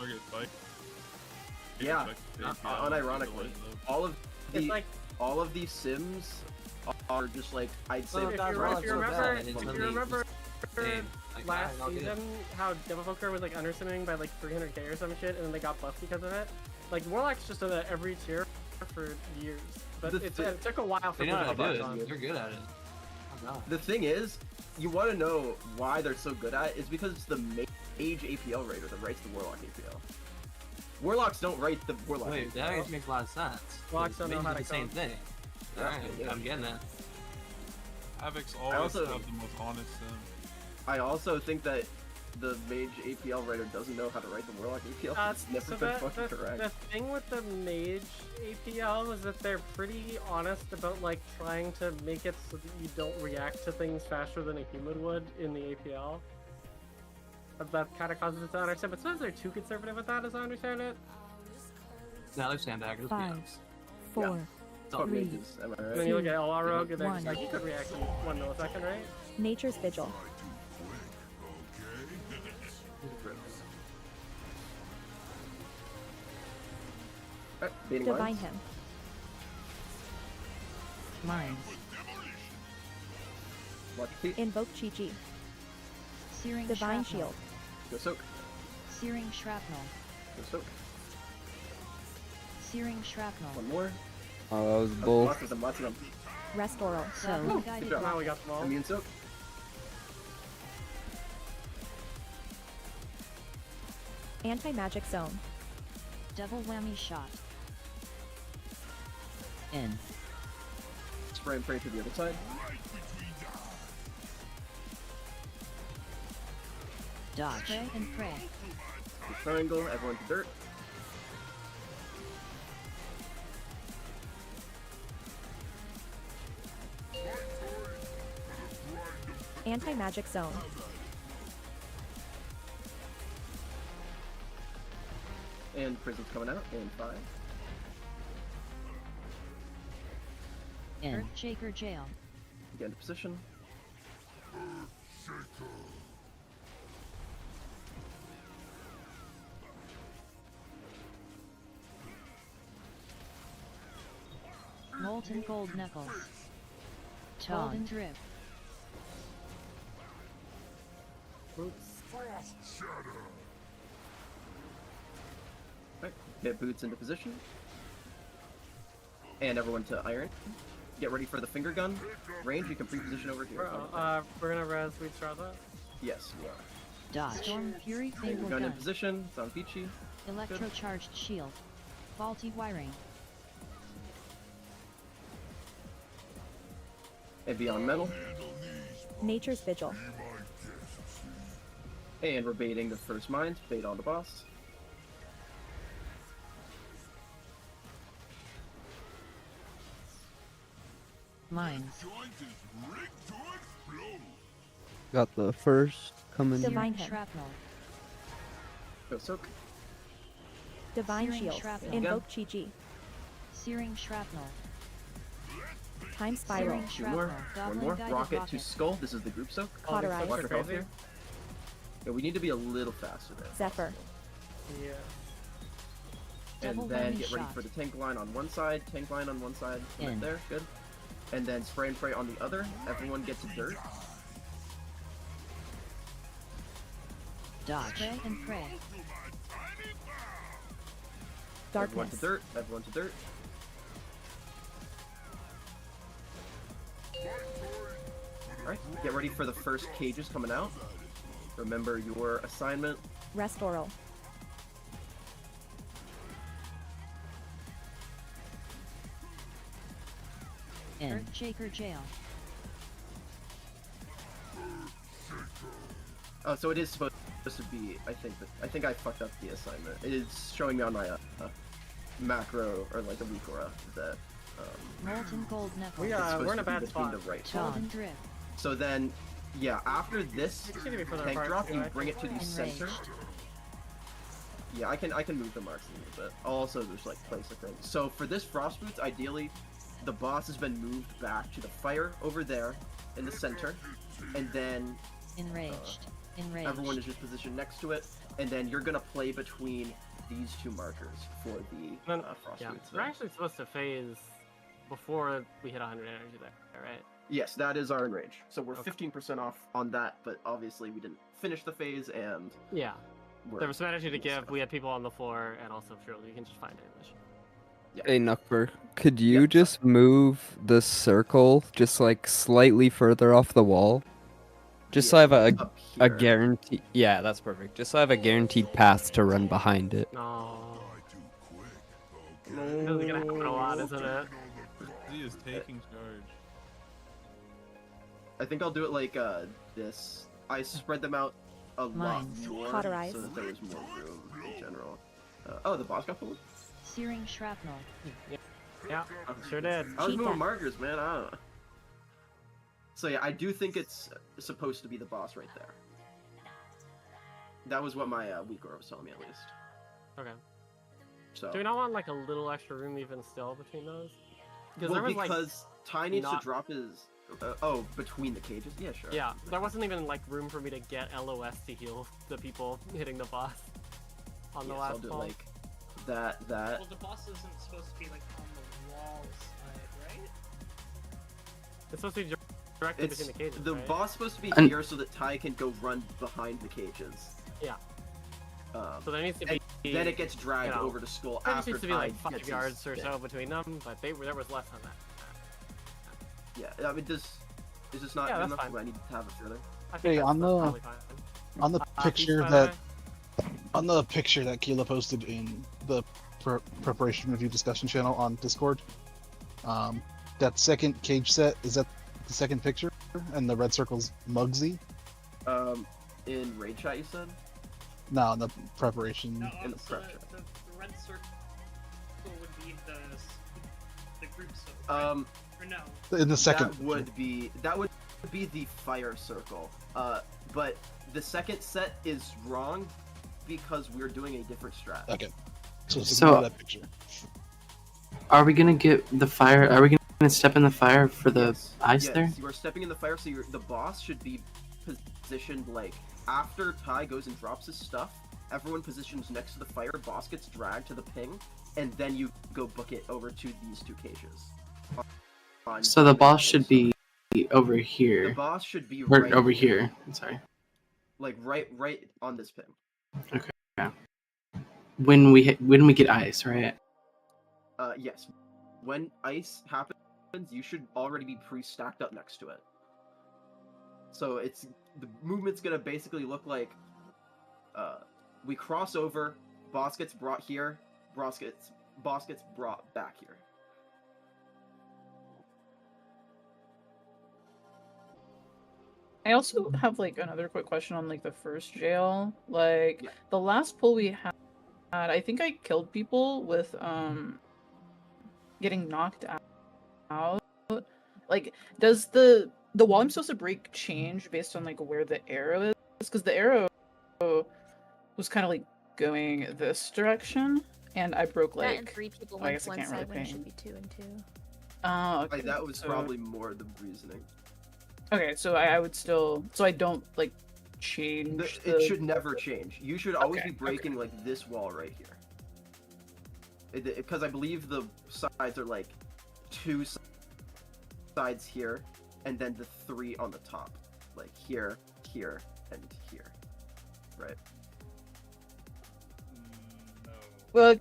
yeah, unironically, all of these sims are just like I'd say. If you remember last season how Devilfolker was like undersimming by like 300k or some shit, and then they got buffed because of it. Like Warlock's just done that every tier for years, but it took a while for them to do it. on. They're good at it. Oh, The thing is, you want to know why they're so good at it, is because it's the mage APL raider that writes the Warlock APL. Warlocks don't write the Warlock Wait, APL. that actually makes a lot of sense. Warlocks don't know how to the same code. thing. Alright, Yeah. I'm getting that. Havoc's always have the most honest sim. I also think that the mage APL writer doesn't know how to write the Warlock APL. It's never been fucking correct. The thing with the mage APL is that they're pretty honest about like trying to make it so that you don't react to things faster than a human would in the APL. That kind of causes it to understand, but sometimes they're too conservative with that, as I understand it. Now they're sandbaggers. 5, 4, It's all 3, mages, am I right? And then you look at LR Rogue, and they're just 1. like, you could react in 1 millisecond, right? Nature's Vigil. Divine him. Mines. Invoke Chi-Chi. Searing Divine shrapnel. Shield. Go soak. Searing shrapnel. Go soak. Searing shrapnel. One more. Oh, that was bull. Lots of them, lots of them. Rest Oral. So, Good job. Now we got them all. Immune soak. Anti-Magic Zone. double whammy shot. In. Spray and pray to the other side. Dodge. Spray and pray. The triangle, everyone to dirt. Anti-Magic Zone. And prison's coming out in 5. Earthshaker jail. Get into position. Molten gold knuckles. Golden drip. Right. Get boots into position. And everyone to iron. Get ready for the finger gun. Range, you can pre-position over here. We're gonna res Sweet Straza. Yes, we are. Dodge. Storm Fury Finger Finger gun in gun. position. It's on Peachy. Electrocharged shield. Faulty wiring. And beyond metal. Nature's Vigil. And we're baiting the first mines. Bait on the boss. Mines. Got the first coming. Divine Searing him. shrapnel. Go soak. Divine Searing Shield. shrapnel. Invoke Chi-Chi. Searing shrapnel. Time Spiral. Searing Two more. shrapnel. One more. Goblin Rocket guided to skull. This is the group soak. Cauterize. Watch your health here. Yeah, we need to be a little faster there. Zephyr. Yeah. And Double then whammy get ready shot. for the tank line on one side, tank line on one side, right In. there, good. And then spray and pray on the other. Everyone gets to dirt. Dodge. Spray and pray. Everyone to Darkness. dirt, everyone to dirt. Alright, get ready for the first cages coming out. Remember your assignment. Rest Oral. Earthshaker jail. Oh, so it is supposed to be, I think I fucked up the assignment. It is showing me on my macro, or like the Weekora, that Molten gold knuckles. We it's are. supposed We're in to a be bad between spot. the right. Golden drip. So then, yeah, after this It's gonna be further tank apart, drop, too, you I bring it to the think. center. Enraged. Yeah, I can move the marks a little bit. I'll also just like place a thing. So for this frost boots, ideally, the boss has been moved back to the fire over there in the center, and then Enraged. Enraged. everyone is just positioned next to it, and then you're gonna play between these two markers for the Then, frost yeah, boots. we're actually supposed to phase before we hit 100 energy there, right? Yes, that is our enrage. So we're 15% off on that, but obviously we didn't finish the phase and Yeah. we're- There was some energy to give. We had people on the floor, and also surely you can just find English. Hey, Nukber, could you just move the circle just like slightly further off the wall? Just so I have a guarantee. Yeah, that's perfect. Just so I have a guaranteed path to run behind it. No. This is gonna happen a lot, isn't it? He is taking charge. I think I'll do it like this. I spread them out a lot more Cauterize. so that there was more room in general. Oh, the boss got pulled? Searing shrapnel. Yeah, sure did. I was moving markers, man. I don't know. So yeah, I do think it's supposed to be the boss right there. That was what my Weaker was telling me at least. Okay. So. Do we not want like a little extra room even still between those? Well, there was, because Ty needs to drop his. Between the cages? Yeah, sure. Yeah, there wasn't even like room for me to get LOS to heal the people hitting the boss on the last I'll do fall. like that. Well, the boss isn't supposed to be like on the wall side, right? It's supposed to be directly between the cages. The right? boss is supposed to be here so that Ty can go run behind the cages. Yeah. So there needs to be. Then it gets dragged over to Skull There after needs to be Ty like 5 gets his yards or spin. so between them, but there was less than that. Yeah, I mean, is this not Yeah, good that's enough? fine. Do I need to have it further? I think Hey, that's on the probably fine. on the picture Peace, by the that on the picture that Keela posted in the preparation review discussion channel on Discord, that second cage set, is that the second picture? And the red circle's Muggsy? In raid chat you said? No, in the preparation. No, In the so prep chat. the red circle would be the group circle. Or no? In the second That would be the fire circle. But the second set is wrong because we're doing a different strat. Okay. So, So- that picture. Are we gonna get the fire? Are we gonna step in the fire for the ice yes, there? you are stepping in the fire, so the boss should be positioned like after Ty goes and drops his stuff. Everyone positions next to the fire. Boss gets dragged to the ping, and then you go book it over to these two cages. So the boss should be over here. The boss should be Or right over here. I'm sorry. like right on this ping. Okay. Yeah. When we get ice, right? Yes. When ice happens, you should already be pre-stacked up next to it. So the movement's gonna basically look like we cross over, boss gets brought here, boss gets brought back here. I also have like another quick question on like the first jail. Like the last pull we had, I think I killed people with getting knocked out. Like, does the wall I'm supposed to break change based on like where the arrow is? Because the arrow was kind of like going this direction, and I broke That like. and 3 people I went guess I one can't really side when it ping. should be 2 and 2. Oh, okay. That was so- probably more the reasoning. Okay, so I would still, so I don't like change. It should never change. You should always be breaking like this wall right here. Because I believe the sides are like 2 sides here, and then the 3 on the top, like here, here, and here, right? Well,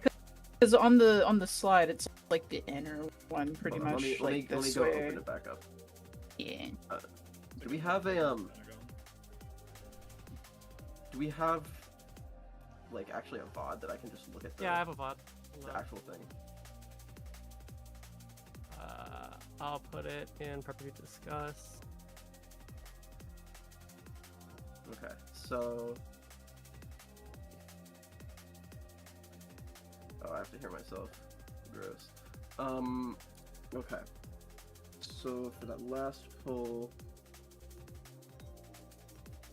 because on the slide, it's like the inner one, pretty Hold on, much. Let like me this go way. open it back up. Yeah. Do we have a Do we have like actually a VOD that I can just look at? Yeah, I have a VOD. The actual thing. I'll put it in prepare to discuss. Okay, so. Oh, I have to hear myself. Gross. Okay. So for that last pull.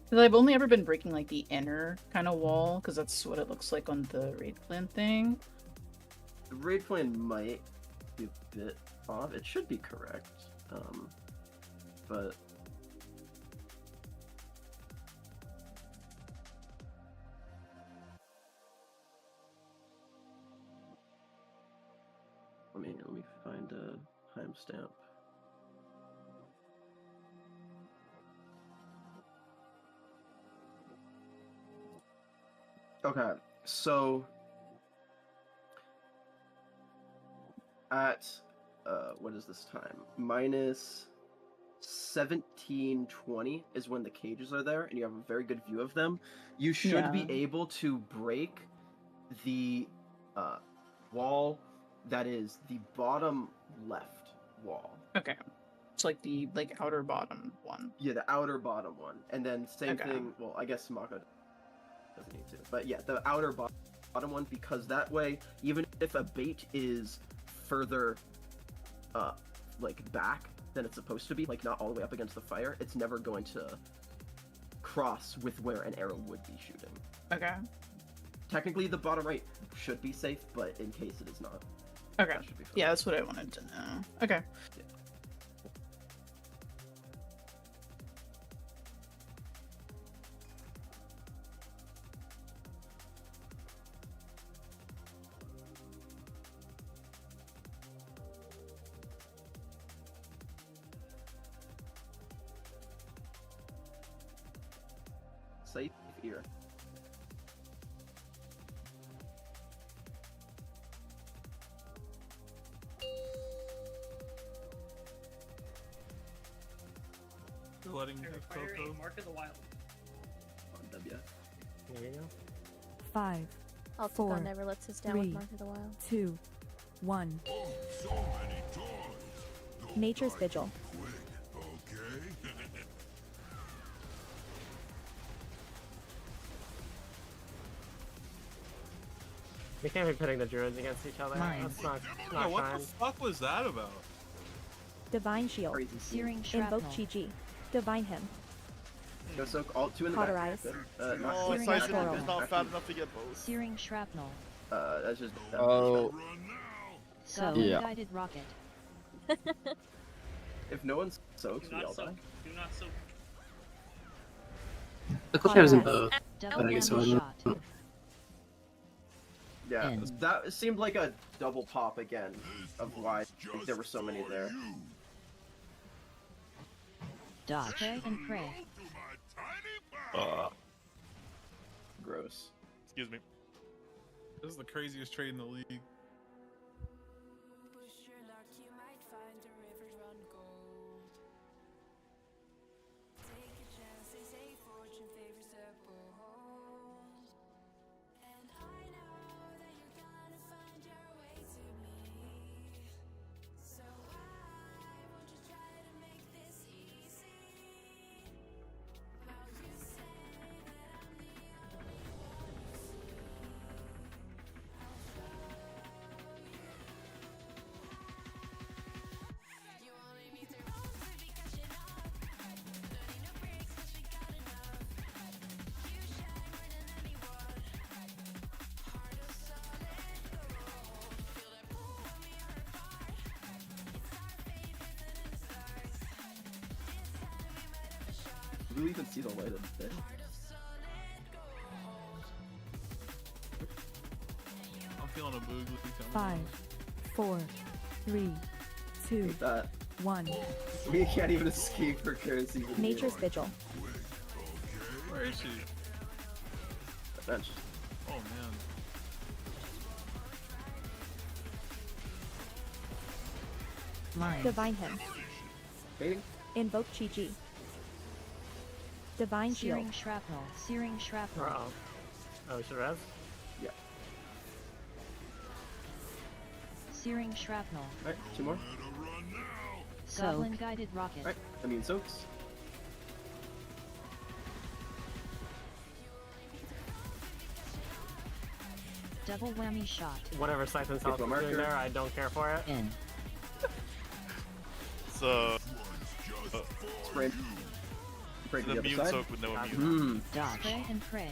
Because I've only ever been breaking like the inner kind of wall, because that's what it looks like on the raid plan thing. The raid plan might be a bit off. It should be correct. But let me find a timestamp. Okay, so at what is this time? Minus 1720 is when the cages are there, and you have a very good view of them. You should be able to break the wall that is the bottom left wall. Okay. It's like the outer bottom one. Yeah, the outer bottom one, and then same thing. Well, I guess Mako doesn't need to, but yeah, the outer bottom one, because that way, even if a bait is further, back than it's supposed to be, like not all the way up against the fire, it's never going to cross with where an arrow would be shooting. Okay. Technically, the bottom right should be safe, but in case it is not. Okay. Yeah, that's what I wanted to know. Okay. Yeah. Safe ear. You're letting me have Fire Coco. a Mark of the Wild. On W. There you go. 5, I'll take 4, on Never Lets Us Down with 3, Mark of the Wild. 2, 1. Nature's Vigil. We can't be pitting the druids against each other. That's not Yeah, what fine. the fuck was that about? Divine Shield. Searing Shrapnel. Invoke Chi-Chi. Divine Him. Go soak all two in the Cauterize. back. Oh, Searing Siphon Squirrel. is not fat enough to get both. Searing Shrapnel. That's just. Oh. Goblin Yeah. Guided Rocket. If no one soaks, Do we not all soak. die. Do not soak. The clip was in both. Double But I guess I whammy wasn't. shot. Yeah, End. that seemed like a double pop again of why there were so many there. Dodge. Pray and pray. Gross. Excuse me. This is the craziest trade in the league. Do we even see the light of the day? I'm feeling a boogly coming. 5, 4, 3, 2, Take that. 1. We can't even escape her currency. Nature's Vigil. Where is she? Bench. Oh man. Line. Divine Him. Baiting? Invoke Chi-Chi. Divine Shield. Searing Shrapnel. Searing Shrapnel. Uh-oh. Oh, we should res? Yeah. Searing Shrapnel. Alright, two more. Goblin Guided Rocket. Alright, immune soaks. Double whammy shot. Whatever Siphon's Get health the is doing marker. there, I don't care for it. In. So. Spray. Spray to The the other immune side. soak with no immune. Dodge. Pray and pray.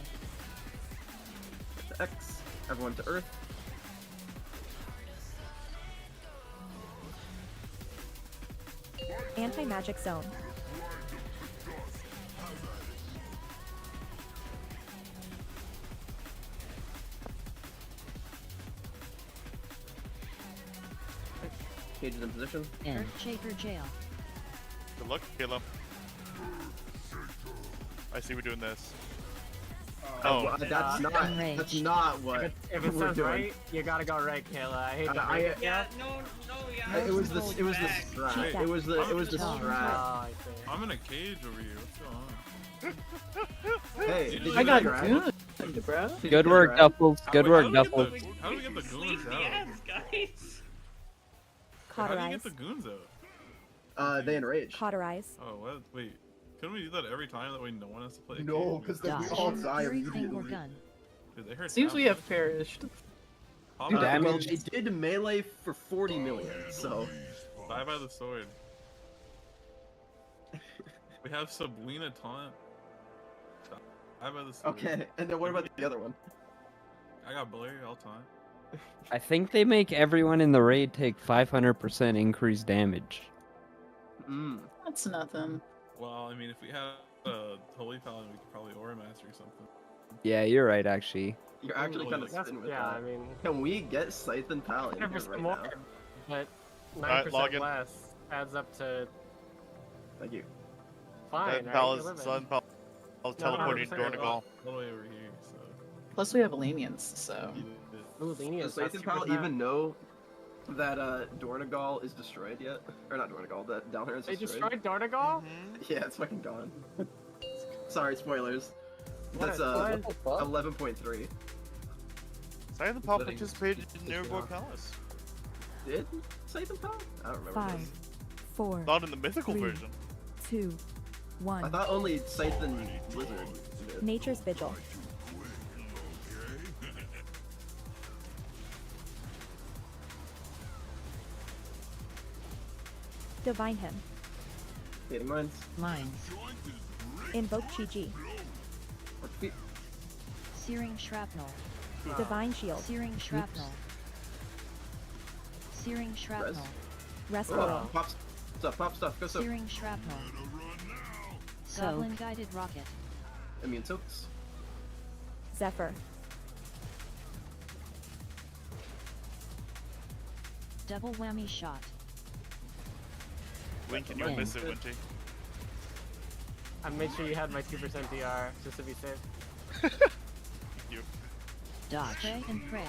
To X. Everyone to Earth. Anti-Magic Zone. Cage is in position. Earthshaker Jail. Good luck, Caleb. I see we're doing this. Oh. Well, that's not what If it we're says doing. right, you gotta go right, Kayla. I hate to I- break it. Yeah, no, It was the strat. It was the strat. Oh, I see. I'm in a cage over here. What's going on? Hey, did you I got get good, bro. Good work, Duffles. Good work, How do Duffles. we get the goons out? guys. How do you Cauterize. get the goons out? They enrage. Cauterize. Oh, what? Wait. Couldn't we do that every time? That way no one has to play a No, game? because then we all die immediately. Dude, they heard Seems we half. have perished. Well, they did melee for 40 million, so. Die by the sword. We have Sabrina taunt. Die by the sword. Okay, and then what about the other one? I got Blurry, I'll taunt. I think they make everyone in the raid take 500% increased damage. That's nothing. Well, I mean, if we have Holy Paladin, we could probably Aura Master or something. Yeah, you're right, actually. You're actually kind of That's- spinning with yeah, that. I mean- Can we get Scythe and Pal in here 100% right more, now? but 9% Alright, log in. less adds up to Thank you. fine. Pal right? is You're living. Pal is teleporting to Dornagal. All the way over here, so. Plus we have lenience, so. Ooh, Does Lenius, Scythe that's and Pal super even know that Dornagal is destroyed yet? Or not Dornagal, that Dalhir is They destroyed? destroyed Dornagal? Yeah, it's fucking gone. Sorry, spoilers. What That's a- what? 11.3. Scythe and Pal participated in Nirgor Palace. Did Scythe and Pal? I don't remember 5, this. 4, Not in the mythical 3, version. 2, 1. I thought only Scythe and Blizzard did. Nature's Vigil. Divine Him. Hating Minds. Mines. Invoke Chi-Ji. Searing shrapnel. Divine Shield. Searing shrapnel. Searing shrapnel. Restful. Pop stuff, go soak. Searing shrapnel. Goblin guided rocket. Immune soaks. Zephyr. Double whammy shot. Wink, can you miss it, Winty? I made sure you had my 2% DR just to be safe. Thank you. Dodge. Pray and pray.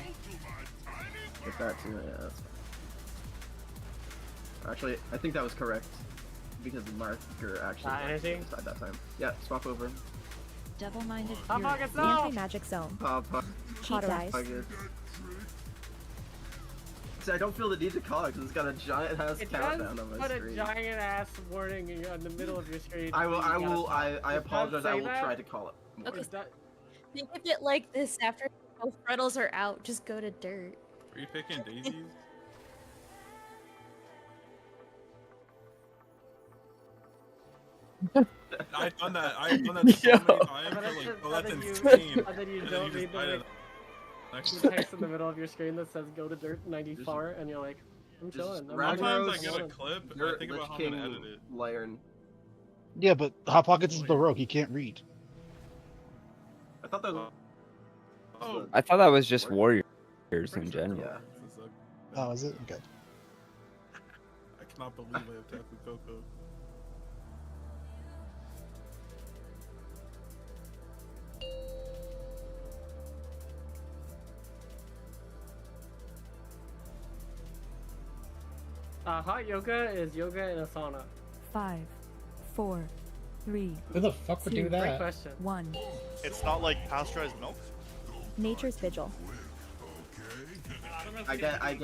Get that too, yeah, that's fine. Actually, I think that was correct. Because the marker actually energy? inside that time. Yeah, swap over. Double-minded Hot fury. Pockets, no! Anti-magic zone. Cauterize. See, I don't feel the need to call it because it's got a giant ass It countdown does on my put screen. a giant ass warning in the middle of your screen. I It apologize. does I say will that? try to call it. more. Okay. Is that- Think of it like this: after both frettles are out, just go to dirt. Are you picking daisies? I've done that. I've done that so many times. I'm like, oh, that's insane. And then you And don't you read just the next text in the middle of your screen that says "Go to dirt 94," and you're like, "I'm chilling." I'm Sometimes chilling, I I'm get a chilling. clip and You're I think about Lich how I'm gonna King edit it. Lion. Yeah, but Hot Pockets is the rogue. He can't read. I thought that was. Oh, I thought that was just warriors in general. Yeah. Oh, is it? Okay. I cannot believe I have Tapu Koko. Hot yoga is yoga in a sauna. 5, 4, 3. Who the fuck would do 2, that? Great question. 1. It's not like pasteurized milk? Nature's Vigil. I get. I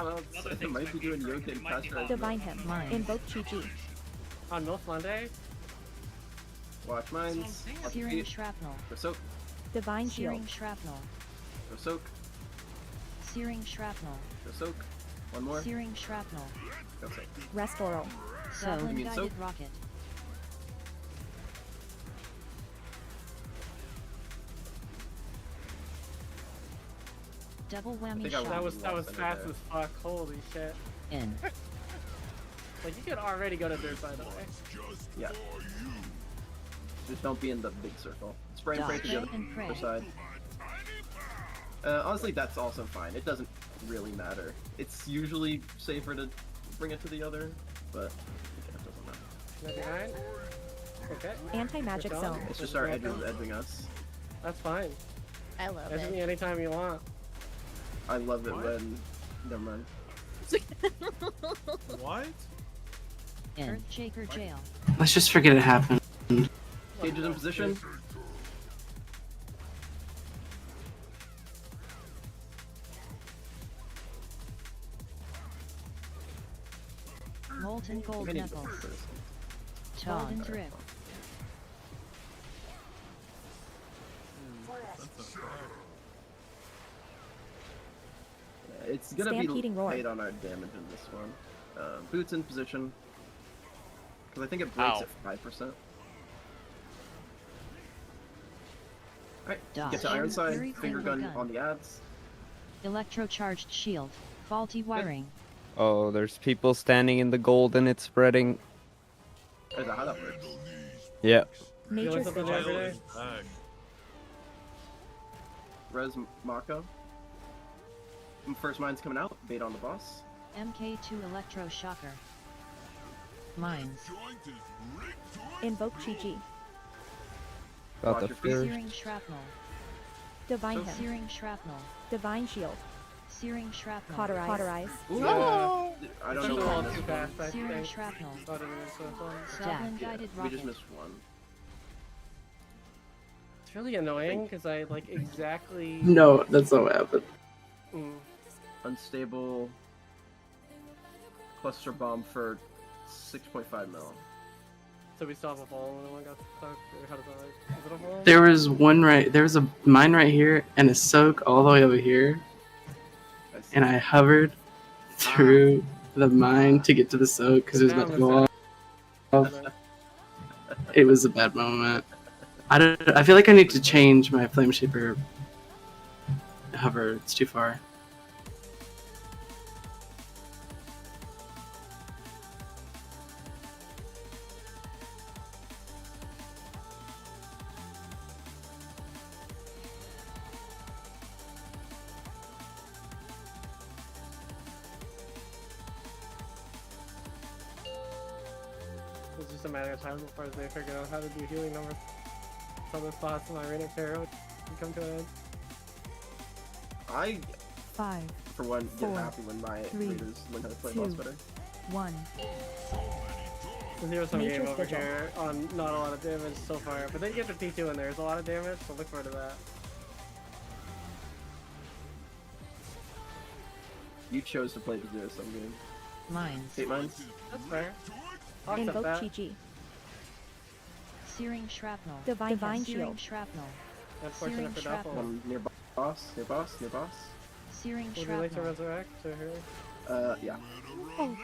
don't know. It might be doing yoga and pasteurized Divine milk. Him. Invoke Chi-Ji. On Milk Monday? Watch mines. Watch Searing feet. shrapnel. Go soak. Divine Shield. Searing shrapnel. Go soak. Searing shrapnel. Go soak. One more. Searing shrapnel. Go soak. Restoral. Goblin Immune guided soak. rocket. Double whammy shot. That was fast as fuck. Holy shit. In. Like you could already go to dirt by the way. Yeah. Just don't be in the big circle. Spray and pray to the Dodge and pray. other side. Honestly, that's also fine. It doesn't really matter. It's usually safer to bring it to the other, but it doesn't matter. 99. Okay. Anti-magic Good job. zone. It's just our edging us. That's fine. I love Edge me it. anytime you want. I love it when. Never mind. What? Earthshaker jail. Let's just forget it happened. Cages in position. Molten gold Many knuckles. different Golden drip. It's gonna Stampeding be roar. paid on our damage in this one. Boots in position. Because I think it breaks Ow. at 5%. Alright, Dodge. get to Ironside, Fury finger Kringle gun gun. on the ads. Electrocharged shield. Faulty wiring. Oh, there's people standing in the gold and it's spreading. Is that how that works? Yeah. Nature's something vigil. every day? Back. Res Mako. First mine's coming out, bait on the boss. MK2 electroshocker. Mines. Invoke Chi-Chi. About Watch the your feet. first. Searing shrapnel. Divine him. Searing shrapnel. Divine shield. Searing shrapnel. Cauterize. Cauterize. Yeah. I don't Took know a little what too this fast, I Searing think. shrapnel. Thought it was so fun. Goblin Yeah, guided we rocket. just missed one. It's really annoying because I like exactly. No, that's not what happened. Mm. Unstable cluster bomb for 6.5 mil. So we still have a fall when one got stuck. Or how does that like? Is it a fall? There was one right. There was a mine right here and a soak all the way over here, I see. and I hovered through the mine to get to the soak because it was about to go off. It was a bad moment. I feel like I need to change my flame shaper hover. It's too far. It's just a matter of time before they figure out how to do healing numbers. Some of the spots in my Rain of Pharaoh can come to an end. I, 5, for one, get 4, happy when my 3, readers learn how to play boss 2, better. 1. The zero sum game Nature's over vigil. here on not a lot of damage so far, but then you get the P2 and there's a lot of damage, so look forward to that. You chose to play the zero sum game. Mines. 8 mines? That's fair. I'll accept Invoke that. Chi-Chi. Searing shrapnel. Divine Searing shield. shrapnel. Unfortunate Searing for Duffel. shrapnel. Near boss, near boss, near boss. Searing Would you like to shrapnel. resurrect or her? Yeah. Oh.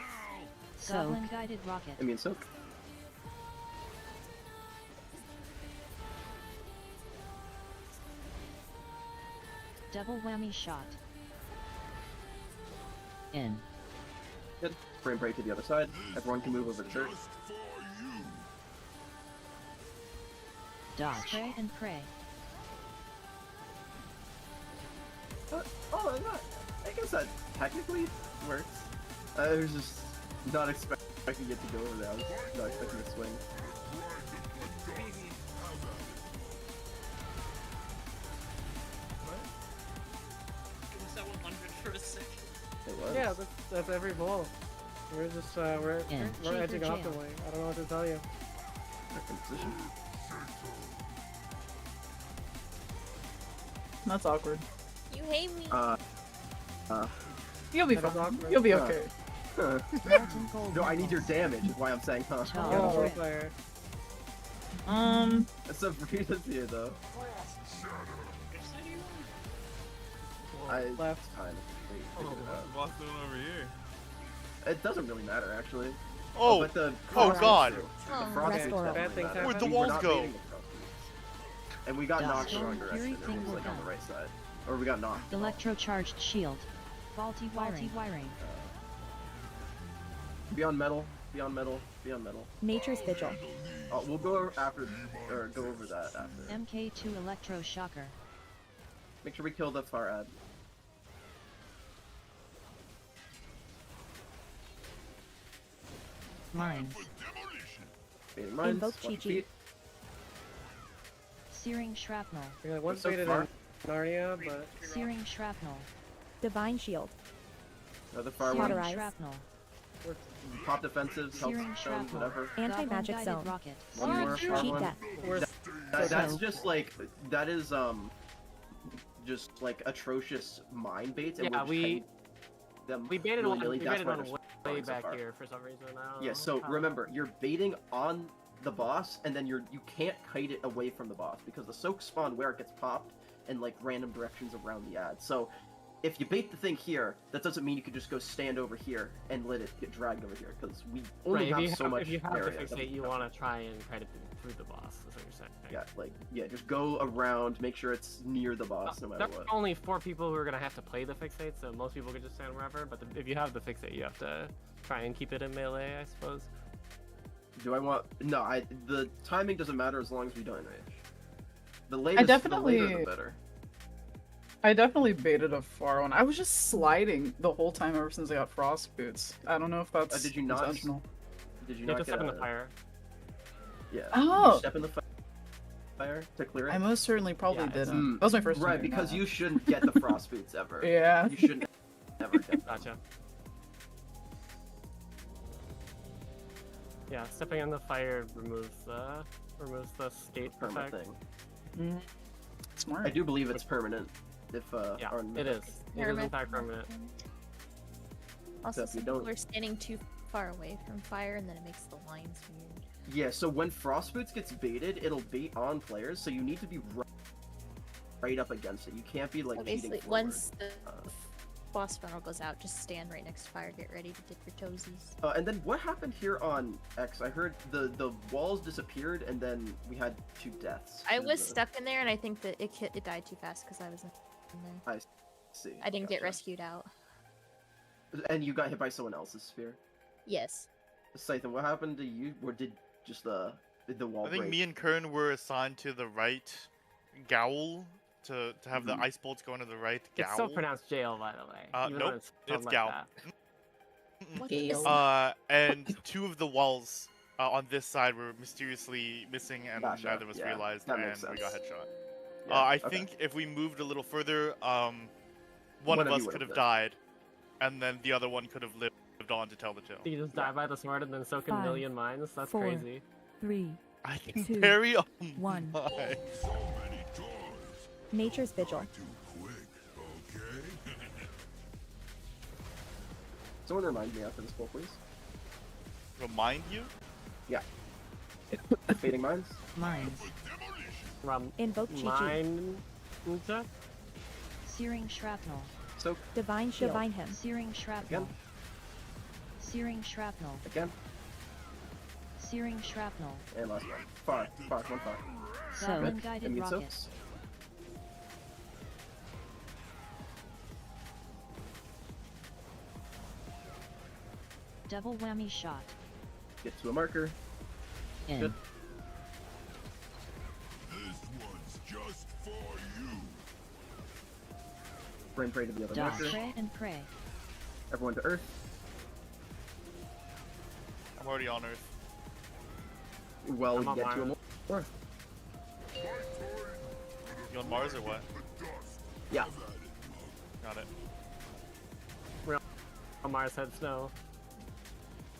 Goblin guided rocket. I mean, soak. Double whammy shot. In. Good. Frame break to the other side. Everyone can move over the church. Dodge. Spray and pray. Oh, I guess that technically works. I was just not expecting it to go over there. I was not expecting to swing. Was that 100 for a second? It was. Yeah, that's every ball. We're just we're edging off the way. I don't know what to tell you. In position. That's awkward. You hate me. You'll be That is fine. awkward. You'll be okay. No, I need your damage, is why I'm saying huh. Oh, role player. It's a Rita's here though. I Left. kind of Oh, what's the boss doing over here? It doesn't really matter actually. Oh, but the oh god! The frost Okay, boots bad definitely things matter. happen. Where'd the We're walls not go? beating the frost boots. And we got knocked the wrong direction. It was like on the right side. Or we got knocked. Electrocharged shield. Faulty wiring. Beyond metal, beyond metal, beyond metal. Nature's vigil. Oh, we'll go after, or go over that after. MK2 electroshocker. Make sure we kill the far ad. Mines. Fading Minds. Invoke watch your Chi-Chi. feet. Searing shrapnel. We got one So faded far- in Narnia, but Searing shrapnel. Divine Shield. Another fire Searing one. Cauterize. shrapnel. Pop defensives, health Searing stones, shrapnel. whatever. Anti-magic Goblin-guided zone. rocket. One more, Cheat fire one. death. That's just like that is just like atrocious mind baits. And Yeah, we're just hitting them we baited one. willy-nilly. We That's baited why one they're way falling so back far. here for some reason. I don't Yeah, know so how. remember, you're baiting on the boss, and then you can't kite it away from the boss because the soaks spawn where it gets popped in like random directions around the ad. So if you bait the thing here, that doesn't mean you could just go stand over here and let it get dragged over here because we only Right, have so much if you have area. to that fixate, we you can want to try and kite it through the boss. That's what you're saying. Yeah, just go around, make sure it's near the boss, no matter There's what. only 4 people who are gonna have to play the fixate, so most people could just stand wherever. But if you have the fixate, you have to try and keep it in melee, I suppose. Do I want? No, the timing doesn't matter as long as we don't range. The I latest, definitely. the later the better. I definitely baited a far one. I was just sliding the whole time ever since I got frost boots. I don't know if that's Did you not? intentional. Did you You not have to get step in a- the fire. Yeah. Oh. You step in the fire to clear it. I most certainly probably Yeah, it's- didn't. That was my first time Right, doing because that. you shouldn't get the frost boots ever. Yeah. You shouldn't ever get them. Gotcha. Yeah, stepping in the fire removes the skate Permanent effect. thing. Smart. I do believe it's permanent. If Yeah, Arn- it is. It is in fact permanent. Also, Except you some don't- people are standing too far away from fire, and then it makes the lines weird. Yeah, so when frost boots gets baited, it'll bait on players, so you need to be right up against it. You can't be like So cheating basically, forward. once the boss funnel goes out, just stand right next to fire, get ready to dip your toesies. And then what happened here on X? I heard the walls disappeared, and then we had 2 deaths. I Is was the- stuck in there, and I think that it died too fast because I was in there. I see. I didn't get Gotcha. rescued out. And you got hit by someone else's spear. Yes. Scythen, what happened to you? Or did just the wall I think break? me and Kern were assigned to the right gowl to have the ice bolts go into the right gowl. It's still pronounced jail, by the way. even though Nope, it's spelled it's like gowl. that. What is And 2 of the walls on this side were mysteriously missing, and Gotcha, neither of us yeah, realized, that and makes we got sense. headshot. Yeah, I okay. think if we moved a little further, one One of of you us would've could have lived. died, and then the other one could have lived on to tell the tale. You just die by the sword and then soak in a 5, million mines? That's 4, crazy. 3, I can 2, parry. Oh 1. my. Nature's Vigil. Someone remind me after this poll, please. Remind you? Yeah. Fading Minds? Mines. Invoke Chi-Chi. Mine. Ninja? Searing shrapnel. So Divine Shield. Divine Him. Searing shrapnel. Again. Searing shrapnel. Again. Searing shrapnel. And last one. Far. One far. Goblin-guided Immune rocket. soaks. Double whammy shot. Get to a marker. In. Good. This one's just for you. Brain pray to the other Dodge. marker. Pray and pray. Everyone to Earth. I'm already on Earth. Well, we I'm on get to a Mars. more. You on Mars or what? Yeah. Got it. Real Mars had snow.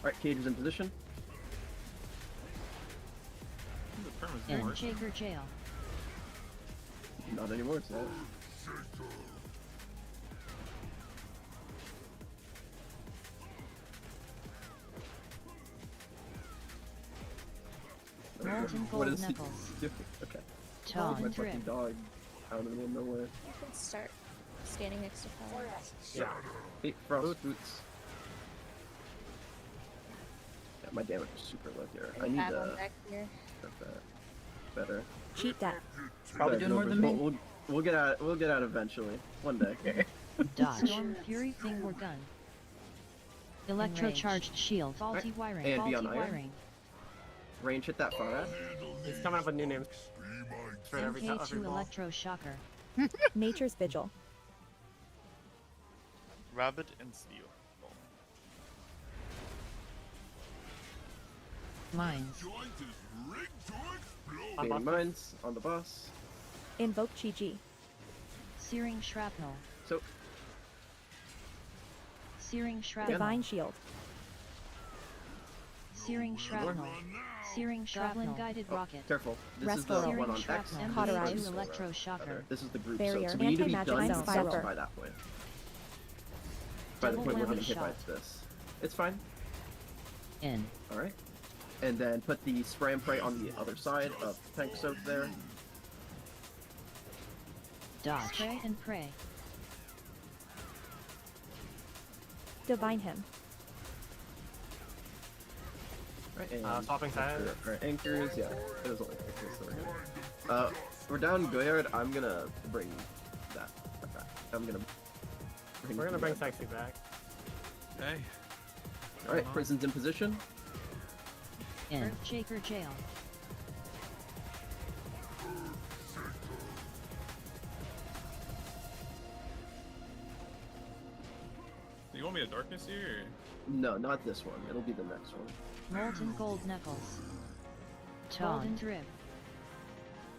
Alright, Cage is in position. In Jaeger jail. Not anymore, it's not. Molten What gold is he knuckles. doing? Okay. Taunt My drip. fucking dog out in the middle of nowhere. You can start standing next to fire. Yeah. Hey, frost boots. Yeah, my damage is super low here. I need Have one to back here. get that better. Cheat death. Probably doing more than me. We'll get out. We'll get out eventually. One day. Dodge. Storm Fury finger gun. Electrocharged shield. Faulty wiring. And be on Faulty iron. wiring. Range hit that far at. He's coming up with new names for every MK2 ball. electroshocker. Nature's Vigil. Rabbit and Steel. Mines. Baiting mines on the boss. Invoke Chi-Chi. Searing shrapnel. So Searing shrapnel. Divine Shield. Searing shrapnel. Searing shrapnel. Guided rocket. Careful. This is Restful. the one on X. Shrapnel. Cauterize. This is electroshocker. This is the group Barrier. soak. So we need to be Anti-magic done zone. by that point. By the Double point we're whammy getting hit by shot. this. It's fine. In. Alright. And then put the spray and pray on the other side of tank soak there. Dodge. Spray and pray. Divine Him. Right, and swapping sides. our anchors, yeah. It was only anchors, so we're good. We're down Goyard. I'm gonna bring that back. We're gonna bring Sexy back. Hey. Alright, prison's in position. In. Earthshaker jail. You want me to darkness here? No, not this one. It'll be the next one. Molten gold knuckles. Golden drip.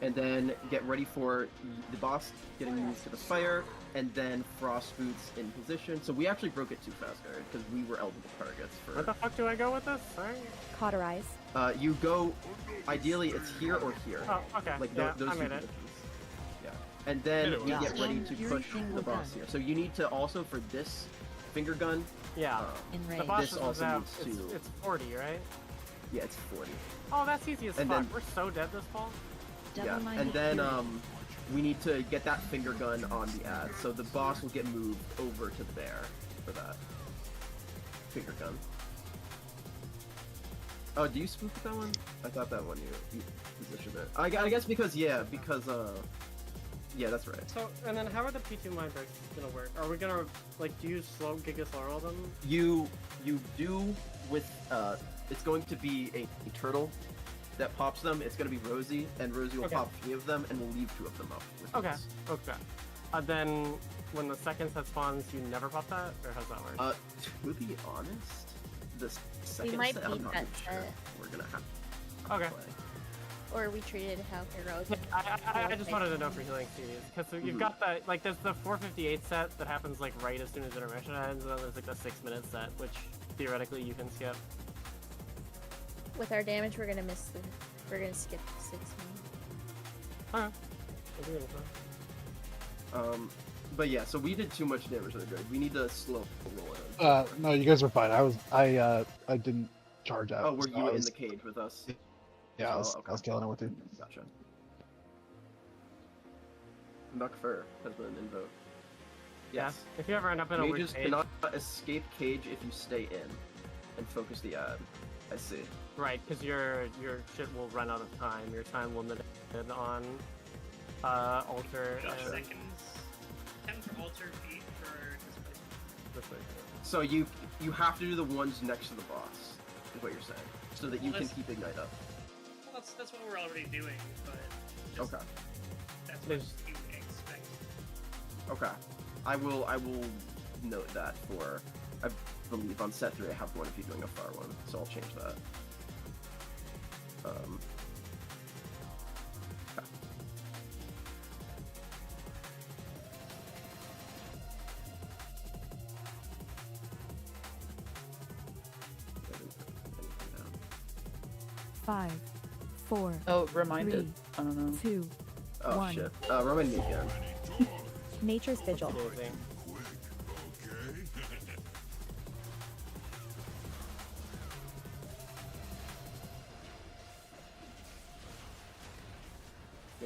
And then get ready for the boss getting moved to the fire, and then Frost Boots in position. So we actually broke it too fast, guys, because we were eligible targets for... Where the fuck do I go with this? Sorry. Cauterize. You go... Ideally, it's here or here. Oh, okay. Like Yeah, those I two made it. positions. Yeah. And then we get ready to push the boss here. So you need to also, for this finger gun... Yeah. In The range. boss this is also out. needs to... It's 40, right? Yeah, it's 40. Oh, that's easy as And fuck. then- We're so dead this fall. Yeah, and then we need to get that finger gun on the ad, so the boss will get moved over to there for that finger gun. Oh, do you spook with that one? I thought that one you positioned it. I guess because yeah, that's right. So, and then how are the P2 mind breaks gonna work? Are we gonna, like, do you slow Giga slow roll them? You do with it's going to be a turtle that pops them. It's going to be Rosie, and Rosie will Okay. pop 3 of them, and we'll leave 2 of them up. With Okay, these. okay. Then, when the second set spawns, you never pop that? Or how's that work? To be honest, the second might set, I'm beat not that even sure set. we're gonna have to Okay. play. Or we treated how heroic. I just wanted to know for healing series. Because you've got the, like, there's the 458 set that happens, like, right as soon as intermission ends, and then there's, like, the 6-minute set, which theoretically you can skip. With our damage, we're gonna skip 6 minutes. Alright. But yeah, so we did too much damage to the grid. We need to slow roll it. No, you guys were fine. I didn't charge out. Oh, were so you I in was- the cage with us? Yeah, I Oh, was, okay. I was killing it with you. Gotcha. Muckfur has been invoked. Yes. Yeah, if you ever end up in a weird Mages cage. cannot escape cage if you stay in and focus the ad. I see. Right, because your shit will run out of time. Your time limited on alter Gotcha. and Seconds. 10 for alter, 8 for displacement. displacement. So you have to do the ones next to the boss, is what you're saying, so that you Well, can that's- keep ignite up. Well, that's what we're already doing, but just, Okay. that's what you expect. Okay. I will note that for, I believe on set 3 I have one if you're doing a far one, so I'll change that. Okay. Five, 4. Oh, reminded. 3, I don't know. 2, Oh 1. shit. Remind me again. Nature's Vigil. Amazing.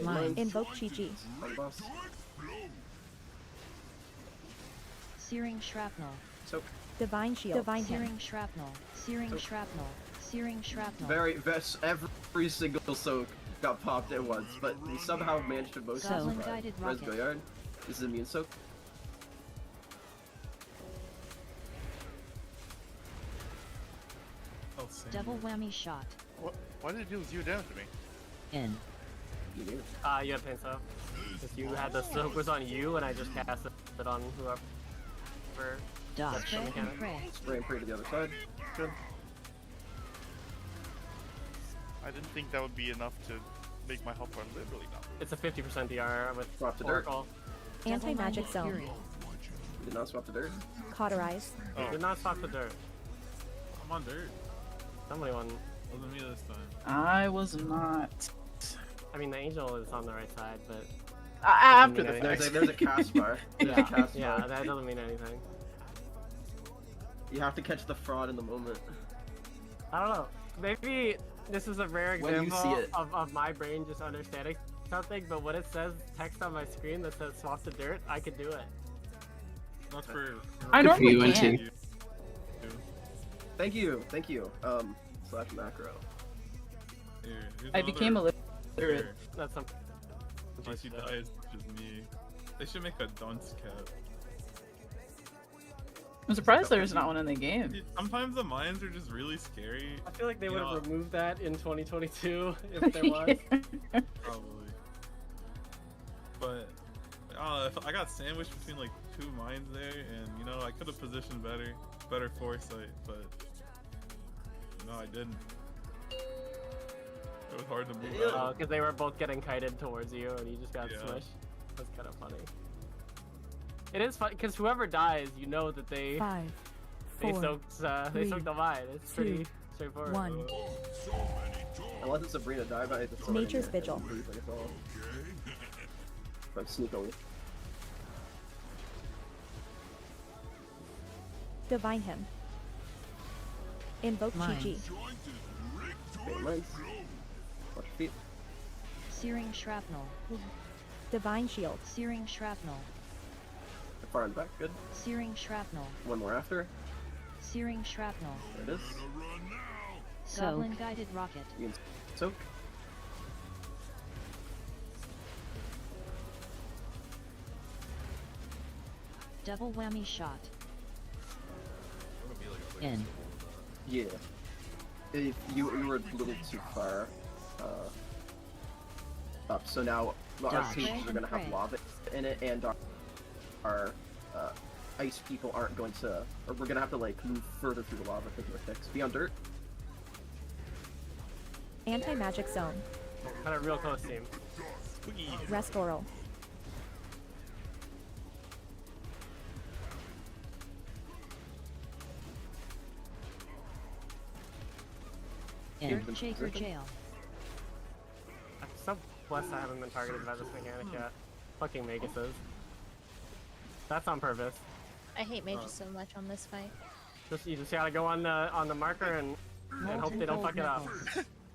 Mine. Invoke Chi-Chi. On the boss. Searing shrapnel. So Divine Shield. Divine Him. Searing shrapnel. Searing shrapnel. Searing shrapnel. Every single soak got popped at once, but they somehow managed to most Goblin survive. guided Res rocket. Goyard. This is immune soak. Oh, same. Double whammy shot. Why did it deal 0 damage to me? In. You knew. You had pain so. Because you had the soak was on you, and I just cast it on whoever. Dodge. That's the Spray mechanic. and pray. Spray and pray to the other side. Good. I didn't think that would be enough to make my health bar literally not. It's a 50% DR with Swap to dirt. Oracle. Anti-magic zone. You did not swap to dirt. Cauterize. Oh. Did not swap the dirt. I'm on dirt. Somebody won. Wasn't me this time. I was not. I mean, the angel is on the right side, but After the doesn't mean fact. anything. There's a cast bar. There's a Yeah, cast yeah, bar. that doesn't mean anything. You have to catch the fraud in the moment. I don't know. Maybe this is a rare When you example see it. of my brain just understanding something, but when it says text on my screen that says swap to dirt, I could do it. Not for. I normally you, can. NT. Thank you. Slash macro. Here's I became another- illiterate. Here. That's some. In case he dies, just me. They should make a dunce cap. I'm surprised there's not one in the game. Dude, sometimes the mines are just really scary. I feel like they You would know, have removed that in 2022 if there was. Probably. But if I got sandwiched between like two mines there, and you know I could have positioned better foresight, but no, I didn't. It was hard to move Oh, out. because they were both getting kited towards you, and you just got Yeah. smushed. That's kind of funny. It is funny because whoever dies, you know that they 5, they 4, soaked three, the mine. It's pretty straightforward. 1. Unless it's Sabrina die by the sword. Nature's Vigil. But sneakily. Divine him. Invoke Mine. Chi-Chi. Okay, mines. Watch your feet. Searing shrapnel. Divine shield. Searing shrapnel. Far in the back, good. Searing shrapnel. One more after. Searing shrapnel. There it is. Goblin guided rocket. You can soak. Double whammy shot. In. Yeah. If you were a little too far up, so now our Dodge. pages are gonna have Pray. lava in it, and our ice people aren't going to, or we're gonna have to like move further through the lava because of the fix. Be on dirt. Anti-magic zone. Kind of real close team. Rest oral. In. Shaker jail. I'm so blessed I haven't been targeted by this mechanic yet. Fucking Maguses. That's on purpose. I hate mages so much on this fight. You just gotta go on the marker and hope they don't fuck it up.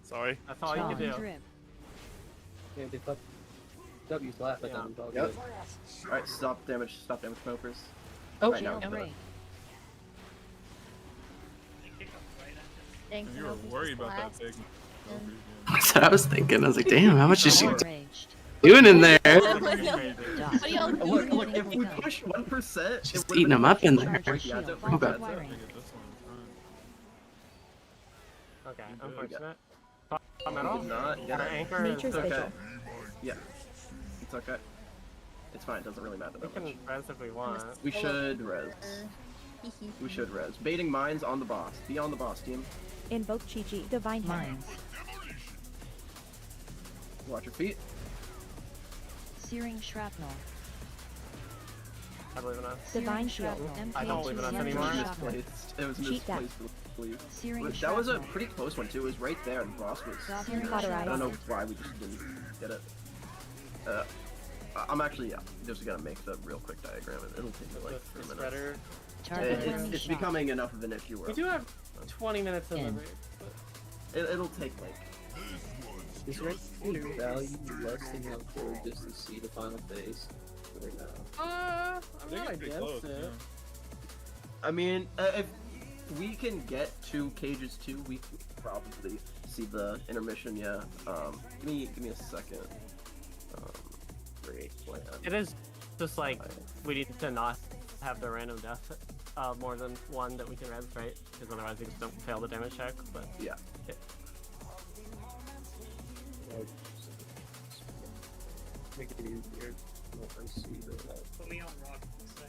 Sorry. That's all you can do. Yeah, they fucked W's last, but then all Yep. good. Alright, stop damage smokers. Oh, right now. Array. Thanks. If you were worried about that big. That's what I was thinking. I was like, damn, how much is she Outraged. doing in there? What do y'all Look, if we push 1%, She's eating them up in there. Yeah, Oh, God. Okay, unfortunate. Metal? Not get Our it. anchor Nature's is okay. Vigil. Yeah. It's okay. It's fine, it doesn't really matter We that can much. res if we want. We should res. We should res. Baiting mines on the boss. Be on the boss, team. Invoke Chi-Chi. Divine him. Mines. Watch your feet. Searing shrapnel. I believe in us. Divine Searing shield. shrapnel. I don't believe in us MK2 anymore. searing It was shrapnel. misplaced. It was Cheat death. misplaced, I believe. Searing But that was a shrapnel. pretty close one too. It was right there, and the boss was. Searing Cauterize. I don't know shrapnel. why we just didn't get it. I'm actually just gonna make the real quick diagram, and it'll take me like 3 minutes. Spreader. Target whammy It's shot. becoming enough of an issue. We do have 20 minutes in the In. break. It'll take like. Is there any value less than how forward just to see the final phase right now? I'm They not get pretty against close, it. yeah. I mean, if we can get to cages 2, we can probably see the intermission. Yeah. Give me a second. Great plan. It is just like we need to not have the random death more than one that we can res, right? Because otherwise we just don't fail the damage check. But Yeah. Make it easier. I see that. Put me on rock side.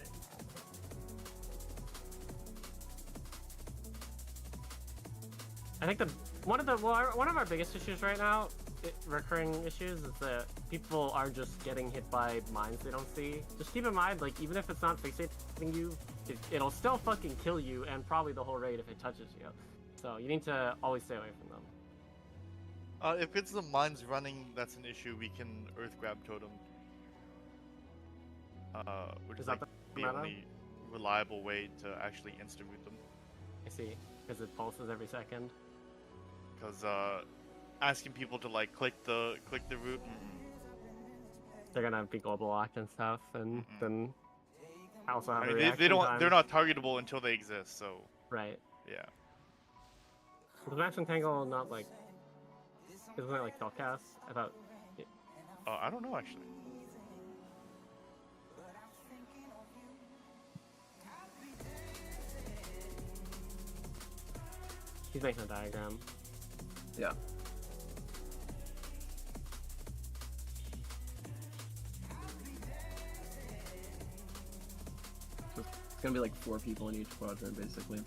I think one of our biggest issues right now, recurring issues, is that people are just getting hit by mines they don't see. Just keep in mind, like, even if it's not fixating you, it'll still fucking kill you and probably the whole raid if it touches you. So you need to always stay away from them. If it's the mines running, that's an issue. We can Earth Grab Totem. Which is like the only reliable way to actually insta-root them. I see, because it pulses every second. Because asking people to like click the route, they're gonna be global locked and stuff, and then also have they're not targetable until they exist. So right. Yeah. Was Matching Tangle not like? Isn't it like spellcast? I thought. I don't know actually. He's making a diagram. Yeah. So it's gonna be like 4 people in each quadrant, basically.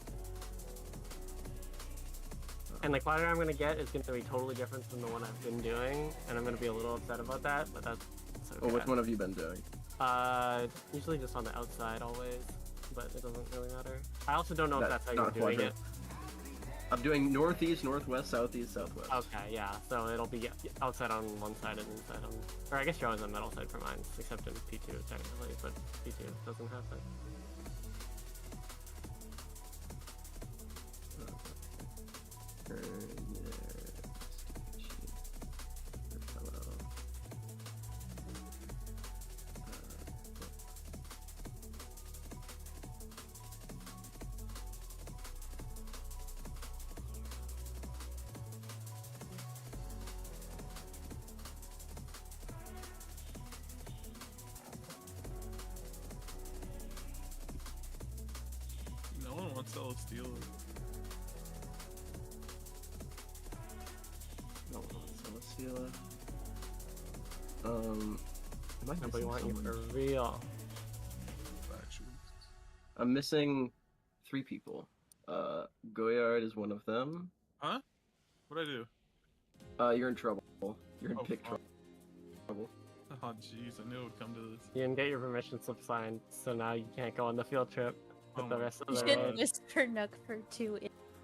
And the quadrant I'm gonna get is gonna be totally different from the one I've been doing, and I'm gonna be a little upset about that, but that's okay. Well, which one have you been doing? Usually just on the outside always, but it doesn't really matter. I also don't know if that's how you're not doing quadrant. it. I'm doing northeast, northwest, southeast, southwest. Okay, yeah, so it'll be outside on one side and inside on... Or I guess you're always on metal side for mines, except in P2 technically, but P2 doesn't have that. No one wants Celesteela. No one wants Celesteela. Am I Nobody missing want you someone? for real. I'm missing 3 people. Goyard is one of them. Huh? What'd I do? You're in trouble. You're in big fuck. trouble. Oh jeez, I knew it would come to this. You didn't get your permission slip signed, so now you can't go on the field trip with the rest of You the should road. whisper Nukper to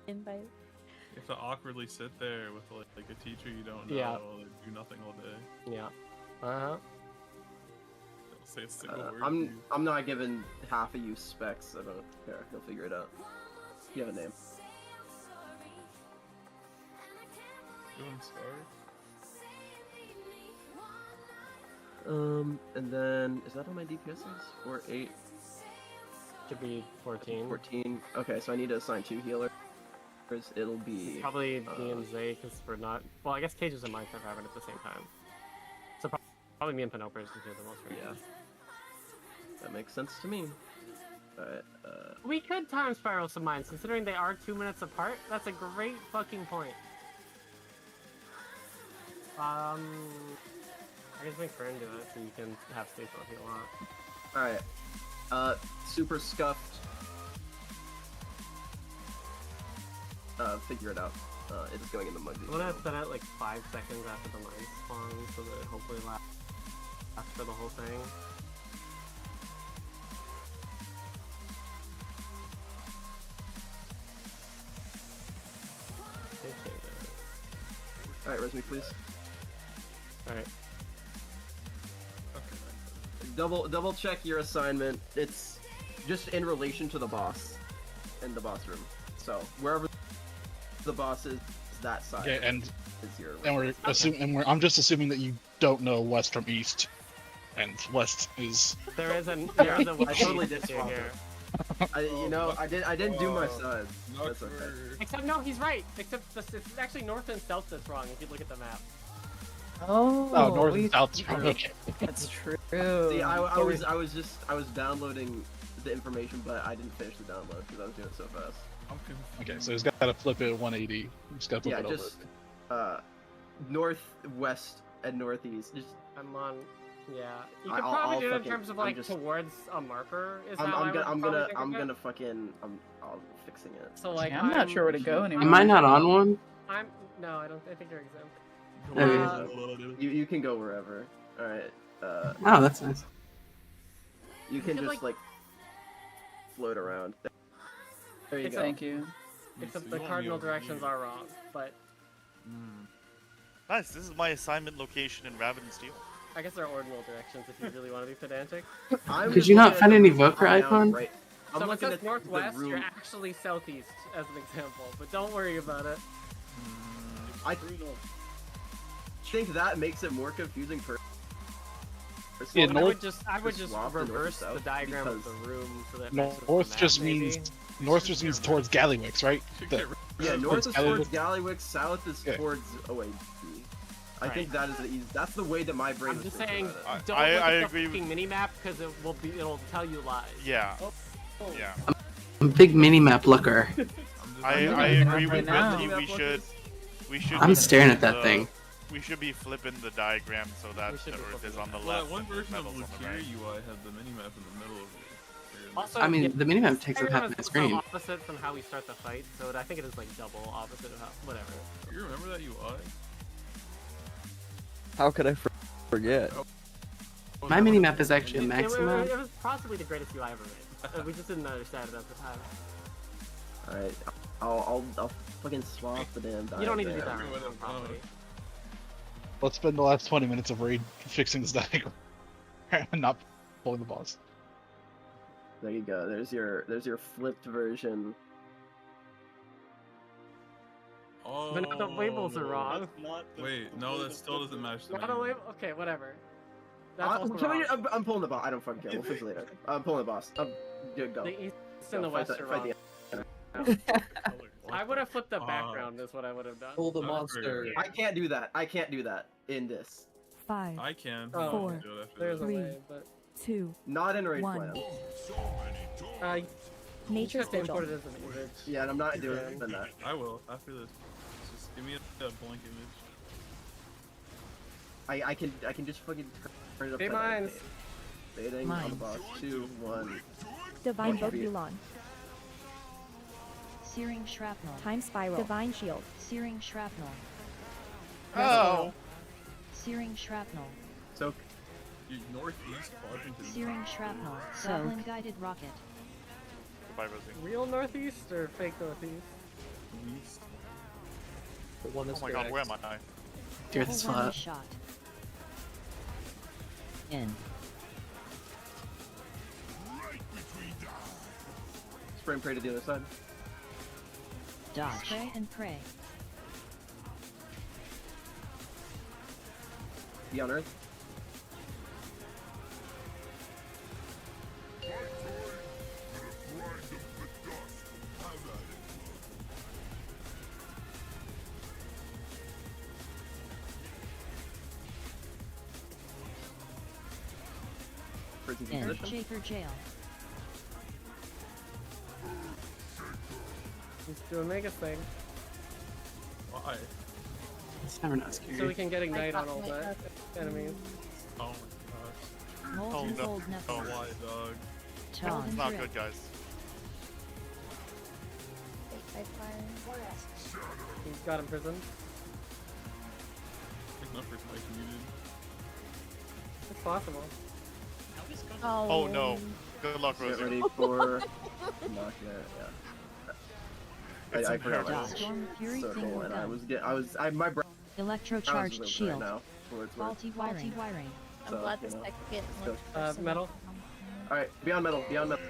invite. You have to awkwardly sit there with like a teacher you don't know, Yeah. or do nothing all day. Yeah. Uh-huh. Don't say a single word. to I'm you. not giving half of you specs. I don't care. You'll figure it out. You have a name. Doing sorry. And then is that on my DPSs? 4, 8. Should be 14. 14. Okay, so I need to assign 2 healers. It'll be Probably me and Zay, because we're not... Well, I guess Cages and Minecraft have it at the same time. So probably me and Penopers can do the most right now. That makes sense to me. Alright, We could time spiral some mines, considering they are 2 minutes apart. That's a great fucking point. I guess make Fern do it, so you can have Staple if you want. alright. Super scuffed. Figure it out. It's going in the mug. I'm gonna set it like 5 seconds after the mine spawn, so that it hopefully lasts for the whole thing. Alright, res me please. Alright. Double check your assignment. It's just in relation to the boss in the boss room. So wherever the boss is that side. Okay, and is your we're assuming, I'm just assuming that you don't know west from east, and west is. There is a I totally did swap here. it. I didn't do my side. That's okay. Except no, he's right. Except it's actually north and south that's wrong if you look at the map. Oh, north and south's wrong. Okay. That's true. See, I was downloading the information, but I didn't finish the download because I was doing it so fast. I'm confused. Okay, so he's got to flip it 180. He's got to flip Yeah, it just north, west, and northeast. Just I'm on. Yeah, you could I'll probably do it in fucking- terms of I'm like just- towards a marker. Is I'm how I would gonna probably think I'm of it. gonna fucking I'm fixing it. So like I'm not sure where to go anymore. Am I not on one? No, I don't. I think you're exempt. Okay. You can go wherever. All right. Oh, that's nice. You can You just like float around. There you Except- go. Thank you. Except the cardinal directions are wrong, but Nice. This is my assignment location in Rabbit and Steel. I guess they're ordinal directions if you really want to be pedantic. I'm Could just you not looking find at any the Voker rundown icon? Right. I'm So it looking says at northwest, the room. you're actually southeast, as an example, but don't worry about it. I think that makes it more confusing for. Yeah, I would just swap the north and reverse the south diagram of because- the room so that matches with North the just map, maybe. means North just means towards Gallywix, right? Yeah, north is towards Gallywix. Gallywix, south is Yeah. towards OAB. I think that is the easy. That's the way that my brain. I'm was just thinking saying, about it. don't I look at agree the with- fucking mini map because it'll tell you lies. Yeah. Oh. Yeah. I'm a big mini-map looker. I agree with now. Ridley. We should. I'm be staring at flipping that thing. We should be flipping the diagram so that the Earth is on the Well, left that one and the version of metal's on the Lukiri right. UI had the minimap in the middle of it. Also, I mean, yeah, the minimap takes up diagram half is my so screen. opposite from how we start the fight, so I think it is like double opposite of how whatever. You remember that UI? How could I forget? My minimap is actually a It maximum. was possibly the greatest UI ever made. We just didn't understand it at the time. All right, I'll fucking swap the damn diagram. You don't need to do that right properly. Let's spend the last 20 minutes of raid fixing this diagram and not pulling the boss. There you go. There's your flipped version. Oh. But the labels are wrong. Wait, no, that still doesn't match the Not a minimap. label? Okay, whatever. That's also Can we, wrong. I'm pulling the boss. I don't fucking care. We'll fix it later. I'm pulling the boss. Good, go. The east and Go, the west fight are the- fight wrong. I would have flipped the background, is what I would have done. Pull the monster. I can't do that. I can't do that in this. 5, I can. Oh, Four. I'll do it after There's this. a 3, way, but 2, Not in raid 1. plan. Nature's just import Vigil. it as an image. Yeah, and I'm not You doing can. that. I will after this. Just give me a blank image. I can just fucking turn it up. Hey, mines. Baiting on the boss. 2, 1. Divine What Vote should be- Yulon. Searing shrapnel. Time Spiral. Divine Shield. Searing shrapnel. Oh. Searing shrapnel. So. Northeast quadrant is Searing shrapnel. So- Goblin guided rocket. Goodbye, Rosie. Real northeast or fake northeast? east. The one that's Oh my god, where am I? Dear, Double this whammy flat. shot. In. Spray and pray to the other side. Dodge. Spray and pray. Be on Earth. Prison's in In. position. Shaker jail. He's doing Mega's thing. Why? It's never not scary. So we can get Ignite on all the enemies. Oh my gosh. Molten no. cold Oh, knuckles. Why, dog? Taunt. It's not good, guys. He's got imprisoned. Pick up for Spike muted. It's possible. Oh no. Good luck, Get Rosie. ready for knock there. Yeah. It's I forgot my imperative. Storm Fury circle, finger and gun. my brain Electrocharged right shield. now. For its worth. Faulty wiring. I'm So, glad you this know, deck get let's like Metal. All right, beyond metal, beyond metal.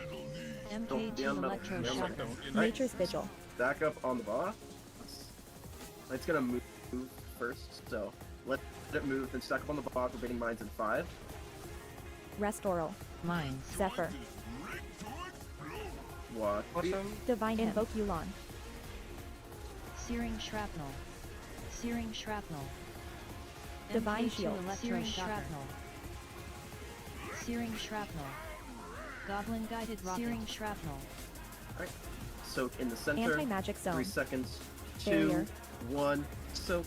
MK2 Beyond metal. electro Beyond shotgun. metal. Alright, Nature's Vigil. Stack up on the boss. It's gonna move first, so let it move. Then stack up on the boss. We're baiting mines in 5. Rest Oral. Mines. Zephyr. Watch. Awesome. Divine Invoke Yulon. Searing shrapnel. Searing shrapnel. Divine MK2 Shield. electro Searing shrapnel. Searing shrapnel. Goblin guided rocket. Searing shrapnel. Alright. Soak in the center. Anti-magic 3 zone. seconds. 2, Barrier. 1. Soak.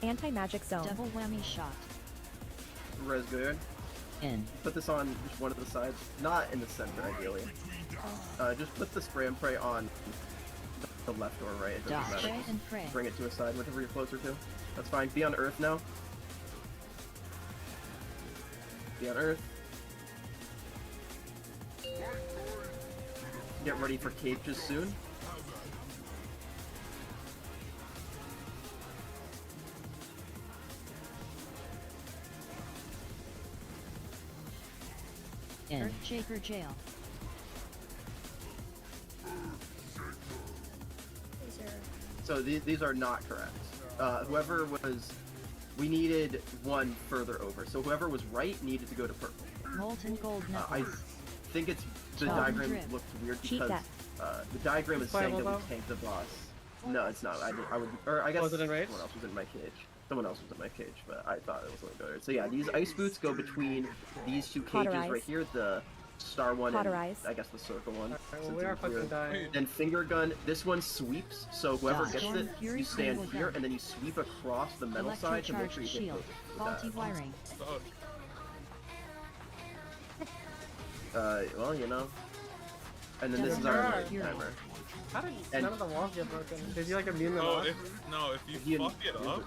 Anti-magic zone. Double whammy shot. Res good. In. Put this on just one of the sides, not in the center ideally. Just put the spray and pray on the left or right. It doesn't Dodge. matter. Pray and pray. Bring it to a side, whichever you're closer to. That's fine. Be on Earth now. Be on Earth. Get ready for cages soon. Earthshaker jail. So these are not correct. Whoever was, we needed one further over. So whoever was right needed to go to purple. Molten gold I knuckles. think it's the Golden diagram drift. looked weird Cheat because the diagram is saying that Playable we tanked the boss. No, it's not. I would, or I guess Was it in rage? someone else was in my cage. Someone else was in my cage, but I thought it was a little better. So yeah, these ice boots go between these two cages Cauterize. right here, the star one and Cauterize. I guess the circle one. Alright, well, since we it are was fucking weird. dying. Then finger gun, this one sweeps, so whoever Dodge. gets it, Storm Fury you stand Crumble here gun. and then you sweep across the metal side to make sure you Electrocharged hit shield. both Faulty with wiring. that. Well, you know. And then this is Double our barrel fury. timer. How did And- none of the walls get broken? Did you like immune them No, off? if you fuck it up,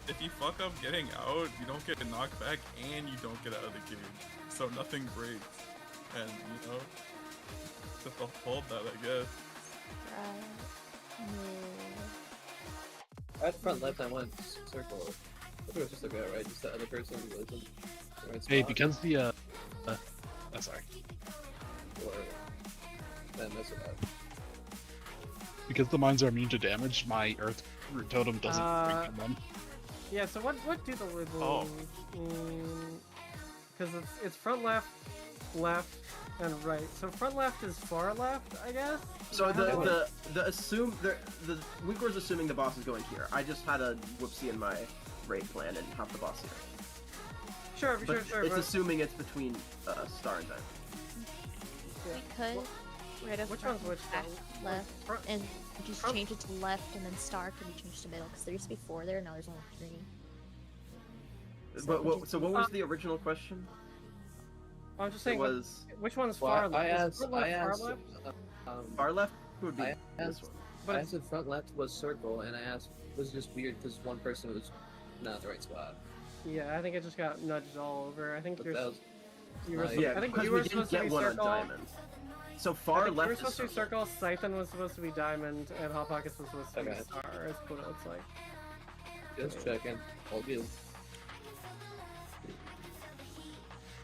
if you fuck up getting out, you don't get knocked back and you don't get out of the cage. So nothing breaks. And you know, just uphold that, I guess. At front left, I went circle. I think it was just a guy, right? Just the other person who was in the right spot. Hey, because the sorry. Or then that's about. Because the mines are immune to damage, my earth root totem doesn't break from them. Yeah, so what do the little... Oh. Because it's front left, left, and right. So front left is far left, I guess? So How do I- the Weaker's assuming the boss is going here. I just had a whoopsie in my raid plan and have the boss here. Sure, But sure, it's but- assuming it's between Star and Diamond. Yeah. We could right up Which front, one's which, back, though? left, Front- and just front- change it to left, and then star can be changed to middle, because there used to be 4 there, now there's only 3. But what was the original question? I'm just saying, It was which one's Well, far I left? Is asked. front I left asked. far left? far left would be I this asked. one. But I asked if front left was circle, and I asked was it just weird because one person was not in the right spot. Yeah, I think it just got nudged all over. I think But you're. that was You were. my- Yeah, I think because you we were didn't supposed to get be one on circle. Diamond. So I far think left you were is supposed to be circle. circle. Scythen was supposed to be diamond, and Hot Pockets was supposed to be Okay. star. Is what it looks like. Just checking. All good.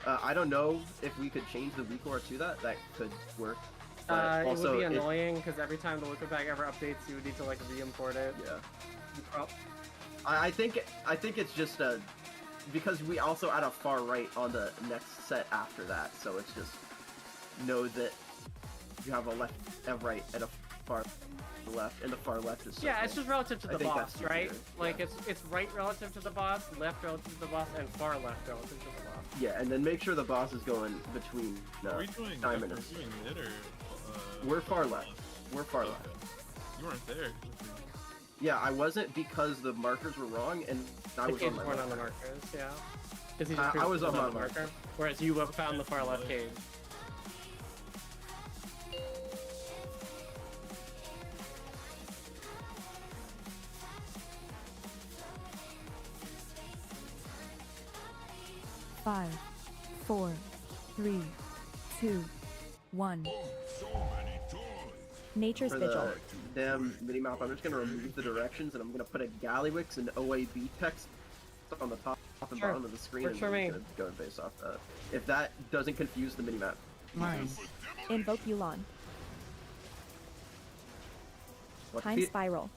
I don't know if we could change the Weakor to that. That could work. But It also, would be if- annoying because every time the Liquid Bag ever updates, you would need to like re-import it. Yeah. Oh, I think it's just because we also add a far right on the next set after that, so it's just know that you have a left and right and a far left, and the far left is circle. yeah, it's just relative to I the think boss, that's right? easier. Like it's right relative to the boss, left relative to the boss, and far left relative to the boss. Yeah, and then make sure the boss is going between Are we doing Diamond are and... we doing mid or? We're far left. We're far Okay. left. You weren't there. Yeah, I wasn't because the markers were wrong, and I The was cages on my weren't on the marker. markers, yeah. Because he I just was on the my marker, whereas you found the far left cage. Five, 4, 3, 2, 1. Nature's For Vigil. the damn mini-map, I'm just gonna remove the directions, and I'm gonna put a Gallywix and OAB text on the top and Sure. bottom of the screen, Works and for we're me. gonna go and base off that. If that doesn't confuse the mini-map. Mine. Invoke Yulon. What Time fe- Spiral.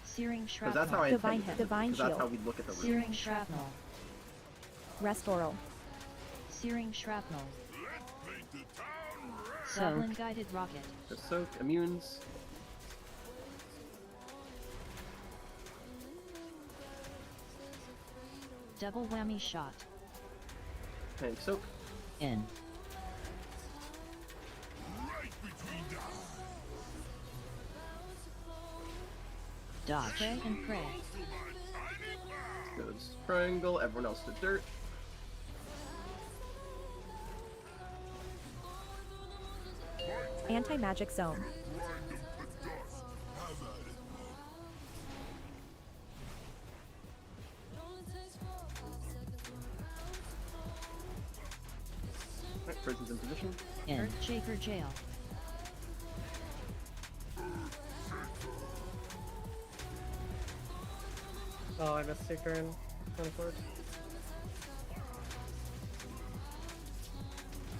Searing Because shrapnel. that's how I Divine intended Hit. it, Divine 'cause that's how Shield. we look at the room. Searing shrapnel. Restoral. Searing shrapnel. Soak. Goblin guided rocket. The soak, immunes. Double whammy shot. Tank soak. In. Dodge. Pray and pray. Goes triangle, everyone else to dirt. Anti-Magic Zone. person's in position. Earthshaker Jail. Oh, I missed Seeker and Unforge.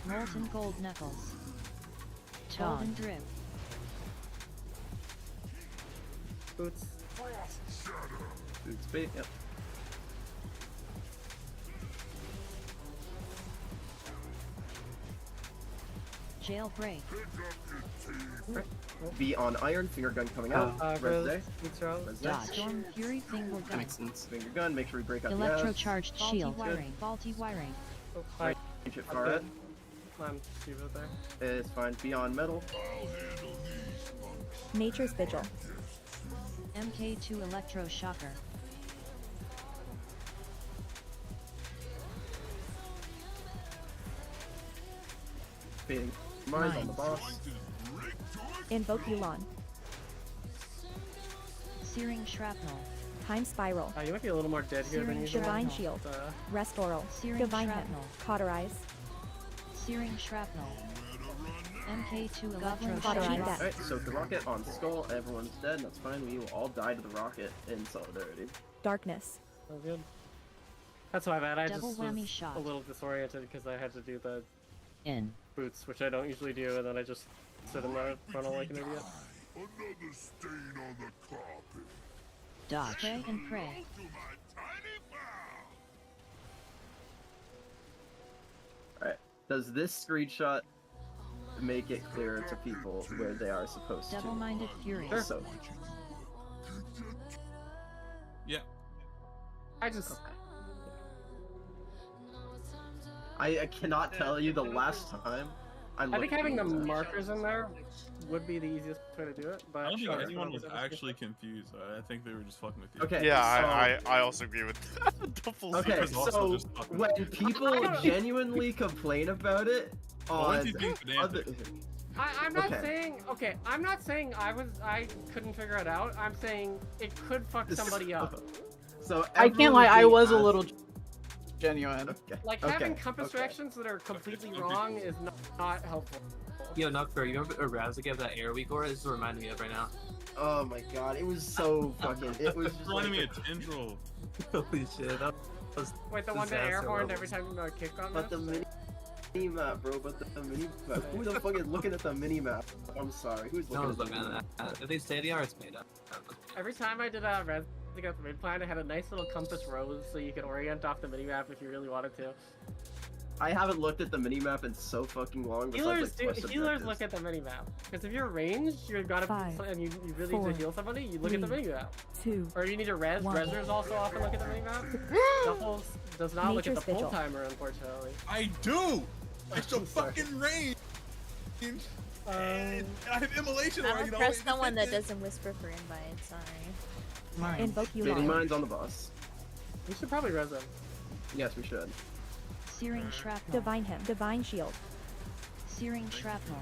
Molten Gold Knuckles. Golden Drip. Boots. Boots bait, yep. Jailbreak. Be on iron, finger gun coming out. Res day. Dodge. Storm Fury Finger Gun. That makes sense. Finger gun, make sure we break out Electrocharged the shield. Faulty wiring. Range it far red. I'm stupid there. It's fine. Be on metal. Nature's Vigil. MK2 Electroshocker. Fading mines on the boss. Invoke Yulon. Searing Shrapnel. Time Spiral. You might be a little more dead here than usual. Divine Shield. Rest Oral. Searing Divine Him. Shrapnel. Cauterize. Searing Shrapnel. MK2 Goblin Electroshocker. Alright, so the rocket on skull, everyone's dead, that's fine. We will all die to the rocket in solidarity. Darkness. Oh, good. That's my bad. I Double just whammy was shot. a little disoriented because I had to do the In. boots, which I don't usually do, and then I just sit in the funnel like an idiot. Another stain on the carpet. Dodge. Pray and pray. Alright, does this screenshot make it clearer to people where they are supposed to? Double-minded fury. So, Yeah. I just... I cannot tell you the last time I I think looked having the at these markers in there would be the easiest way to do it, but... I don't think sure, anyone was whatever. actually confused. I think they were just fucking with you. Okay, Yeah, so- I also agree with that. Double Okay, Secret's also so just fucking- when people genuinely complain about it on Once he's being other... I'm not Okay. saying... Okay, I'm not saying I couldn't figure it out. I'm saying it could fuck somebody up. So I can't lie, I was a everyone little genuine. Like, Okay, having compass okay. directions that are completely wrong is not helpful. Yo, Nukfer, you remember Razak that arrow we got? This is reminding me of right now. Oh my god, it was so fucking... It was just reminding me like... of Tendril. Holy shit, that was Wait, the one that disaster airborne levels. every time you kick on But the mini map, bro, but the mini map. Who the fuck is looking at the mini map? I'm sorry, who's No looking one's at the looking mini at that. If they say they are, it's made up. Every time I did a res to get the mid plan, I had a nice little compass rose so you could orient off the mini map if you really wanted to. I haven't looked at the mini map in so fucking long. Healers besides, like, healers quest look at the mini map because if you're ranged, you've got to Five, and you really four, need to heal somebody. You look at the three, mini map, 2, or you need to res. 1. Resers also often look at the mini map. Shuffles does not look at the Nature's Vigil. full timer, unfortunately. I do! Extra fucking range! And I have immolation I already, don't though. trust someone that doesn't whisper for invite, sorry. Invoke Fading Yulon. mines on the boss. We should probably res them. Yes, we should. Searing Shrapnel. Divine Him. Divine Shield. Searing Shrapnel.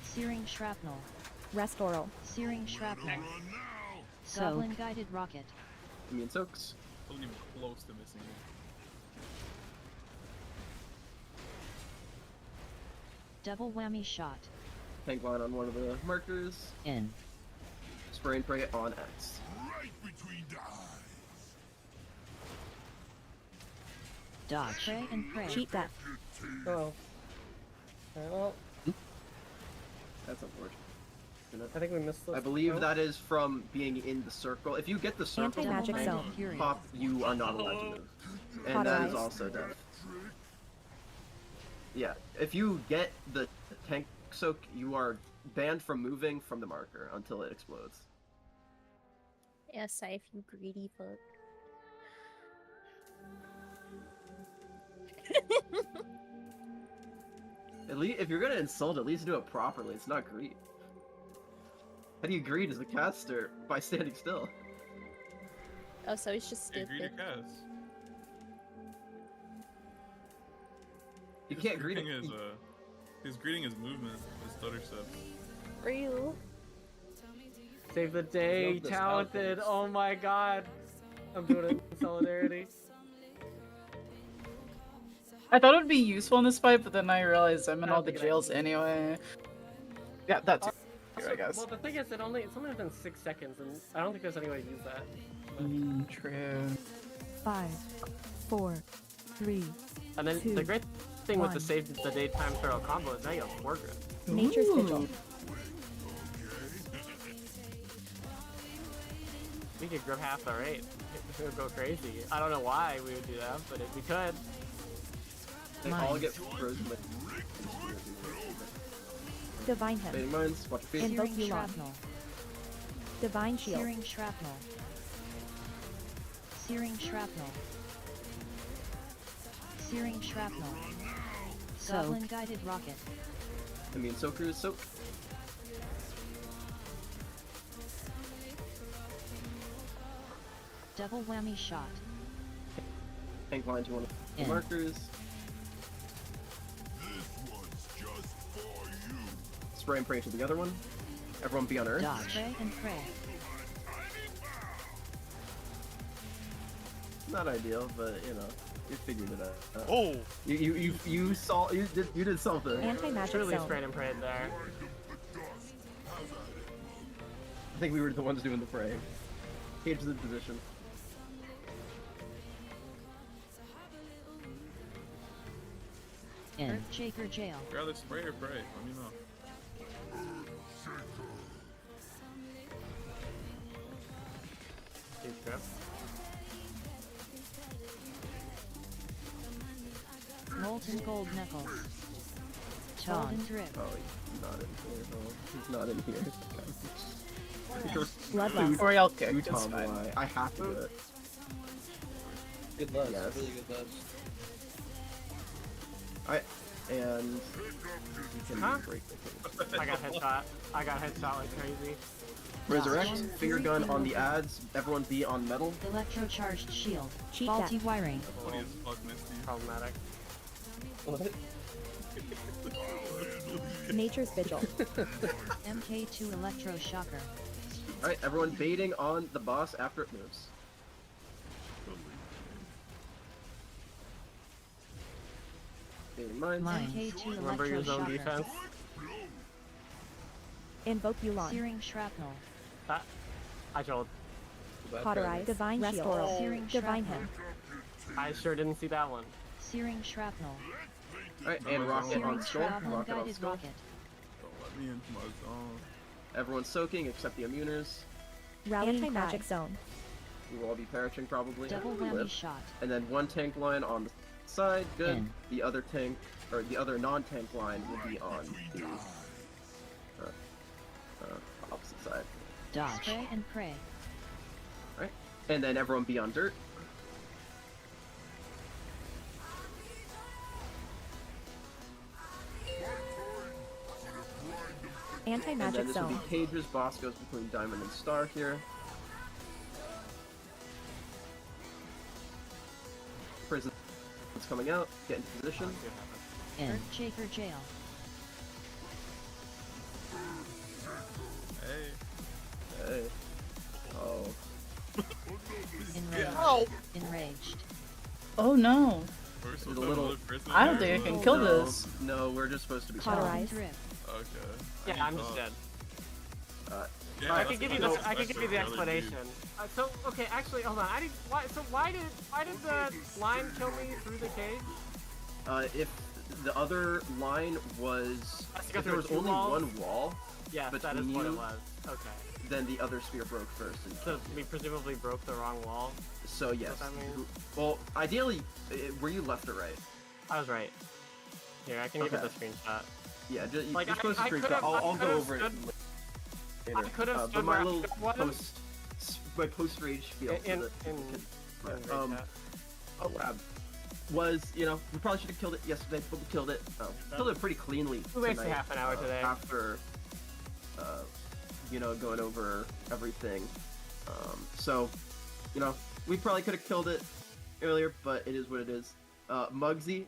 Searing Shrapnel. Rest Oral. Searing Shrapnel. Goblin Guided Rocket. Immune soaks. Wasn't even close to missing it. Double Whammy Shot. Tank line on one of the markers. In. Spray and pray on X. Right between the eyes. Dodge. Pray and pray. Cheat Death. Oh. Alright, well, That's unfortunate. I think we missed this. I believe Oh. that is from being in the circle. If you get the circle Anti-magic and zone. Fury. pop, you are not allowed to move. And that is Cauterize. also death. Yeah, if you get the tank soak, you are banned from moving from the marker until it explodes. Yeah, Scythe, you greedy fuck. At least, if you're gonna insult, at least do it properly. It's not greed. How do you greed as a caster? By standing still. Oh, so he's just Hey, greet stupid. your cast. You can't greet greeting it. his greeting is movement, as Stutter said. Real. Save the day, Love this talented. outfit. Oh my god. I'm doing it in solidarity. I thought it would be useful in this fight, but then I realized I'm in I all don't the think it jails anyway. Yeah, that too, I guess. Well, the thing is, it's only been 6 seconds, and I don't think there's any way to use that. True. 5, 4, 3. And then 2, the great thing with the 1. save the daytime turtle combo is now you have 4 grip. Nature's Vigil. We could grip half the rate. It would go crazy. I don't know why we would do that, but if we could. They all get frozen with. Divine Him. Fading Minds, watch your feet. Invoke Yulon. Divine Shield. Searing shrapnel. Searing shrapnel. Searing shrapnel. Goblin guided rocket. Immune Soaker is soak. Double whammy shot. Tank line to one of the In. markers. Spray and pray to the other one. Everyone be on Earth. Dodge. Spray and pray. Not ideal, but you know, you figured it out. Oh! You saw you did something. Anti-magic Truly zone. sprayed and prayed there. I think we were the ones doing the prey. Cage is in position. In. Earthshaker jail. Rather spray or pray? Let me know. Huge grip. Molten gold knuckles. Golden drip. Oh, he's not in here. No, he's not in here. Bloodlust. Or I'll kick. Two It's Tom fine. Y. I have to do it. Good lust. Yes. Really good lust. And you can Huh? break the cage. I got headshot. I got headshot like crazy. Resurrect, finger gun on the ads. Everyone be on metal. Electrocharged shield. Cheat Faulty death. wiring. Funny as fuck, Misty. Problematic. Nature's Vigil. MK2 electroshocker. Alright, everyone baiting on the boss after it moves. Baiting mines. MK2 Remember your zone electroshocker. defense. Invoke Yulon. Searing shrapnel. I told. Cauterize. Divine Shield. Searing Divine shrapnel. Him. I sure didn't see that one. Searing shrapnel. Alright, and rocket Searing on skull. shrapnel Rocket on guided skull. rocket. Don't let me into my zone. Everyone's soaking except the immuners. Rallying Anti-magic zone. We will all be perishing probably. Double if we whammy live. shot. And then one tank line on the side, good. In. The other tank, or the other non-tank line will be on the opposite side. Dodge. Spray and pray. Right? And then everyone be on dirt. And then Anti-magic this will zone. be cages. Boss goes between diamond and star here. Prison's coming out. Get into position. Earthshaker jail. Hey. Hey. Oh. Enraged. Ow. Enraged. Oh no. First There's with a little- another person I don't there? think I can kill No, this. no, we're just supposed to be Cauterize. Drip. Okay. Yeah, I'm just dead. Yeah, I that's can give you what the I can give you the that's what I'd rather do. explanation. So okay, actually, hold on. Why did the line kill me through the cage? If the other line was, That's if because there was there were two only walls? one wall, Yes, that is between what it you- was. Okay. then the other spear broke first. And So we presumably broke the wrong wall. so yes. What that means? Well, ideally, were you left or right? I was right. Here, I can give you the Okay. screenshot. Yeah, just, Like, you're supposed to I screenshot. could've- I'll I go could've over it stood- later. I could've But stood my where I little was. my post rage spiel. In Yeah, was, you know, we probably should have killed it yesterday, but we killed it. Killed it pretty cleanly. We wasted tonight, half an hour today. After, you know, going over everything. So, you know, we probably could have killed it earlier, but it is what it is. Muggsy,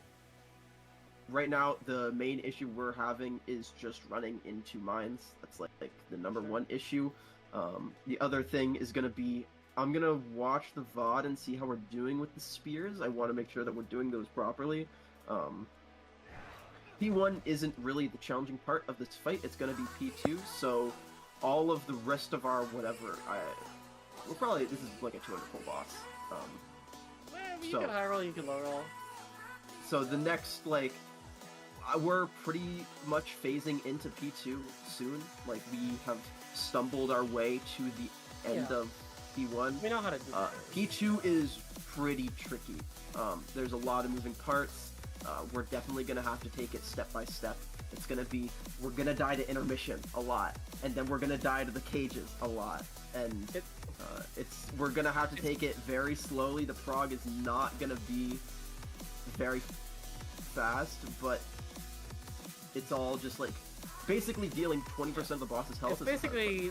right now, the main issue we're having is just running into mines. That's like the number one issue. The other thing is going to be, I'm going to watch the VOD and see how we're doing with the spears. I want to make sure that we're doing those properly. P1 isn't really the challenging part of this fight. It's gonna be P2. So all of the rest of our whatever, this is like a 200 pull boss. You can high roll, you can low roll. So the next, like, we're pretty much phasing into P2 soon. Like, we have stumbled our way to the end of P1. We know how to do that. P2 is pretty tricky. There's a lot of moving parts. We're definitely gonna have to take it step by step. It's gonna be, we're gonna die to intermission a lot, and then we're gonna die to the cages a lot, and we're gonna have to take it very slowly. The prog is not gonna be very fast, but it's all just like basically dealing 20% of the boss's health. It's basically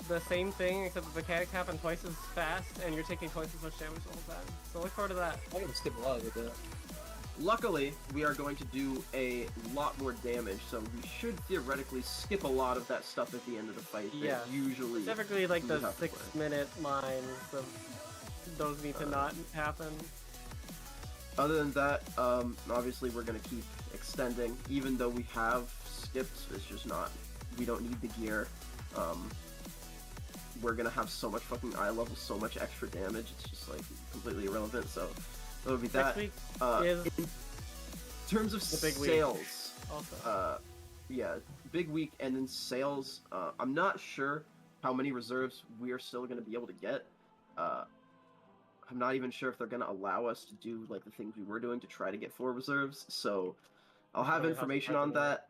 the same thing, except the mechanics happen twice as fast, and you're taking twice as much damage the whole time. So look forward to that. I'm gonna skip a lot with that. Luckily, we are going to do a lot more damage, so we should theoretically skip a lot of that stuff at the end of the fight. Yeah, usually. Specifically, like the 6-minute lines of those need to not happen. Other than that, obviously we're gonna keep extending, even though we have skipped. It's just not. We don't need the gear. We're gonna have so much fucking eye level, so much extra damage. It's just like completely irrelevant. So that would be that. Next week in terms of big sales, week also. yeah, big week, and then sales. I'm not sure how many reserves we are still gonna be able to get. I'm not even sure if they're gonna allow us to do like the things we were doing to try to get 4 reserves. So I'll have information on that.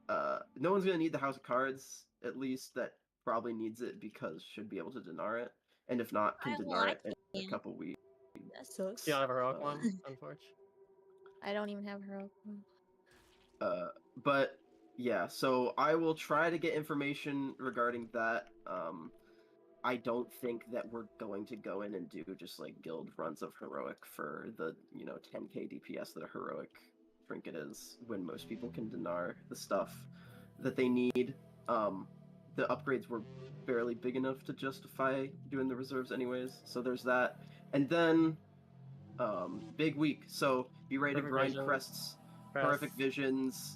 No one's gonna need the House of Cards, at least that probably needs it because should be able to dinar it, and if not, can dinar it in a couple weeks. That sucks. You don't have a heroic one, unfortunately. I don't even have a heroic one. But yeah, so I will try to get information regarding that. I don't think that we're going to go in and do just like guild runs of heroic for the 10k DPS that a heroic trinket is, when most people can dinar the stuff that they need. The upgrades were barely big enough to justify doing the reserves anyways, so there's that. And then big week, so be ready to grind crests, perfect visions,